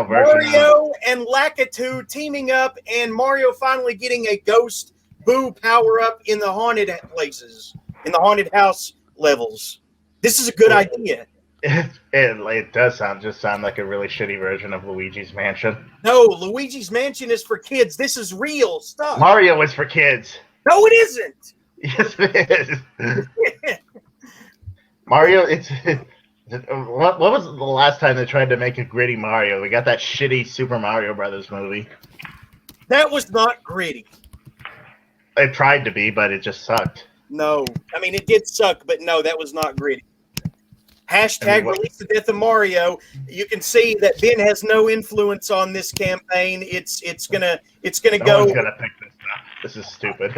Mario and Lakitu teaming up and Mario finally getting a ghost boo power up in the haunted places, in the haunted house levels. This is a good idea. It does sound like a really shitty version of Luigi's Mansion. No, Luigi's Mansion is for kids. This is real stuff. Mario is for kids. No, it isn't. Yes, it is. Mario, what was the last time they tried to make a gritty Mario? We got that shitty Super Mario Brothers movie. That was not gritty. It tried to be, but it just sucked. No, I mean it did suck, but no, that was not gritty. Hashtag release the death of Mario. You can see that Ben has no influence on this campaign. It's gonna No go. one's gonna pick this up. This is stupid.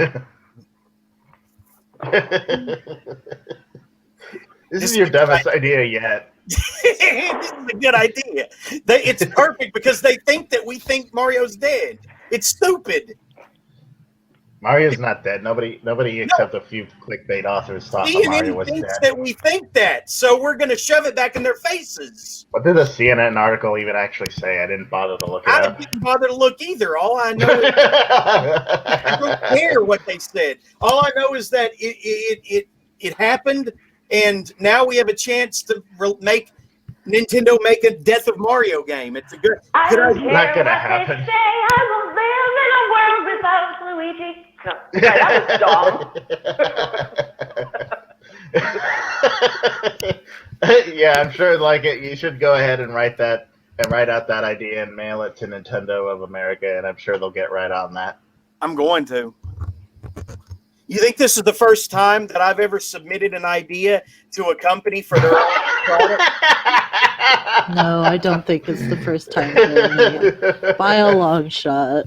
This is your dumbest idea yet. This is a good idea. It's perfect because they think that we think Mario's dead. It's stupid. Mario's not dead. Nobody except a few clickbait authors thought Mario was dead. That we think that, so we're going to shove it back in their faces. What did the CNN article even actually say? I didn't bother to look it up. I didn't bother to look either. All I know is I don't care what they said. All I know is that it happened, and now we have a chance to make Nintendo make a Death of Mario game. It's a good idea. It's not going to happen. Say I will live in a world without Luigi. No, that was dumb. Yeah, I'm sure. Like it, you should go ahead and write out that idea and mail it to Nintendo of America, and I'm sure they'll get right on that. I'm going to. You think this is the first time that I've ever submitted an idea to a company for their own product? No, I don't think it's the first time. Jeremy. By a long shot.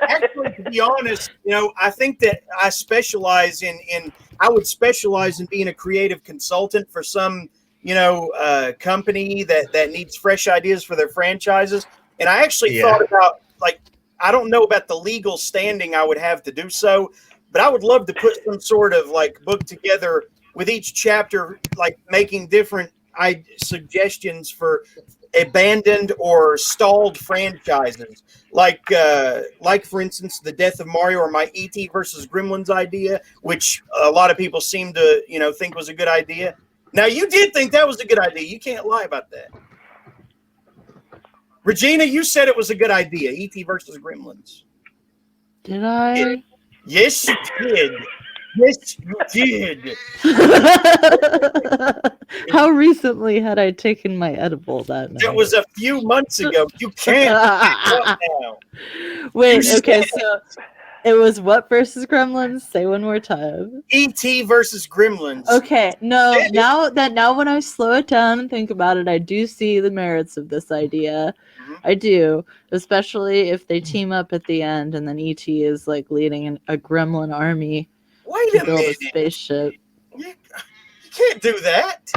Actually, to be honest, I think that I specialize I would specialize in being a creative consultant for some, company that needs fresh ideas for their franchises. And I actually thought about, I don't know about the legal standing I would have to do so, but I would love to put some sort of like book together with each chapter, like making different suggestions for abandoned or stalled franchises, like for instance, the Death of Mario, or my E.T. versus Gremlins idea, which a lot of people seem to think was a good idea. Now, you did think that was a good idea. You can't lie about that. Regina, you said it was a good idea, E.T. versus Gremlins. Did I? Yes, you did. Yes, you did. How recently had I taken my edible that night? That was a few months ago. You can't now. Wait, okay, so it was what versus Gremlins? Say one more time. E.T. versus Gremlins. Okay, no, now when I slow it down and think about it, I do see the merits of this idea. Mhm. I do, especially if they team up at the end and then E.T. is like leading a gremlin army Wait to a build a minute. spaceship. You can't do that.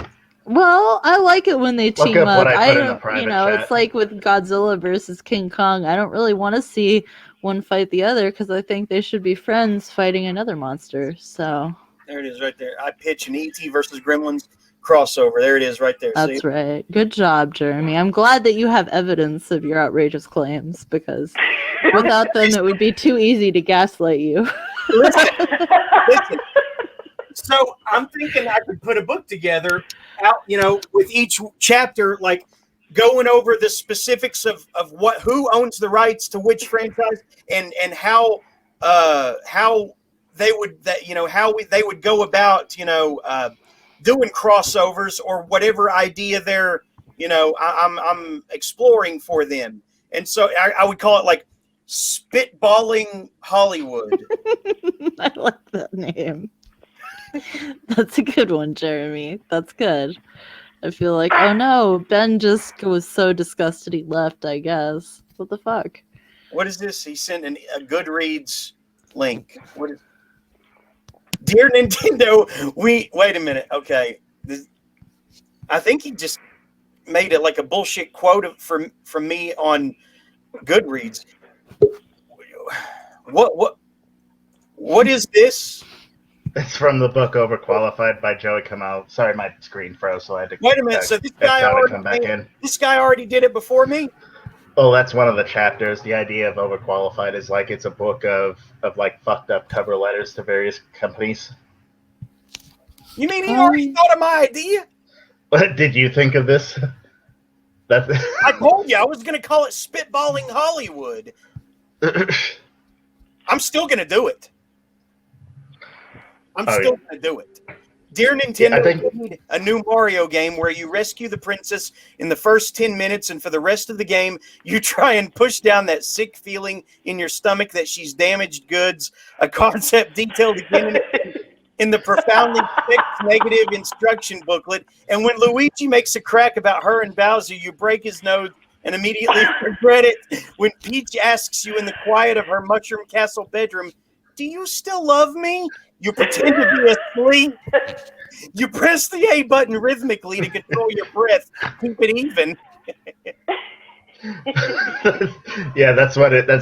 Well, I like it when they Look team up up. what I I put in the don't, private it's chat. like with Godzilla versus King Kong. I don't really want to see one fight the other because I think they should be friends fighting another monster. So There it is right there. I pitch an E.T. versus Gremlins crossover. There it is right there. that's See? right. Good job, Jeremy. I'm glad that you have evidence of your outrageous claims because without them, it would be too easy to gaslight you. Listen. So I'm thinking I could put a book together out, with each chapter, like going over the specifics of who owns the rights to which franchise and how they would they would go about doing crossovers or whatever idea they're I'm exploring for them. And so I would call it like spitballing Hollywood. I like that name. That's a good one, Jeremy. That's good. I feel like, oh no, Ben just was so disgusted he left, I guess. What the fuck? What is this? He sent a Goodreads link. What is Dear Nintendo, wait a minute. Okay. I think he just made it like a bullshit quote from me on Goodreads. What is this? It's from the book Overqualified by Joey Kamal. Sorry, my screen froze, so I had to Wait a minute. So this guy already did it before me? Oh, that's one of the chapters. The idea of Overqualified is like it's a book of like fucked up cover letters to various companies. You mean he already thought of my idea? What did you think of this? I told you I was going to call it Spitballing Hollywood. I'm still going to do it. I'm still going to do it. Dear Nintendo, we need a new Mario game where you rescue the princess in the first 10 minutes, and for the rest of the game, you try and push down that sick feeling in your stomach that she's damaged goods, a concept detailed again in the profoundly fixed negative instruction booklet. And when Luigi makes a crack about her and Bowser, you break his nose and immediately regret it. When Peach asks you in the quiet of her Mushroom Castle bedroom, "Do you still love me?" You pretend to be asleep. You press the A button rhythmically to control your breath. Keep it even. Yeah, that's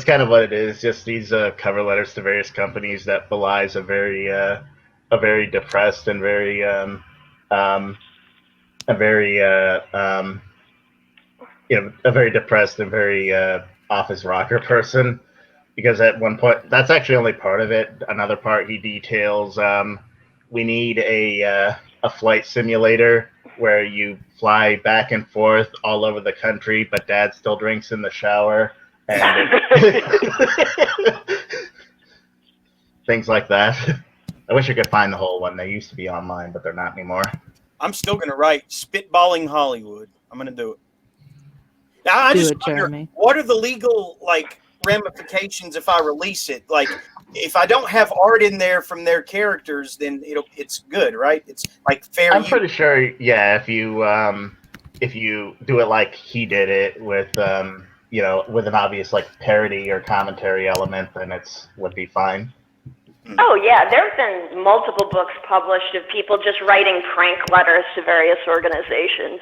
kind of what it is. Just these cover letters to various companies that belies a very depressed and very depressed and very office rocker person. Because at one point, that's actually only part of it. Another part, he details we need a flight simulator where you fly back and forth all over the country, but Dad still drinks in the shower, and things like that. I wish I could find the whole one. They used to be online, but they're not anymore. I'm still going to write Spitballing Hollywood. I'm going to do it. Now, I just wonder, what are the legal, ramifications if I release it? Like, if I don't have art in there from their characters, then it's good, right? It's like fair. I'm pretty sure, yeah. If you do it like he did it with with an obvious parody or commentary element, then would be fine. Oh yeah, there have been multiple books published of people just writing prank letters to various organizations.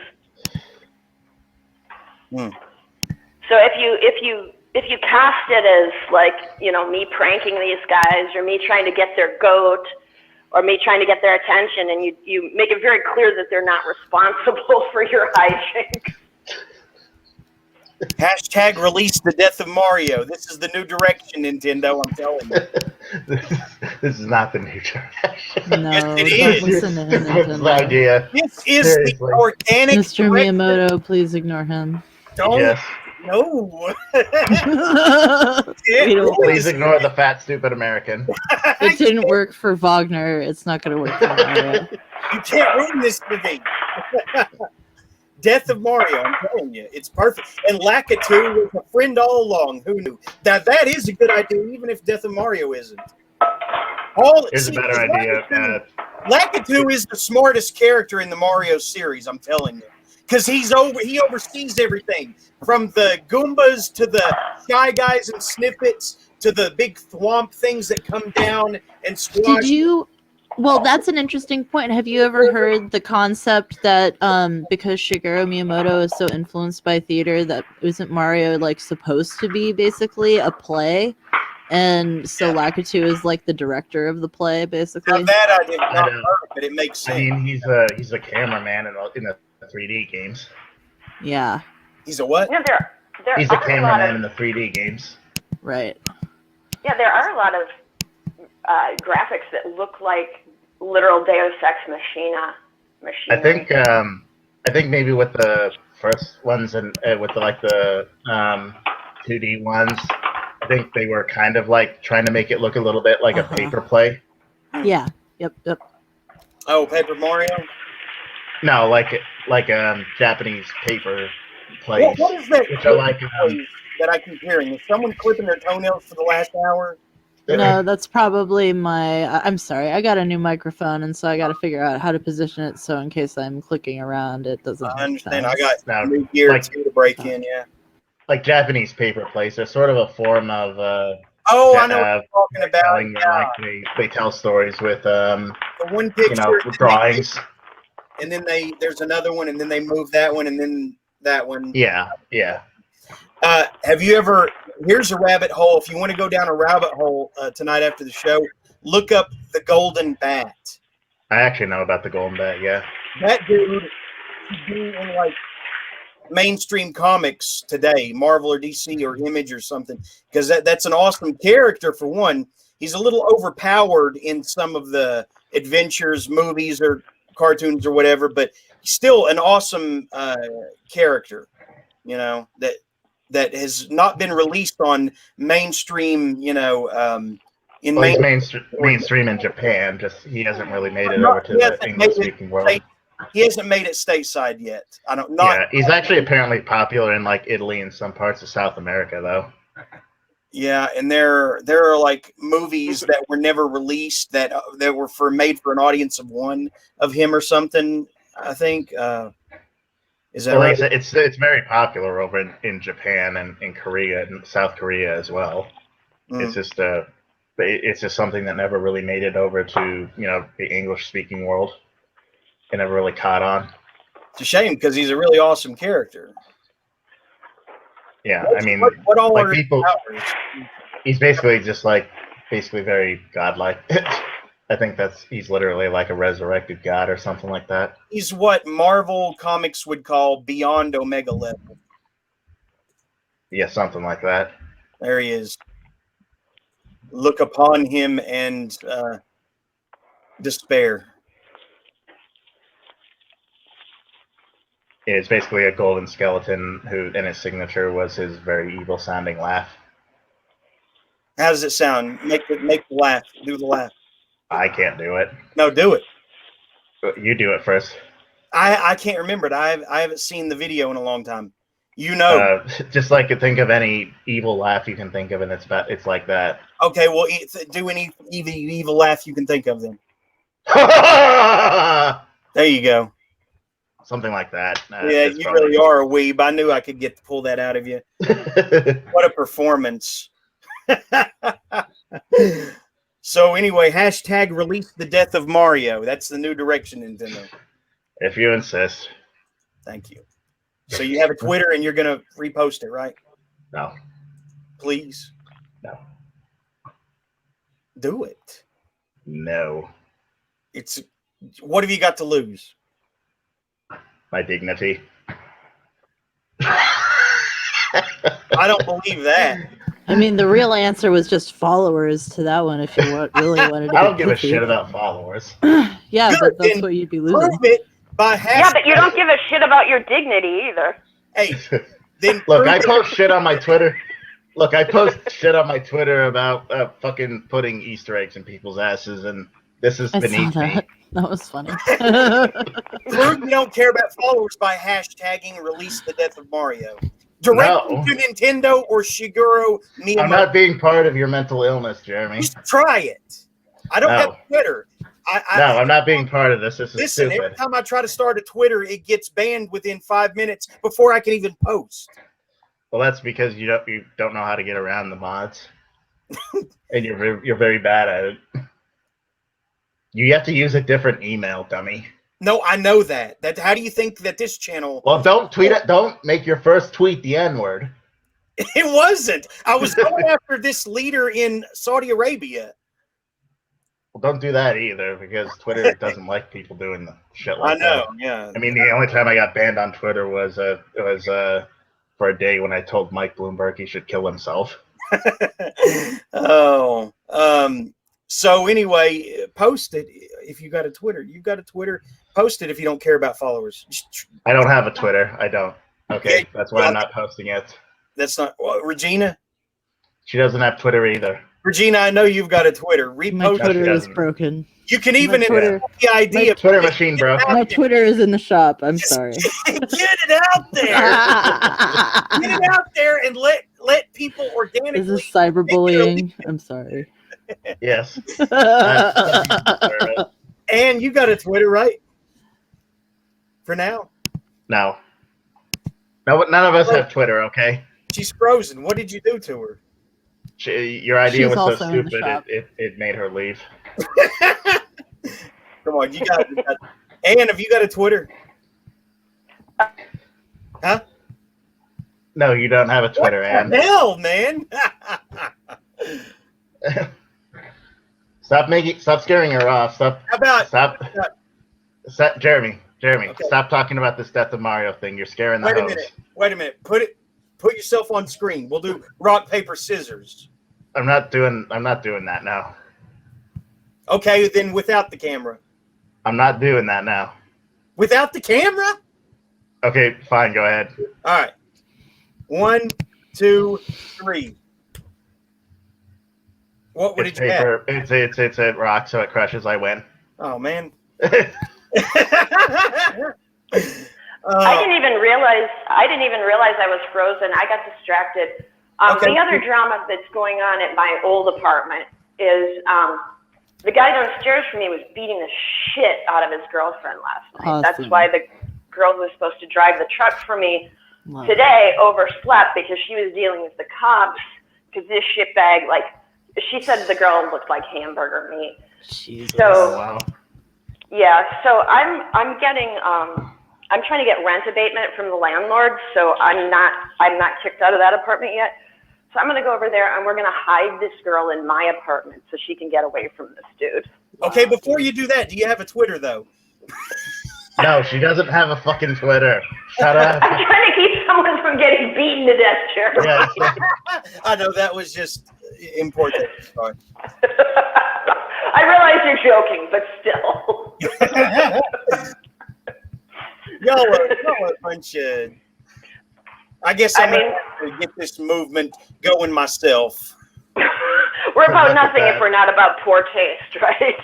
So if you if you cast it as like, you know, me pranking these guys or me trying to get their goat or me trying to get their attention, and you make it very clear that they're not responsible for your hijinks. Hashtag release the death of Mario. This is the new direction, Nintendo. I'm telling you. This is not the new direction. No, Yes, it don't is. listen to him, This was the Nintendo. idea. This is Seriously. the organic Mr. direction. Miyamoto, please ignore him. Don't. Yes. No. We don't- Please ignore the fat, stupid American. It didn't work for Wagner. It's not going to work for Mario. You can't ruin this for me. Death of Mario, I'm telling you. It's perfect. And Lakitu was a friend all along. Who knew? That is a good idea, even if Death of Mario isn't. Here's a better idea. Lakitu is the smartest character in the Mario series, I'm telling you. Because he oversees everything. From the Goombas to the Shy Guys and Snippets to the big thwomp things that come down and squash. Did you? Well, that's an interesting point. Have you ever heard the concept that because Shigeru Miyamoto is so influenced by theater, that isn't Mario like supposed to be basically a play, and so Lakitu is like the director of the play, basically? Now that I did not heard, but it makes sense. I mean, he's a cameraman in the 3D games. Yeah. He's a what? Yeah, there He's a are cameraman in the 3D games. Right. Yeah, there are a lot of graphics that look like literal Deus Ex Machina. I think maybe with the first ones and with the 2D ones, I think they were kind of like trying to make it look a little bit like a paper play. Yeah. Yep. Oh, Paper Mario? No, like Japanese paper plays. What is that? Which are like that I keep hearing. Is someone clipping their toenails for the last hour? No, that's probably my. I'm sorry, I got a new microphone, and so I got to figure out how to position it so in case I'm clicking around, it doesn't. I understand. bounce. I got Now, new gear like- too to break in. Yeah. like Japanese paper plays. They're sort of a form of Oh, I know what you're talking about. telling. Yeah. Like they tell stories with the one picture, drawings. and then there's another one, and then they move that one, and then that one. Yeah. Have you ever? Here's a rabbit hole. If you want to go down a rabbit hole tonight after the show, look up the Golden Bat. I actually know about the Golden Bat. Yeah. That dude should be in like mainstream comics today, Marvel or DC or Image or something, because that's an awesome character for one. He's a little overpowered in some of the adventures, movies, or cartoons or whatever, but he's still an awesome character. You know that has not been released on mainstream. In He's mainstream in Japan. Just he hasn't really made it over to the English-speaking world. He hasn't made it stateside yet. Yeah, he's actually apparently popular in like Italy and some parts of South America, though. Yeah, and there are like movies that were never released that were made for an audience of one of him or something. I think is that right? It's very popular over in Japan and in Korea and South Korea as well. It's just something that never really made it over to the English-speaking world. It never really caught on. It's a shame because he's a really awesome character. Yeah, I mean, what all like are people? He's basically very godlike. I think he's literally like a resurrected god or something like that. He's what Marvel Comics would call beyond Omega level. Yeah, something like that. There he is. Look upon him and despair. It's basically a golden skeleton and his signature was his very evil sounding laugh. How does it sound? Make the laugh. Do the laugh. I can't do it. No, do it. You do it first. I can't remember it. I haven't seen the video in a long time. Just like think of any evil laugh you can think of, and it's like that. Okay, well, do any evil laugh you can think of then. There you go. Something like that. Yeah, you really are a weeb. I knew I could pull that out of you. What a performance. So anyway, hashtag release the death of Mario. That's the new direction, Nintendo. If you insist. Thank you. So you have a Twitter and you're going to repost it, right? No. Please. No. Do it. No. What have you got to lose? My dignity. I don't believe that. I mean, the real answer was just followers to that one. If you really wanted to, I don't give a pithy. shit about followers. Yeah, Good, but that's then what you'd be losing. Prove it by hashtag. Yeah, but you don't give a shit about your dignity either. Hey, then Look, I post shit on my Twitter. Look, I post shit on my Twitter about fucking putting Easter eggs in people's asses, and this is I saw beneath me. that. That was funny. prove you don't care about followers by hashtagging release the death of Mario. Directly No. to Nintendo or Shigeru Miyamoto. I'm not being part of your mental illness, Jeremy. Just try it. I don't have Twitter. No, I'm not being part of this. This is Listen, stupid. every time I try to start a Twitter, it gets banned within 5 minutes before I can even post. Well, that's because you don't know how to get around the mods, and you're very bad at it. You have to use a different email, dummy. No, I know that. How do you think that this channel? Well, don't tweet it. Don't make your first tweet the N-word. It wasn't. I was going after this leader in Saudi Arabia. Well, don't do that either, because Twitter doesn't like people doing the shit like that. I know. Yeah. I mean, the only time I got banned on Twitter was for a day when I told Mike Bloomberg he should kill himself. So anyway, post it if you got a Twitter. You've got a Twitter. Post it if you don't care about followers. I don't have a Twitter. I don't. Okay, Yeah, that's why I'm not posting it. That's not Regina. She doesn't have Twitter either. Regina, I know you've got a Twitter. My Repost. Twitter is doesn't. broken. You can even My Twitter- invoke the idea. of Twitter machine, bro. My Twitter is in the shop. I'm sorry. Get it out there. Get it out there and let people organically. Is this cyberbullying? I'm sorry. Yes. And you got a Twitter, right? For now. No. No, none of us have Twitter, okay? She's frozen. What did you do to her? Your idea She's was so also in the stupid, shop. it made her leave. Come on, you got it. Ann, have you got a Twitter? Huh? No, you don't have a Twitter, What Ann. the hell, man? Stop scaring her off. How about Stop, Jeremy, Okay. stop talking about this Death of Mario thing. You're scaring the hoes. Wait a minute. Put yourself on screen. We'll do rock, paper, scissors. I'm not doing that now. Okay, then without the camera. I'm not doing that now. Without the camera? Okay, fine, go ahead. All right. 1, 2, 3. What It's did you have? paper. It's a rock, so it crushes. I win. Oh man. I didn't even realize I was frozen. I got distracted. Okay. The other drama that's going on at my old apartment is the guy downstairs from me was beating the shit out of his girlfriend last night. Awesome. That's why the girl who was supposed to drive the truck for me Wow. today overslept because she was dealing with the cops because this shitbag, like, she said the girl looked like hamburger meat. Jesus. So, Oh, wow. yeah, so I'm getting I'm trying to get rent abatement from the landlord, so I'm not kicked out of that apartment yet. So I'm gonna go over there and we're gonna hide this girl in my apartment so she can get away from this dude. Okay, before you do that, do you have a Twitter though? No, she doesn't have a fucking Twitter. Shut up. I'm trying to keep someone from getting beaten to death, Jeremy. Yes. I know that was just important. Sorry. I realize you're joking, but still. Y'all are a bunch of. I guess I'm going to get this movement going myself. We're about nothing if we're not about poor taste, right?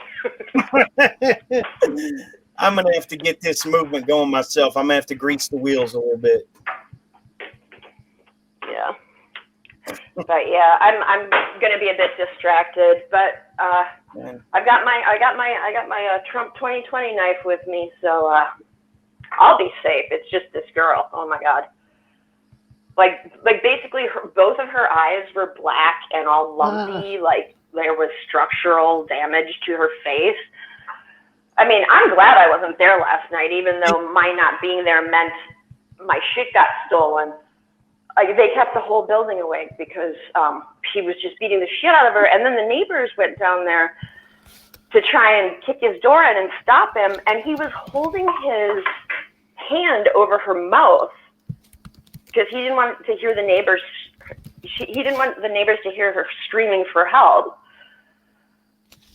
I'm going to have to get this movement going myself. I'm going to have to grease the wheels a little bit. Yeah. But yeah, I'm going to be a bit distracted, but I got my Trump 2020 knife with me, so I'll be safe. It's just this girl. Oh my God. Like basically both of her eyes were black and all lumpy, like there was structural damage to her face. I mean, I'm glad I wasn't there last night, even though my not being there meant my shit got stolen. they kept the whole building awake because he was just beating the shit out of her. And then the neighbors went down there to try and kick his door in and stop him. And he was holding his hand over her mouth because he didn't want to hear the neighbors. He didn't want the neighbors to hear her screaming for help.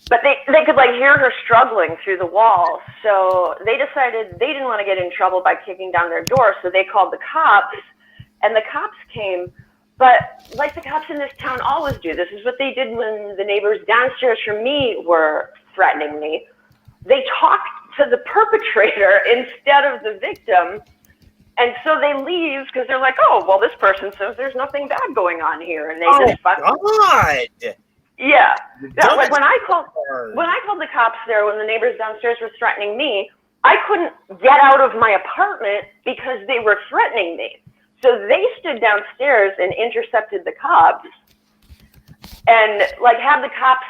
But they could like hear her struggling through the wall. So they decided they didn't want to get in trouble by kicking down their door. So they called the cops, and the cops came. But like the cops in this town always do, this is what they did when the neighbors downstairs from me were threatening me. They talked to the perpetrator instead of the victim. And so they leave because they're like, oh, well, this person says there's nothing bad going on here. And they just fucking... God! Yeah. Like when I called the cops there when the neighbors downstairs were threatening me, I couldn't get out of my apartment because they were threatening me. So they stood downstairs and intercepted the cops and like had the cops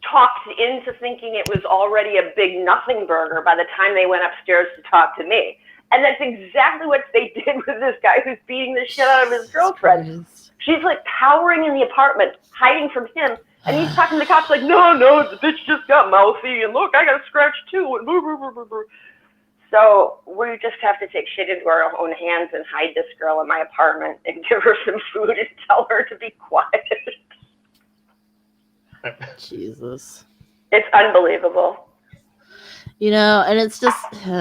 talked into thinking it was already a big nothing burger by the time they went upstairs to talk to me. And that's exactly what they did with this guy who's beating the shit out of his girlfriend. She's like cowering in the apartment, hiding from him. And he's talking to the cops like, no, the bitch just got mouthy. And look, I got a scratch too. And blah, blah, blah, blah, blah. So we just have to take shit into our own hands and hide this girl in my apartment and give her some food and tell her to be quiet. Jesus. It's unbelievable. You know, and it's just, you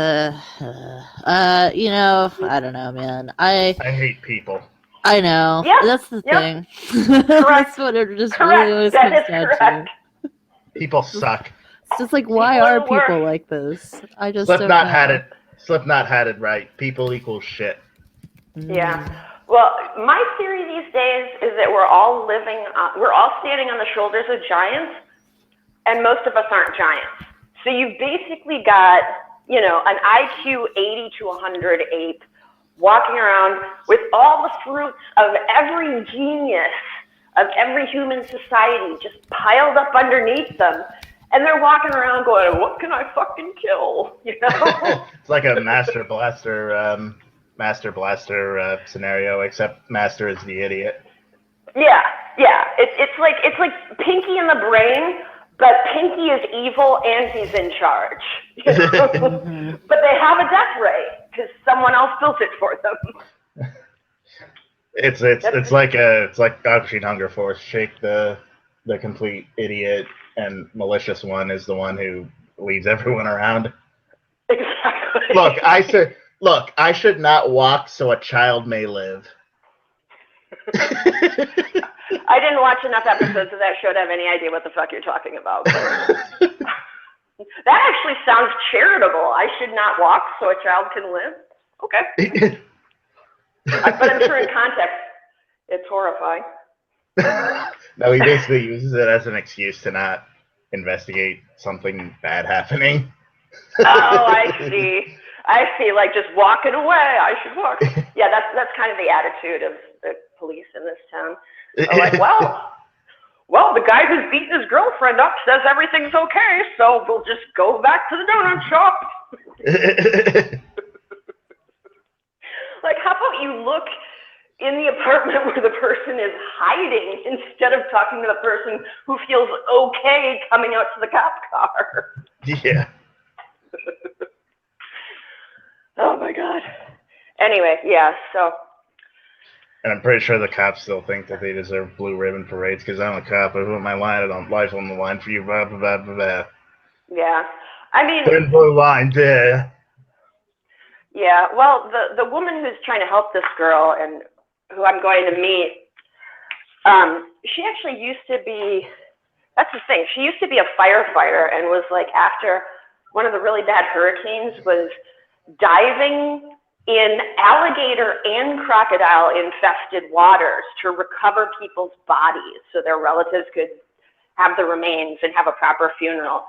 know, I don't know, man. I hate people. I know. Yep. That's the thing. Correct. That's what it just really always comes down to. People suck. It's just like, why are people like this? I just Slipknot had it. Slipknot had it right. People equal shit. Yeah. Well, my theory these days is that we're all standing on the shoulders of giants, and most of us aren't giants. So you've basically got, you know, an IQ 80 to 100 ape walking around with all the fruits of every genius of every human society just piled up underneath them. And they're walking around going, what can I fucking kill? You know? It's like a Master Blaster scenario, except Master is the idiot. Yeah. It's like Pinky in the Brain, but Pinky is evil and he's in charge. You know? But they have a death ray because someone else built it for them. It's like Operation Hunger Force. Shake the complete idiot and malicious one is the one who leads everyone around. Exactly. Look, I should not walk so a child may live. I didn't watch enough episodes of that show to have any idea what the fuck you're talking about. That actually sounds charitable. I should not walk so a child can live. Okay. But I'm sure in context, it's horrifying. No, he basically uses it as an excuse to not investigate something bad happening. Oh, I see. Like just walking away. I should walk. Yeah, that's kind of the attitude of the police in this town. They're like, well, the guy who's beating his girlfriend up says everything's okay, so we'll just go back to the donut shop. Like, how about you look in the apartment where the person is hiding instead of talking to the person who feels okay coming out to the cop car? Yeah. Oh my God. Anyway, yeah, so. And I'm pretty sure the cops still think that they deserve blue ribbon parades because I'm a cop. I put my life on the line for you. Blah, blah, blah, blah, blah. Yeah. I mean. Thin blue line, yeah. Yeah, well, the woman who's trying to help this girl and who I'm going to meet, she actually used to be, that's the thing, she used to be a firefighter and was like, after one of the really bad hurricanes, was diving in alligator and crocodile infested waters to recover people's bodies so their relatives could have the remains and have a proper funeral.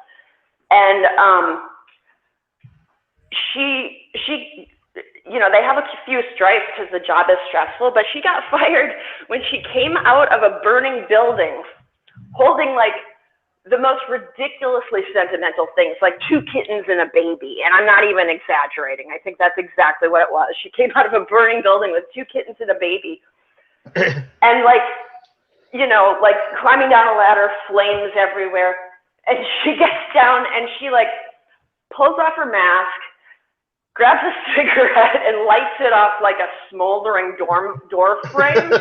And she you know, they have a few stripes because the job is stressful, but she got fired when she came out of a burning building holding like the most ridiculously sentimental things, like 2 kittens and a baby. And I'm not even exaggerating. I think that's exactly what it was. She came out of a burning building with 2 kittens and a baby. and like, like climbing down a ladder, flames everywhere. And she gets down and she like pulls off her mask, grabs a cigarette and lights it off like a smoldering door frame.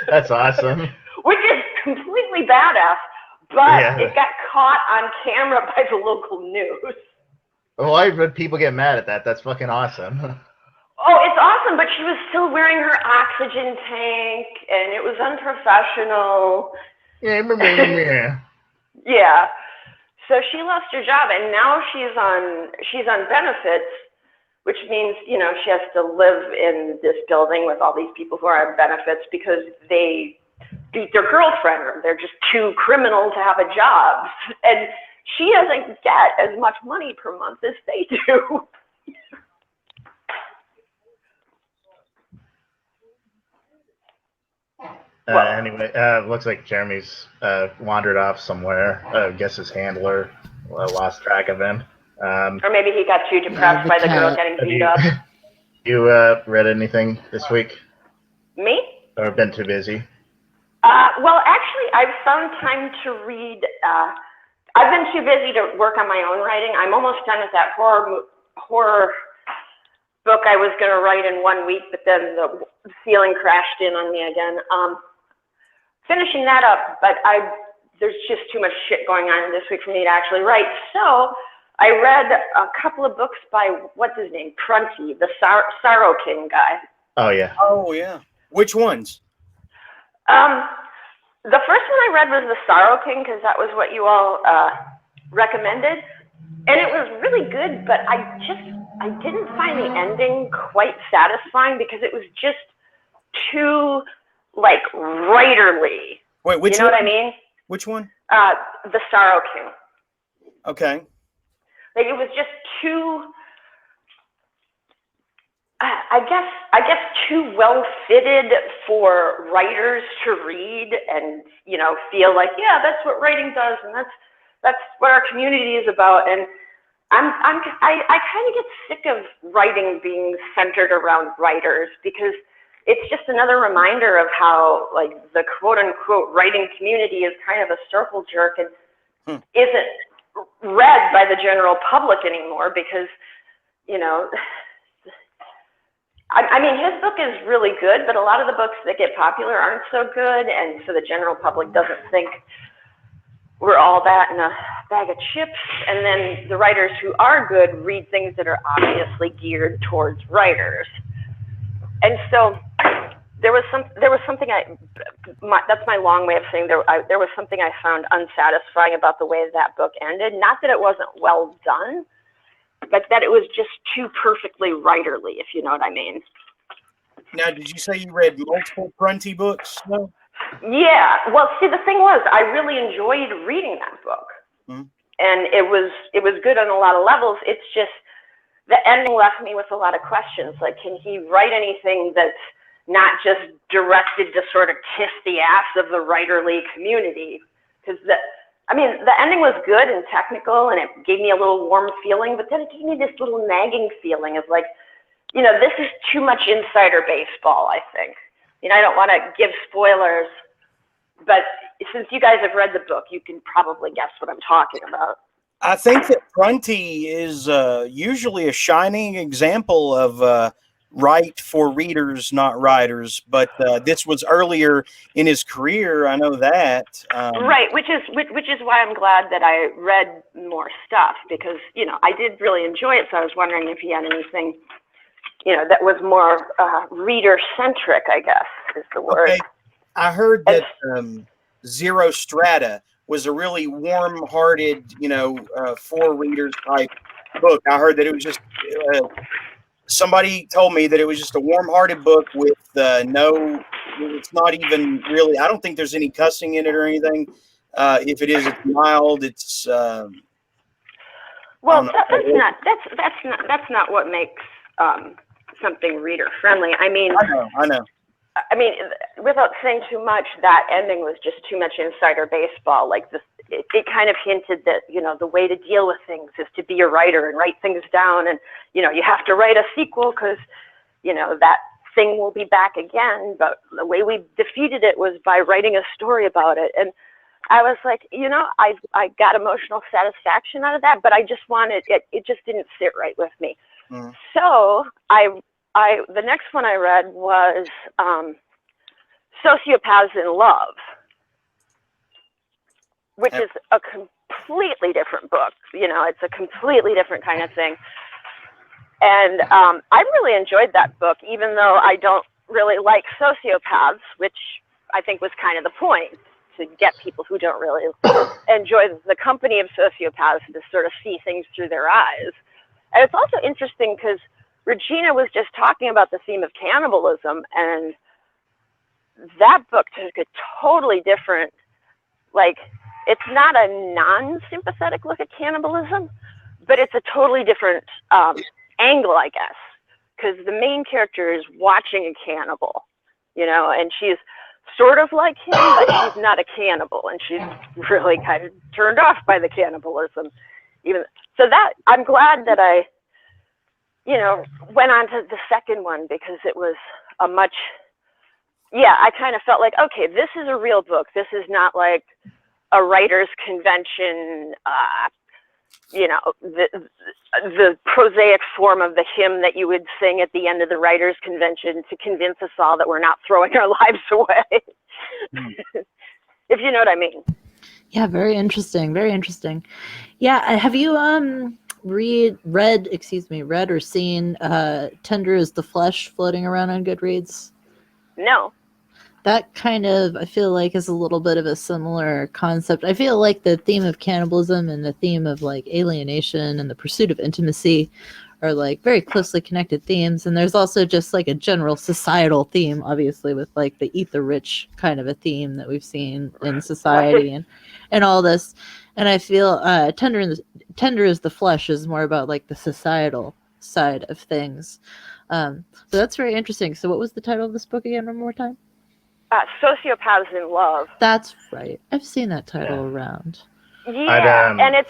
That's awesome. Which is completely badass, but it got caught on camera by the local news. Why would people get mad at that? That's fucking awesome. Oh, it's awesome, but she was still wearing her oxygen tank, and it was unprofessional. Yeah. Yeah. So she lost her job, and now she's on benefits, which means, she has to live in this building with all these people who are on benefits because they beat their girlfriend, or they're just too criminal to have a job. And she doesn't get as much money per month as they do. Anyway, looks like Jeremy's wandered off somewhere. I guess his handler lost track of him. Or maybe he got too depressed by the girl getting beat up. You read anything this week? Me? Or been too busy? Well, actually, I've found time to read. I've been too busy to work on my own writing. I'm almost done with that horror book I was going to write in 1 week, but then the ceiling crashed in on me again. Finishing that up, but there's just too much shit going on this week for me to actually write. So I read a couple of books by, what's his name, Prunty, the Sorrow King guy. Oh, yeah. Oh, yeah. Which ones? The first one I read was The Sorrow King, because that was what you all recommended. And it was really good, but I didn't find the ending quite satisfying because it was just too, like, writerly. Wait, which You know one? what I mean? Which one? The Sorrow King. Okay. Like, it was just too, I guess too well fitted for writers to read and, feel like, yeah, that's what writing does, and that's what our community is about. And I kind of get sick of writing being centered around writers, because it's just another reminder of how, like, the quote unquote writing community is kind of a circle jerk and isn't read by the general public anymore, because, I mean, his book is really good, but a lot of the books that get popular aren't so good, and so the general public doesn't think we're all that in a bag of chips. And then the writers who are good read things that are obviously geared towards writers. And so there was something that's my long way of saying there was something I found unsatisfying about the way that book ended. Not that it wasn't well done, but that it was just too perfectly writerly, if you know what I mean. Now, did you say you read multiple Prunty books? No? Yeah. Well, see, the thing was, I really enjoyed reading that book. And it was good on a lot of levels. It's just the ending left me with a lot of questions. Like, can he write anything that's not just directed to sort of kiss the ass of the writerly community? Because the ending was good and technical, and it gave me a little warm feeling, but then it gave me this little nagging feeling of like, this is too much insider baseball, I think. I don't want to give spoilers, but since you guys have read the book, you can probably guess what I'm talking about. I think that Prunty is usually a shining example of write for readers, not writers. But this was earlier in his career. I know that. Right, which is why I'm glad that I read more stuff, because I did really enjoy it. So I was wondering if he had anything, that was more reader centric, I guess is the word. Okay. I heard that Zero Strata was a really warm-hearted, for readers type book. I heard that it was just somebody told me that it was just a warm-hearted book with it's not even really, I don't think there's any cussing in it or anything. If it is, it's mild. It's well, that's not what makes something reader friendly. I know. I mean, without saying too much, that ending was just too much insider baseball. Like it kind of hinted that, the way to deal with things is to be a writer and write things down. And, you have to write a sequel because, that thing will be back again, but the way we defeated it was by writing a story about it. And I was like, I got emotional satisfaction out of that, but I just wanted it. It just didn't sit right with me. Mm. So the next one I read was Sociopaths in Love, which is a completely different book. It's a completely different kind of thing. And I really enjoyed that book, even though I don't really like sociopaths, which I think was kind of the point, to get people who don't really enjoy the company of sociopaths to sort of see things through their eyes. And it's also interesting because Regina was just talking about the theme of cannibalism, and that book took a totally different, it's not a non-sympathetic look at cannibalism, but it's a totally different angle, I guess, because the main character is watching a cannibal, and she's sort of like him, but she's not a cannibal, and she's really kind of turned off by the cannibalism. So that I'm glad that I, went on to the second one, because it was I kind of felt like, okay, this is a real book. This is not like a writer's convention, the prosaic form of the hymn that you would sing at the end of the writer's convention to convince us all that we're not throwing our lives away. If you know what I mean. Yeah, very interesting. Very interesting. Yeah, have you read or seen Tender is the Flesh floating around on Goodreads? No. That kind of, I feel like, is a little bit of a similar concept. I feel like the theme of cannibalism and the theme of alienation and the pursuit of intimacy are very closely connected themes. And there's also just a general societal theme, obviously, with the eat the rich kind of a theme that we've seen in society and all this. And I feel Tender is the Flesh is more about the societal side of things. So that's very interesting. So what was the title of this book again, one more time? Sociopaths in Love. That's right. I've seen that title around. Yeah, and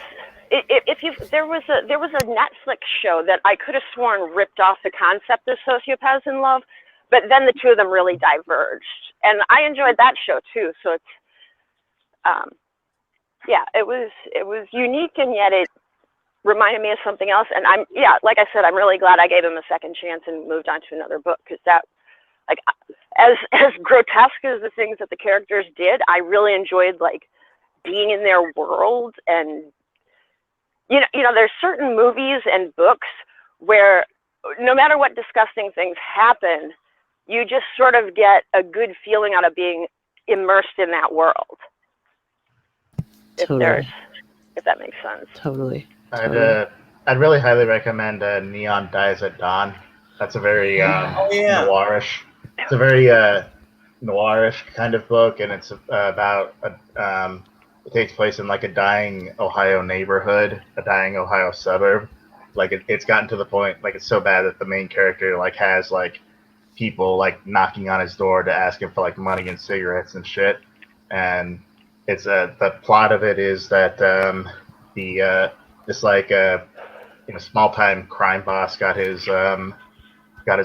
there was a Netflix show that I could have sworn ripped off the concept of Sociopaths in Love, but then the two of them really diverged, and I enjoyed that show too. So it's, it was unique, and yet it reminded me of something else. And like I said, I'm really glad I gave him a second chance and moved on to another book, because that. As grotesque as the things that the characters did, I really enjoyed being in their world. And there's certain movies and books where no matter what disgusting things happen, you just sort of get a good feeling out of being immersed in that world. Totally. If that makes sense. Totally. I'd really highly recommend Neon Dies at Dawn. That's a very noirish. It's a very noirish kind of book, and it's about it takes place in a dying Ohio neighborhood, a dying Ohio suburb. It's gotten to the point it's so bad that the main character has people knocking on his door to ask him for money and cigarettes and shit. And it's the plot of it is that this small time crime boss got his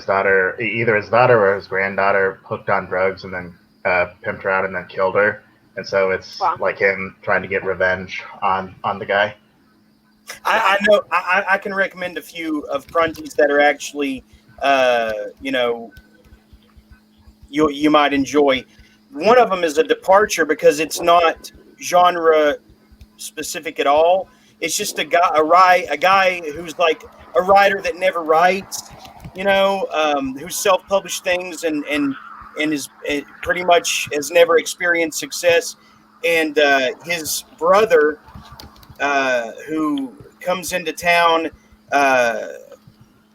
daughter, either his daughter or his granddaughter, hooked on drugs and then pimped her out and then killed her. And so it's him trying to get revenge on the guy. I know I can recommend a few of Prunty's that are actually, you might enjoy. One of them is a departure because it's not genre specific at all. It's just a guy who's a writer that never writes. Who self-published things and is pretty much has never experienced success, and his brother, who comes into town,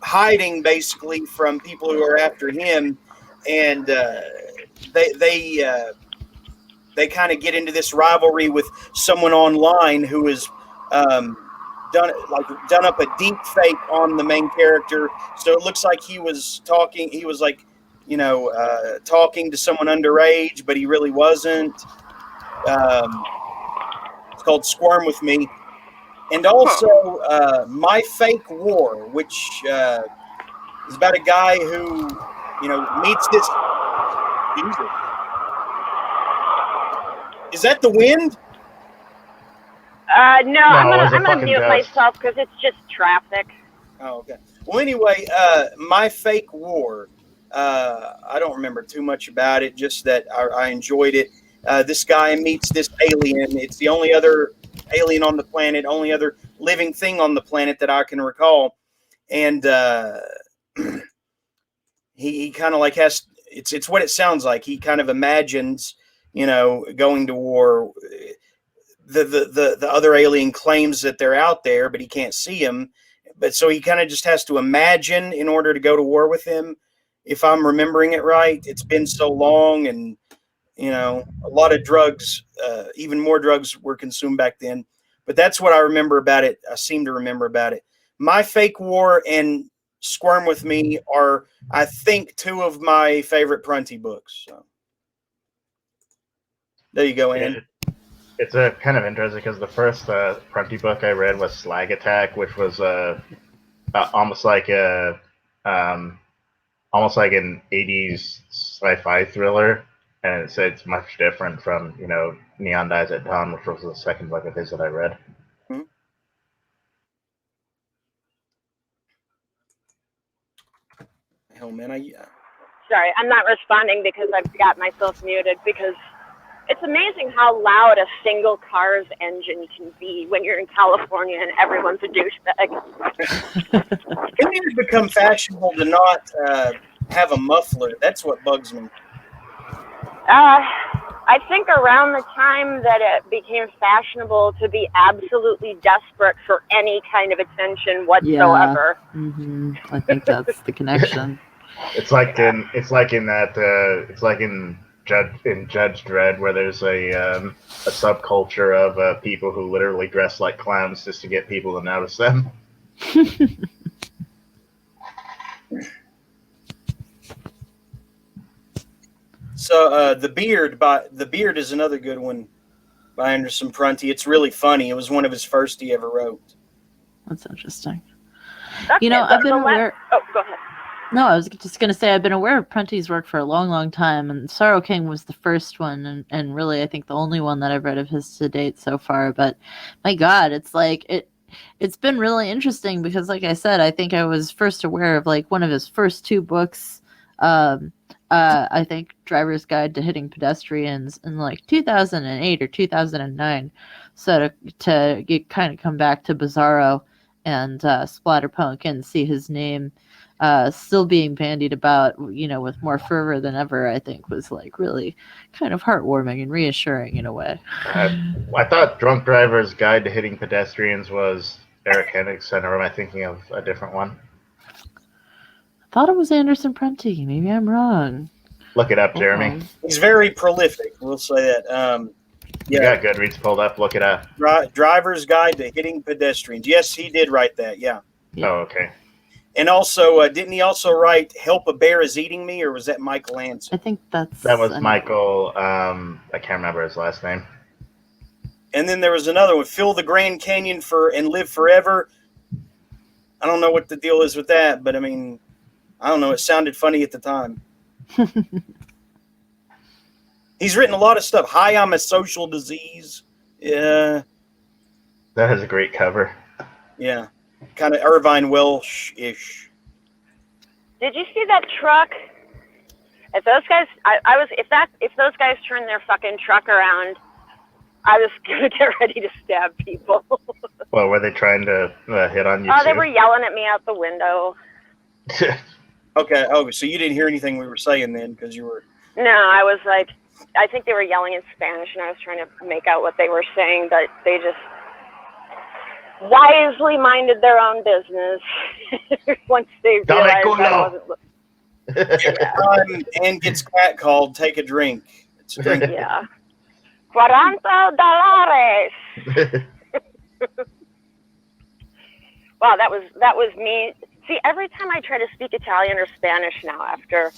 hiding basically from people who are after him, and they kind of get into this rivalry with someone online who is done up a deep fake on the main character, so it looks like he was talking to someone underage, but he really wasn't. It's called Squirm With Me. And also My Fake War, which is about a guy who meets this. Jesus. Is that the wind? No, I'm it was a gonna fucking mute dust. myself because it's just traffic. Oh, okay. Well, anyway, My Fake War. I don't remember too much about it, just that I enjoyed it. This guy meets this alien. It's the only other alien on the planet, only other living thing on the planet that I can recall. And he kind of like it's what it sounds like. He kind of imagines, going to war. The other alien claims that they're out there, but he can't see them. But so he kind of just has to imagine in order to go to war with him. If I'm remembering it right, it's been so long, and a lot of drugs, even more drugs were consumed back then. But that's what I remember about it. I seem to remember about it. My Fake War and Squirm with Me are, I think, two of my favorite Prunty books. So there you go, Ann. It's a kind of interesting because the first Prunty book I read was Slag Attack, which was almost like an '80s sci-fi thriller, and it's much different from Neon Dies at Dawn, which was the second book of his that I read. Hell, man, Sorry, I'm not responding because I've got myself muted because it's amazing how loud a single car's engine can be when you're in California and everyone's a douchebag. It needs to become fashionable to not have a muffler. That's what bugs me. I think around the time that it became fashionable to be absolutely desperate for any kind of attention whatsoever. Yeah. I think that's the connection. It's like in Judge Dredd, where there's a subculture of people who literally dress like clowns just to get people to notice them. So the beard is another good one by Anderson Prunty. It's really funny. It was one of his first he ever wrote. That's interesting. Okay, I've been aware. Oh, go ahead. No, I was just going to say I've been aware of Prunty's work for a long, long time, and Sorrow King was the first one, and really I think the only one that I've read of his to date so far. But my God, it's like it's been really interesting because, like I said, I think I was first aware of like one of his first two books. I think Driver's Guide to Hitting Pedestrians in like 2008 or 2009. So to get kind of come back to Bizarro and Splatterpunk and see his name still being bandied about, with more fervor than ever, I think was like really kind of heartwarming and reassuring in a way. I thought Drunk Driver's Guide to Hitting Pedestrians was Eric Henriksen, or am I thinking of a different one? I thought it was Anderson Prunty. Maybe I'm wrong. Look it up, Jeremy. He's very prolific. We'll say that. You got Goodreads pulled up. Look it up. Driver's Guide to Hitting Pedestrians. Yes, he did write that. Yeah. Oh, okay. And also, didn't he also write "Help a Bear Is Eating Me," or was that Michael Hansen? I think that was Michael. I can't remember his last name. And then there was another one, "Fill the Grand Canyon and Live Forever." I don't know what the deal is with that, but I mean, I don't know. It sounded funny at the time. He's written a lot of stuff. "Hi, I'm a Social Disease." Yeah. That has a great cover. Yeah. Kind of Irvine Welsh-ish. Did you see that truck? If those guys, if those guys turned their fucking truck around, I was gonna get ready to stab people. Well, were they trying to hit on you? Oh, they were yelling at me out the window. Okay. Oh, so you didn't hear anything we were saying then, because you were. No, I was like, I think they were yelling in Spanish, and I was trying to make out what they were saying, but they just wisely minded their own business once they realized I wasn't. And gets catcalled. Take a drink. It's a drink. Yeah. $40. Wow, that was me. See, every time I try to speak Italian or Spanish now, after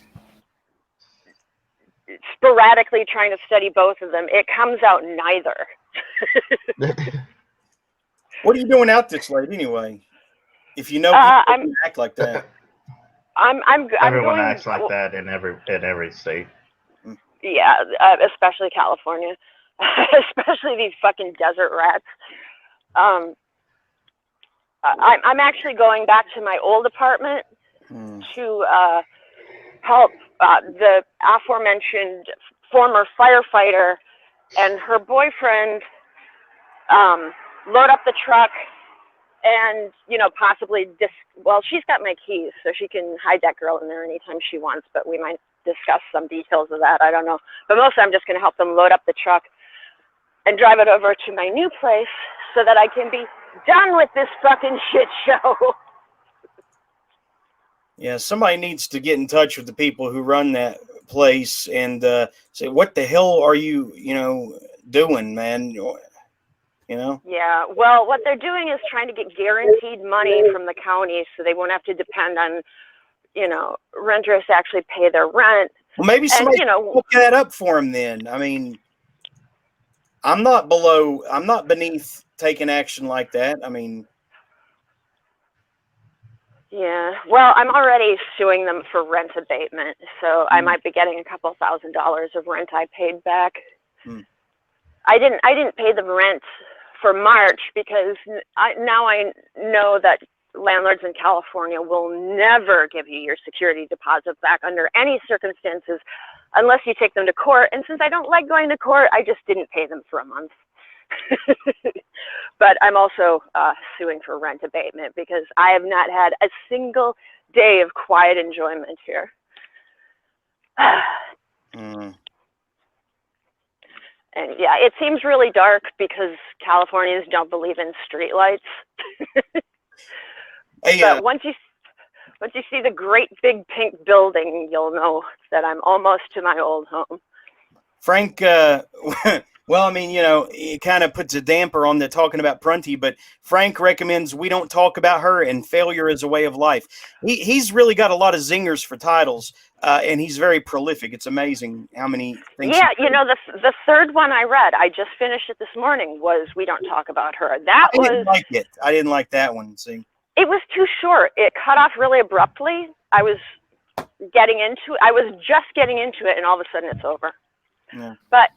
sporadically trying to study both of them, it comes out neither. What are you doing out this late anyway? If you know people act like that. I'm Everyone going. acts like that in every state. Yeah, especially California, especially these fucking desert rats. I'm actually going back to my old apartment to help the aforementioned former firefighter and her boyfriend load up the truck and, possibly well, she's got my keys, so she can hide that girl in there anytime she wants, but we might discuss some details of that. I don't know. But mostly I'm just going to help them load up the truck and drive it over to my new place so that I can be done with this fucking shit show. Yeah, somebody needs to get in touch with the people who run that place and say, what the hell are you, doing, man? Yeah, well, what they're doing is trying to get guaranteed money from the county so they won't have to depend on, renters to actually pay their rent. Well, maybe somebody look that up for them then. I mean, I'm not beneath taking action like that. I mean, yeah, well, I'm already suing them for rent abatement, so I might be getting a couple $1,000s of rent I paid back. I didn't pay the rent for March because now I know that landlords in California will never give you your security deposit back under any circumstances unless you take them to court. And since I don't like going to court, I just didn't pay them for a month. But I'm also suing for rent abatement because I have not had a single day of quiet enjoyment here. And yeah, it seems really dark because Californians don't believe in streetlights. But once you see the great big pink building, you'll know that I'm almost to my old home. Frank, well, I mean, it kind of puts a damper on the talking about Prunty, but Frank recommends we don't talk about her and failure is a way of life. He's really got a lot of zingers for titles, and he's very prolific. It's amazing how many things. Yeah, the third one I read, I just finished it this morning, was We Don't Talk About Her. I didn't like it. I didn't like that one, see. It was too short. It cut off really abruptly. I was just getting into it, and all of a sudden it's over. Yeah. But,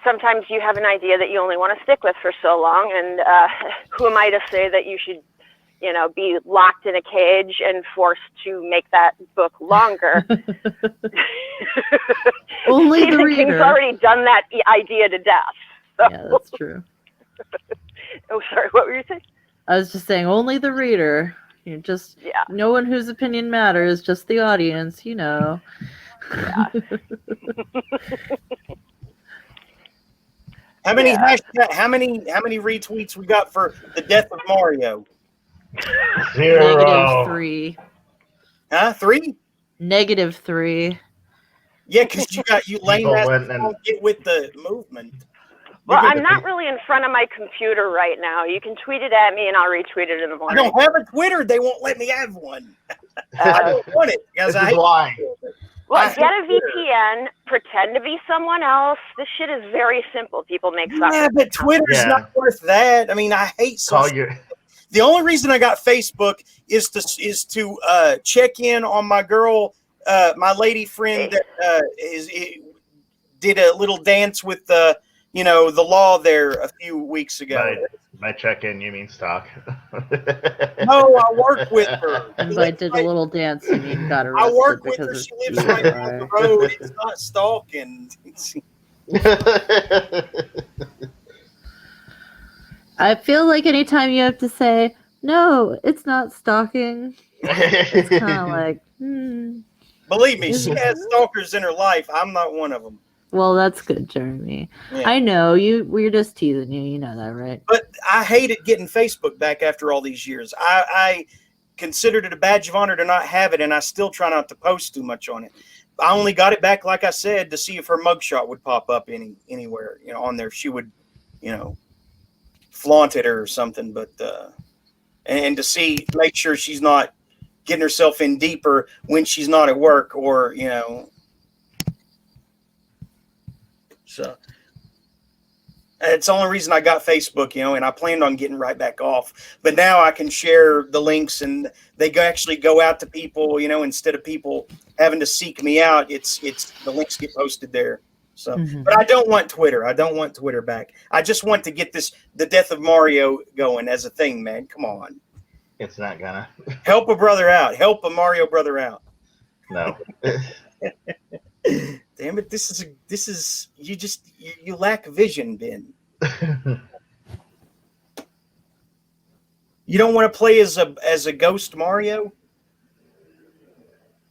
sometimes you have an idea that you only want to stick with for so long, and who am I to say that you should, be locked in a cage and forced to make that book longer? Only the Stephen reader. King's already done that idea to death. So. Yeah, that's true. Oh, sorry, what were you saying? I was just saying, only the reader. No one whose opinion matters, just the audience, Yeah. How many retweets we got for the death of Mario? 0. -3. Huh? 3? -3. Yeah, because you lame ass don't get with the movement. Well, I'm not really in front of my computer right now. You can tweet it at me and I'll retweet it in the I morning. don't have a Twitter. They won't let me have one. I don't want it because I hate lying. Well, get a VPN, pretend to be someone else. This shit is very simple. People make stuff. Yeah, but Twitter's not worth that. I mean, I hate social. The only reason I got Facebook is to check in on my girl, my lady friend that did a little dance with the law there a few weeks ago. By check in, you mean stalk? No, I work with her. And by did a little dance, you mean got arrested. I work with her. She lives right down the road. It's not stalking. I feel like anytime you have to say, no, it's not stalking, it's kind of like, Believe me, she has stalkers in her life. I'm not one of them. Well, that's good, Jeremy. Yeah. I know we're just teasing you. You know that, right? But I hated getting Facebook back after all these years. I considered it a badge of honor to not have it, and I still try not to post too much on it. I only got it back, like I said, to see if her mugshot would pop up anywhere, on there. If she would, flaunt it or something. But and to make sure she's not getting herself in deeper when she's not at work or So It's the only reason I got Facebook, and I planned on getting right back off. But now I can share the links, and they actually go out to people, instead of people having to seek me out. It's the links get posted there. So, but I don't want Twitter. I don't want Twitter back. I just want to get the death of Mario going as a thing, man. Come on. It's not gonna help a brother out. Help a Mario brother out. No. Damn it! This is you lack vision, Ben. You don't want to play as a ghost Mario?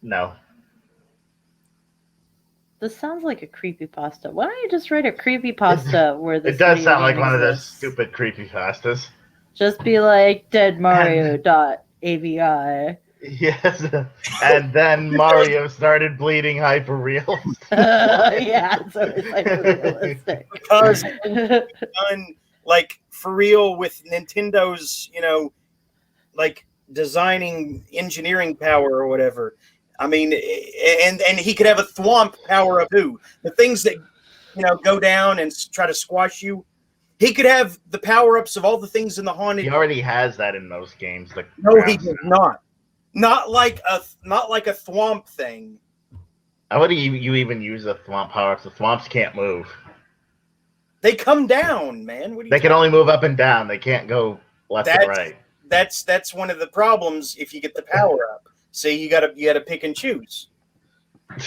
No. This sounds like a creepypasta. Why don't you just write a creepypasta where this? It does video sound like game one of those exists? stupid creepypastas. Just be like deadmario.avi. Yes, and then Mario started bleeding hyper-real. Yeah, so it's like realistic. Because done like for real with Nintendo's, like designing engineering power or whatever. I mean, and he could have a thwomp power up too. The things that go down and try to squash you. He could have the power ups of all the things in the haunted. He already has that in most games. No, he does not. Not like a thwomp thing. How would you even use a thwomp power ups? The thwomps can't move. They come down, man. They can only move up and down. They can't go left and right. That's one of the problems if you get the power up. See, you gotta pick and choose.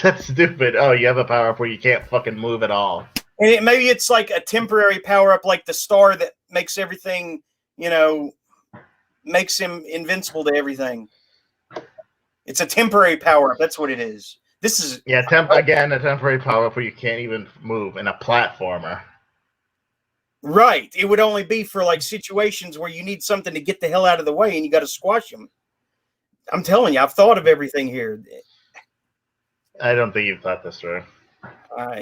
That's stupid. Oh, you have a power up where you can't fucking move at all. And maybe it's like a temporary power up, like the star that makes everything, makes him invincible to everything. It's a temporary power up. That's what it is. This is a temporary power up where you can't even move in a platformer. Right. It would only be for like situations where you need something to get the hell out of the way and you got to squash them. I'm telling you, I've thought of everything here. I don't think you've thought this through.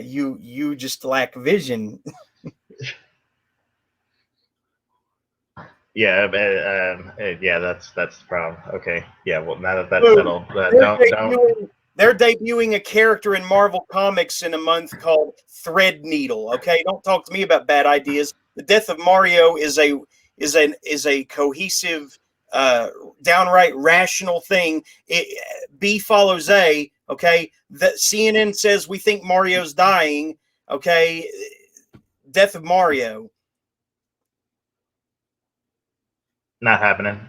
You just lack vision. Yeah, that's the problem. Okay, yeah. Well, now that that's settled, they're debuting a character in Marvel Comics in a month called Threadneedle. Okay, don't talk to me about bad ideas. The death of Mario is a cohesive, downright rational thing. B follows A. Okay, the CNN says we think Mario's dying. Okay, death of Mario. Not happening.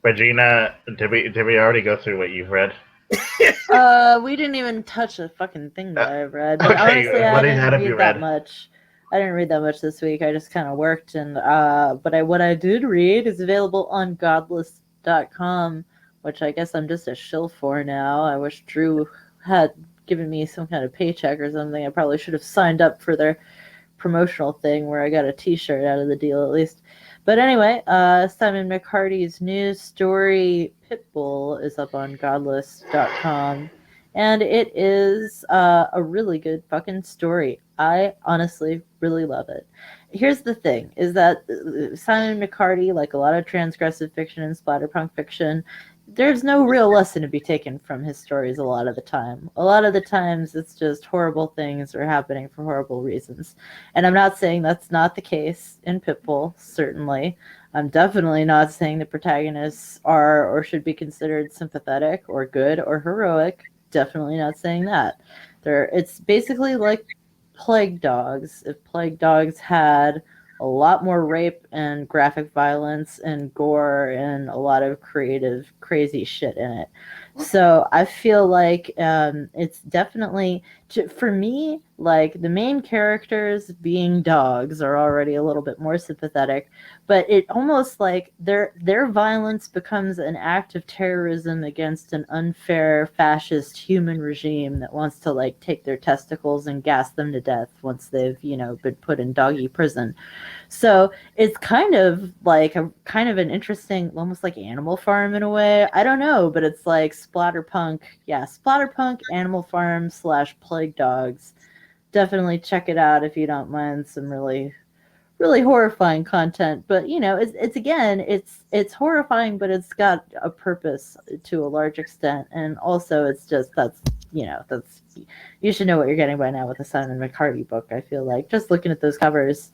Regina, did we already go through what you've read? We didn't even touch a fucking thing that I've read. But honestly, I didn't read that much. I didn't read that much this week. I just kind of worked, and what I did read is available on godless.com, which I guess I'm just a shill for now. I wish Drew had given me some kind of paycheck or something. I probably should have signed up for their promotional thing where I got a t-shirt out of the deal at least. But anyway, Simon McCarty's new story Pitbull is up on godless.com, and it is a really good fucking story. I honestly really love it. Here's the thing, is that Simon McCarty, like a lot of transgressive fiction and splatterpunk fiction, there's no real lesson to be taken from his stories a lot of the time. A lot of the times it's just horrible things are happening for horrible reasons. And I'm not saying that's not the case in Pitbull, certainly. I'm definitely not saying the protagonists are or should be considered sympathetic or good or heroic. Definitely not saying that. It's basically like Plague Dogs. If Plague Dogs had a lot more rape and graphic violence and gore and a lot of creative, crazy shit in it. So I feel like it's definitely, for me, like the main characters being dogs are already a little bit more sympathetic, but it almost like their violence becomes an act of terrorism against an unfair fascist human regime that wants to like take their testicles and gas them to death once they've, been put in doggy prison. So it's kind of an interesting, almost like Animal Farm in a way. I don't know, but it's like splatterpunk, Animal Farm / Plague Dogs. Definitely check it out if you don't mind some really, really horrifying content. But it's horrifying, but it's got a purpose to a large extent, and also it's just that's that's you should know what you're getting by now with the Simon McCarthy book. I feel like just looking at those covers.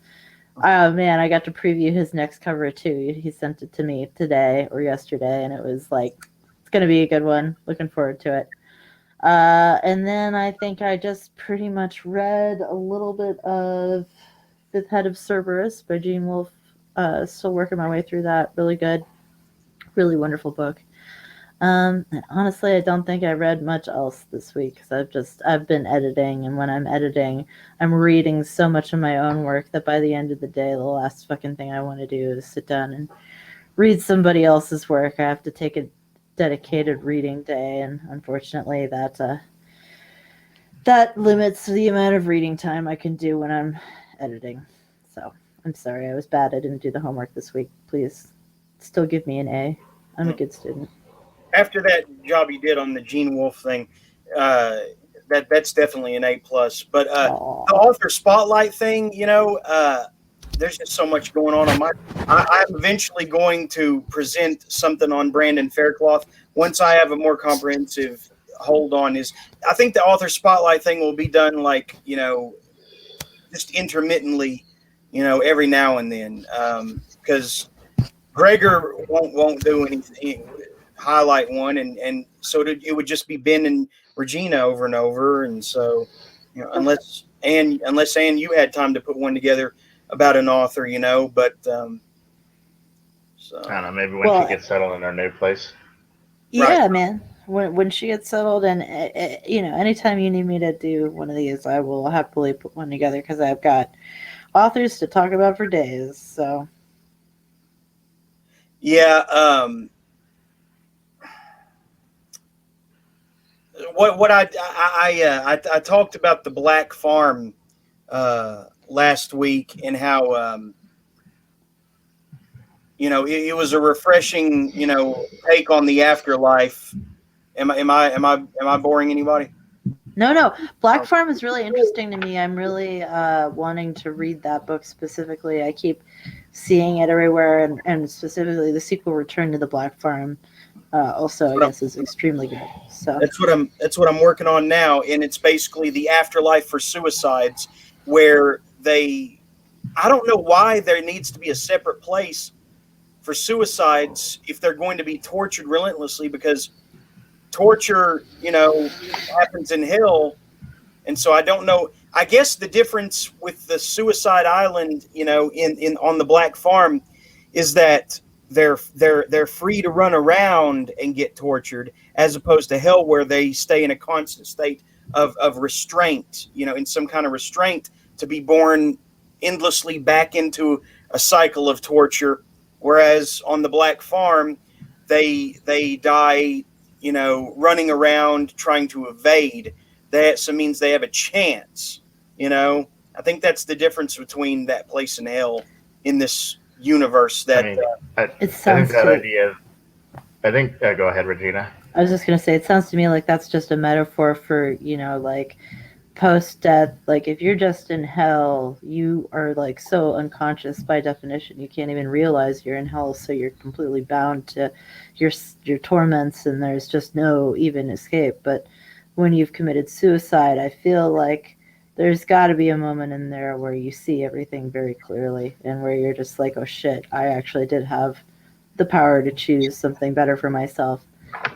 Oh man, I got to preview his next cover too. He sent it to me today or yesterday, and it was like it's gonna be a good one. Looking forward to it. And then I think I just pretty much read a little bit of Fifth Head of Cerberus by Gene Wolfe. Still working my way through that. Really good, really wonderful book. And honestly, I don't think I read much else this week because I've been editing, and when I'm editing, I'm reading so much of my own work that by the end of the day, the last fucking thing I want to do is sit down and read somebody else's work. I have to take a dedicated reading day, and unfortunately, that limits the amount of reading time I can do when I'm editing. So I'm sorry, I was bad. I didn't do the homework this week. Please, still give me an A. I'm a good student. After that job you did on the Gene Wolfe thing, that's definitely an A+. But the author spotlight thing, there's just so much going on my. I'm eventually going to present something on Brandon Faircloth once I have a more comprehensive hold on his. I think the author spotlight thing will be done just intermittently, every now and then, because Gregor won't do anything. Highlight one, and so it would just be Ben and Regina over and over, and so unless Anne you had time to put one together about an author, but so I don't know, maybe when she gets settled in her new place. Yeah, right. Man. When she gets settled, and anytime you need me to do one of these, I will happily put one together because I've got authors to talk about for days. So yeah. What I talked about the Black Farm last week and how it was a refreshing take on the afterlife. Am I boring anybody? No. Black Farm is really interesting to me. I'm really wanting to read that book specifically. I keep seeing it everywhere, and specifically the sequel, Return to the Black Farm. Also, I guess is extremely good. So that's what I'm working on now, and it's basically the afterlife for suicides, where I don't know why there needs to be a separate place for suicides if they're going to be tortured relentlessly, because torture, happens in hell, and so I don't know. I guess the difference with the suicide island, in on the Black Farm, is that they're free to run around and get tortured, as opposed to hell where they stay in a constant state of restraint, in some kind of restraint to be born endlessly back into a cycle of torture. Whereas on the Black Farm, they die, running around trying to evade. That so means they have a chance. I think that's the difference between that place and hell in this universe. That I think that idea. I think. Go ahead, Regina. I was just gonna say, it sounds to me like that's just a metaphor for post-death. Like if you're just in hell, you are so unconscious by definition, you can't even realize you're in hell. So you're completely bound to your torments, and there's just no even escape. But when you've committed suicide, I feel like there's got to be a moment in there where you see everything very clearly, and where you're just like, oh shit, I actually did have the power to choose something better for myself.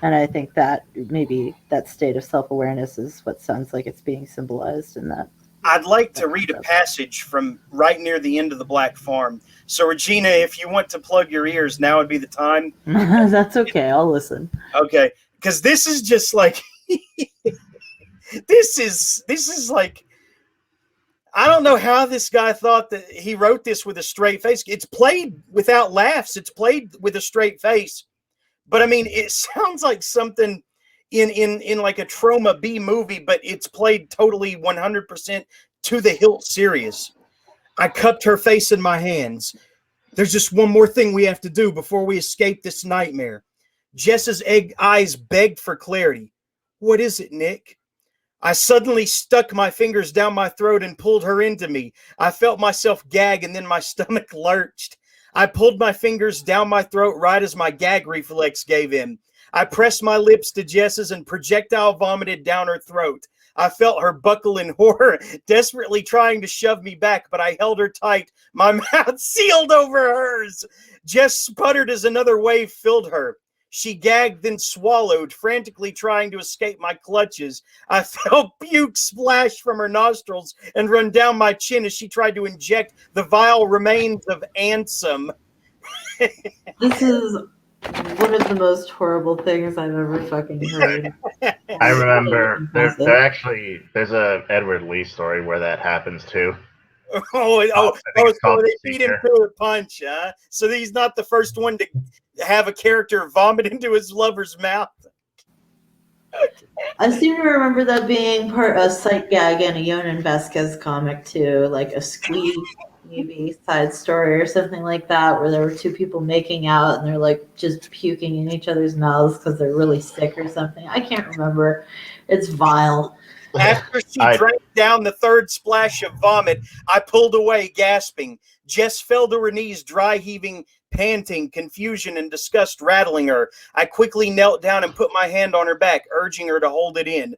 And I think that maybe that state of self-awareness is what sounds like it's being symbolized in that. I'd like to read a passage from right near the end of the Black Farm. So Regina, if you want to plug your ears, now would be the time. That's okay. I'll listen. Okay. Because this is just like, this is like, I don't know how this guy thought that he wrote this with a straight face. It's played without laughs. It's played with a straight face. But I mean, it sounds like something in like a Trauma B movie, but it's played totally 100% to the hilt serious. I cupped her face in my hands. There's just one more thing we have to do before we escape this nightmare. Jess's eyes begged for clarity. What is it, Nick? I suddenly stuck my fingers down my throat and pulled her into me. I felt myself gag, and then my stomach lurched. I pulled my fingers down my throat right as my gag reflex gave in. I pressed my lips to Jess's and projectile vomited down her throat. I felt her buckle in horror, desperately trying to shove me back, but I held her tight, my mouth sealed over hers. Jess sputtered as another wave filled her. She gagged, then swallowed, frantically trying to escape my clutches. I felt puke splash from her nostrils and run down my chin as she tried to inject the vile remains of Ansem. This is one of the most horrible things I've ever fucking heard. I remember Impressive. there's a Edward Lee story where that happens too. So The they beat him Seeker. to a punch, huh? So he's not the first one to have a character vomit into his lover's mouth. I seem to remember that being part a sight gag in a Yonan Vasquez comic too, like a squeeze maybe side story or something like that, where there were two people making out and they're like just puking in each other's mouths because they're really sick or something. I can't remember. It's vile. After she drank down the third splash of vomit, I pulled away, gasping. Jess fell to her knees, dry heaving, panting, confusion and disgust rattling her. I quickly knelt down and put my hand on her back, urging her to hold it in.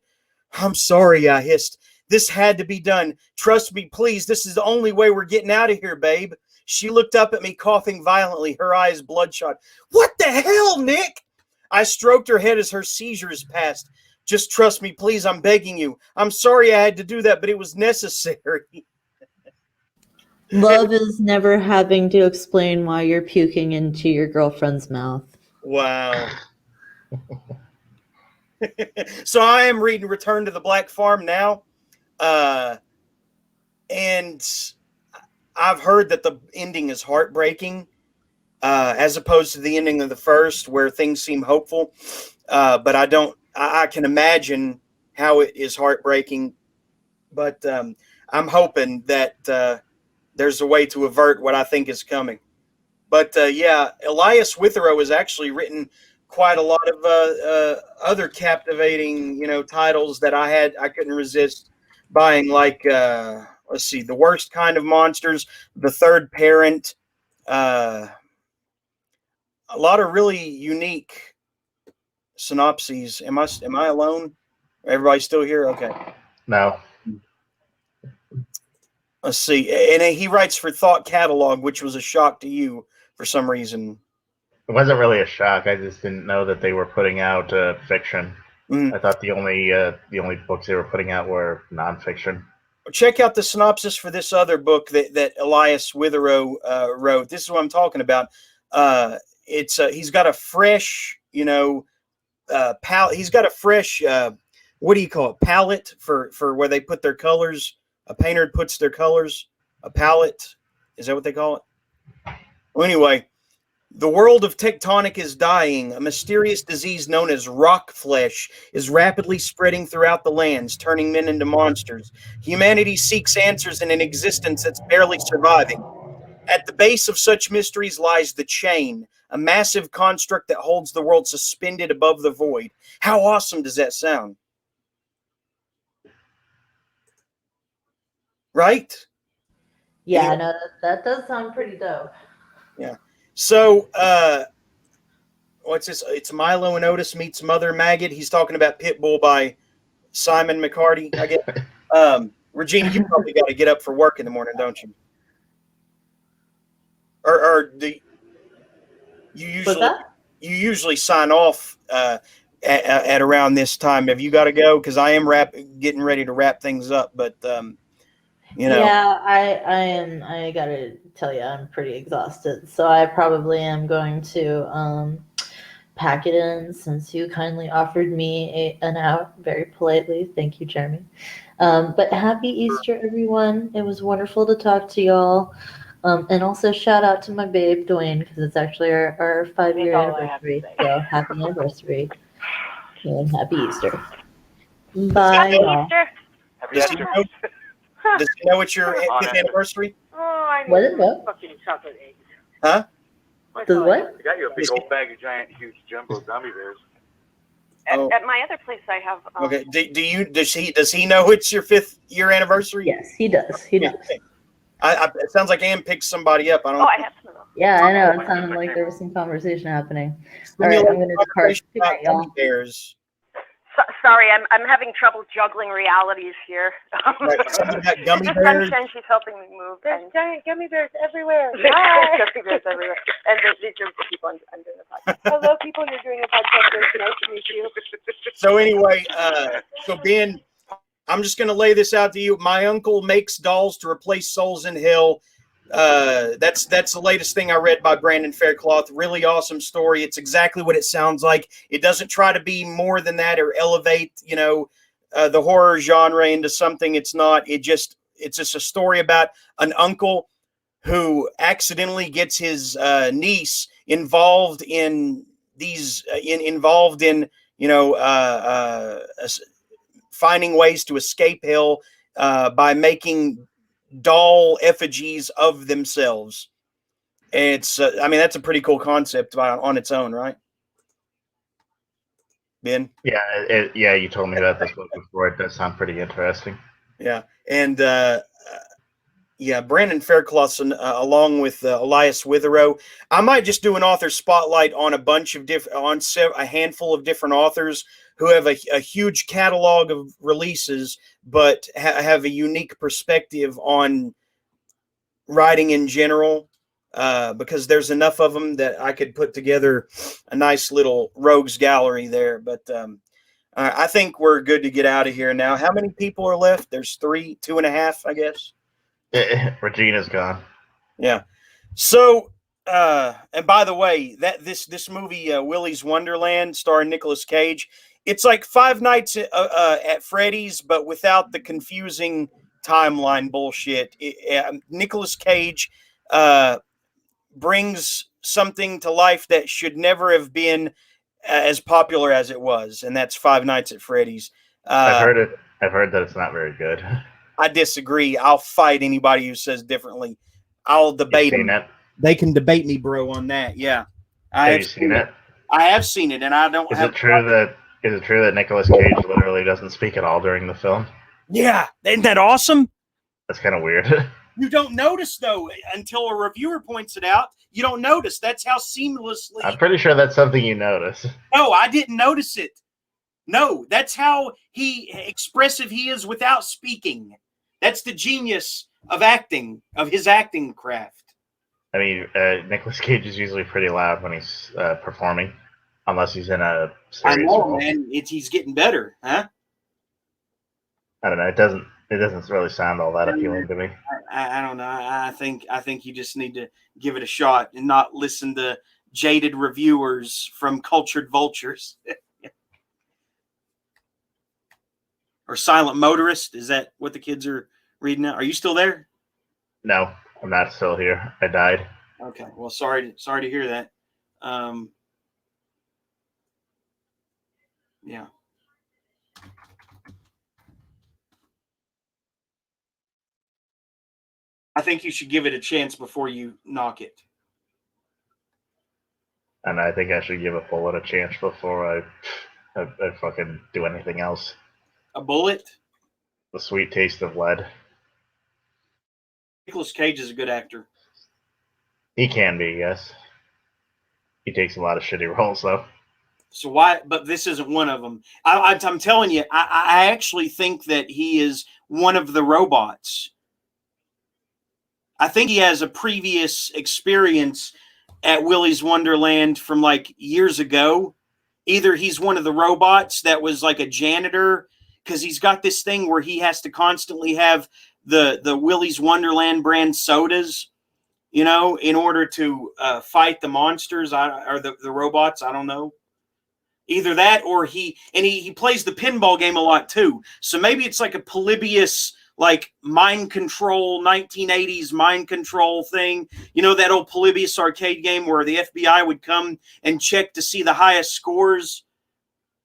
I'm sorry, I hissed. This had to be done. Trust me, please. This is the only way we're getting out of here, babe. She looked up at me, coughing violently, her eyes bloodshot. What the hell, Nick? I stroked her head as her seizures passed. Just trust me, please. I'm begging you. I'm sorry I had to do that, but it was necessary. Love is never having to explain why you're puking into your girlfriend's mouth. Wow. So I am reading Return to the Black Farm now. And I've heard that the ending is heartbreaking, as opposed to the ending of the first, where things seem hopeful. But I can imagine how it is heartbreaking. But I'm hoping that there's a way to avert what I think is coming. But yeah, Elias Withrow has actually written quite a lot of other captivating, titles that I couldn't resist buying, like let's see, The Worst Kind of Monsters, The Third Parent, a lot of really unique synopses. Am I alone? Everybody still here? Okay. No. Let's see. And he writes for Thought Catalog, which was a shock to you for some reason. It wasn't really a shock. I just didn't know that they were putting out fiction. I thought the only books they were putting out were nonfiction. Check out the synopsis for this other book that Elias Withrow wrote. This is what I'm talking about. He's got a fresh, palette. He's got a fresh, what do you call it? Palette for where they put their colors. A painter puts their colors. A palette. Is that what they call it? Well, anyway, the world of tectonic is dying. A mysterious disease known as rock flesh is rapidly spreading throughout the lands, turning men into monsters. Humanity seeks answers in an existence that's barely surviving. At the base of such mysteries lies the chain, a massive construct that holds the world suspended above the void. How awesome does that sound? Right? Yeah, no, that does sound pretty dope. Yeah. So, what's this? It's Milo and Otis meets Mother Maggot. He's talking about Pitbull by Simon McCarty, I guess. Regina, you probably got to get up for work in the morning, don't you? Or do you usually sign off at around this time? Have you got to go? Because I am getting ready to wrap things up, but Yeah, I gotta tell you, I'm pretty exhausted, so I probably am going to pack it in since you kindly offered me an out very politely. Thank you, Jeremy. But happy Easter, everyone. It was wonderful to talk to y'all. And also shout out to my babe, Dwayne, because it's actually our 5-year anniversary. So happy anniversary. And happy Easter. Bye, y'all. Does he know it's your 5th anniversary? Oh, I What is what? fucking chocolate eggs. Huh? Does what? I got you a big old bag of giant, huge jumbo gummy bears. At my other place, I have. Okay. Does he know it's your 5th year anniversary? Yes, he does. He does. Okay. It sounds like Ann picked somebody up. I don't. Oh, I have some of those. Yeah, I know. It sounded like there was some conversation happening. All right, I'm gonna depart. Good night, y'all. Gummy bears. Sorry, I'm having trouble juggling realities here. Right, somebody got gummy This bears. sunshine, she's helping me move. There's giant gummy bears everywhere. There's Hi. gummy bears everywhere. And these are the people I'm doing the podcast. Hello, people. You're doing a podcast. It's nice to meet you. So anyway, so Ben, I'm just going to lay this out to you. My uncle makes dolls to replace souls in hell. That's the latest thing I read by Brandon Faircloth. Really awesome story. It's exactly what it sounds like. It doesn't try to be more than that or elevate, the horror genre into something it's not. It's just a story about an uncle who accidentally gets his niece involved in these finding ways to escape hell by making doll effigies of themselves. It's that's a pretty cool concept on its own, right, Ben? Yeah, you told me about this book before. It does sound pretty interesting. Yeah, and Brandon Faircloth, along with Elias Witherow. I might just do an author spotlight on a handful of different authors who have a huge catalog of releases, but have a unique perspective on writing in general. Because there's enough of them that I could put together a nice little rogues gallery there. But I think we're good to get out of here now. How many people are left? There's 3, 2.5, I guess. Regina's gone. Yeah. So, and by the way, this movie, Willy's Wonderland, starring Nicolas Cage, it's like Five Nights at Freddy's, but without the confusing timeline bullshit. Nicolas Cage brings something to life that should never have been as popular as it was, and that's Five Nights at Freddy's. I've heard that it's not very good. I disagree. I'll fight anybody who says differently. I'll debate them. It? They can debate me, bro, on that. Yeah. Have you seen it? I have seen it, and I don't. Is it true that Nicolas Cage literally doesn't speak at all during the film? Yeah, isn't that awesome? That's kind of weird. You don't notice though until a reviewer points it out. You don't notice. That's how seamlessly. I'm pretty sure that's something you notice. No, I didn't notice it. No, that's how expressive he is without speaking. That's the genius of acting, of his acting craft. I mean, Nicolas Cage is usually pretty loud when he's performing, unless he's in a serious role. Man. He's getting better, huh? I don't know. It doesn't really sound all that appealing to me. I don't know. I think you just need to give it a shot and not listen to jaded reviewers from cultured vultures. Or Silent Motorist. Is that what the kids are reading now? Are you still there? No, I'm not still here. I died. Okay. Well, sorry to hear that. Yeah. I think you should give it a chance before you knock it. And I think I should give a bullet a chance before I fucking do anything else. A bullet? The sweet taste of lead. Nicolas Cage is a good actor. He can be, yes. He takes a lot of shitty roles, though. So why? But this isn't one of them. I'm telling you, I actually think that he is one of the robots. I think he has a previous experience at Willy's Wonderland from like years ago. Either he's one of the robots that was like a janitor, because he's got this thing where he has to constantly have the Willy's Wonderland brand sodas, in order to fight the monsters or the robots. I don't know. Either that or he plays the pinball game a lot too. So maybe it's like a Polybius, like mind control, 1980s mind control thing. That old Polybius arcade game where the FBI would come and check to see the highest scores.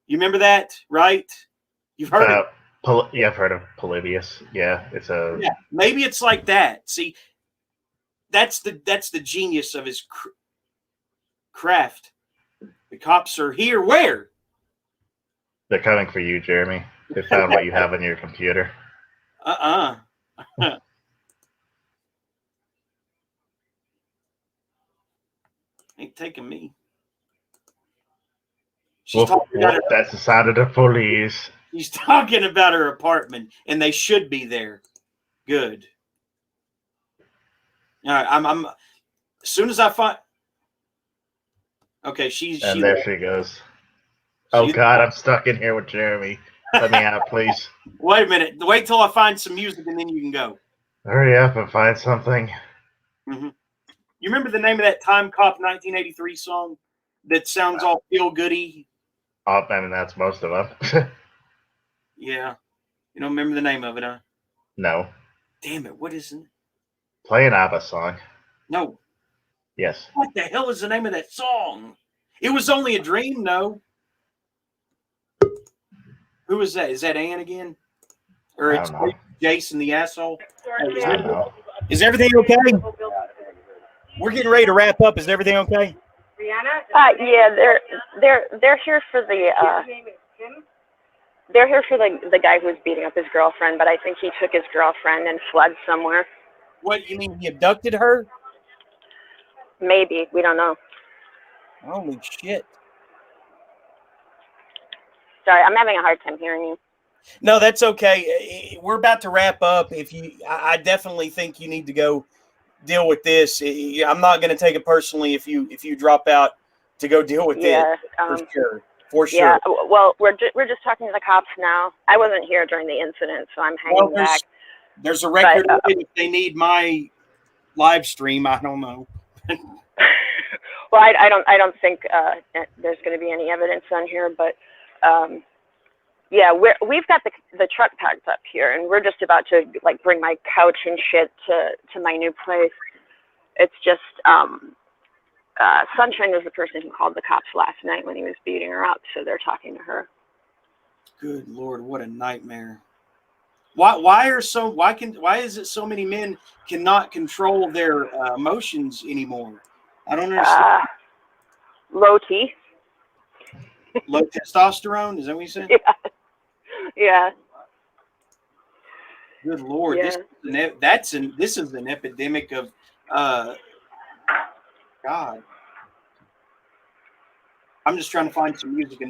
You remember that, right? You've heard it. Yeah, I've heard of Polybius. Yeah, maybe it's like that. See, that's the genius of his craft. The cops are here. Where? They're coming for you, Jeremy. They found what you have on your computer. Ain't taking me. She's talking about That's the sound of the police. She's talking about her apartment, and they should be there. Good. All right, I'm as soon as I find. Okay, And there she goes. Oh God, I'm stuck in here with Jeremy. Let me out, please. Wait a minute. Wait till I find some music, and then you can go. Hurry up and find something. Mm-hmm. You remember the name of that Time Cop 1983 song that sounds all feel goody? Oh, I mean that's most of them. Yeah. You don't remember the name of it, huh? No. Damn it! What is it? Play an ABBA song. No. Yes. What the hell is the name of that song? It Was Only a Dream. No. Who is that? Is that Ann again? Or it's Jason the asshole? Is everything okay? We're getting ready to wrap up. Is everything okay? Yeah, they're here for the they're here for the guy who was beating up his girlfriend, but I think he took his girlfriend and fled somewhere. What, you mean he abducted her? Maybe, we don't know. Holy shit. Sorry, I'm having a hard time hearing you. No, that's okay. We're about to wrap up. I definitely think you need to go deal with this. I'm not going to take it personally if you drop out to go deal with it. For sure. Yeah, well, we're just talking to the cops now. I wasn't here during the incident, so I'm hanging back. There's a record if they need my live stream. I don't know. Well, I don't think there's going to be any evidence on here, but yeah, we've got the truck packed up here, and we're just about to like bring my couch and shit to my new place. It's just Sunshine was the person who called the cops last night when he was beating her up, so they're talking to her. Good Lord, what a nightmare! Why is it so many men cannot control their emotions anymore? I don't understand. Low T. Low testosterone? Is that what you said? Yeah. Good Lord, yeah. This is an epidemic of God. I'm just trying to find some music.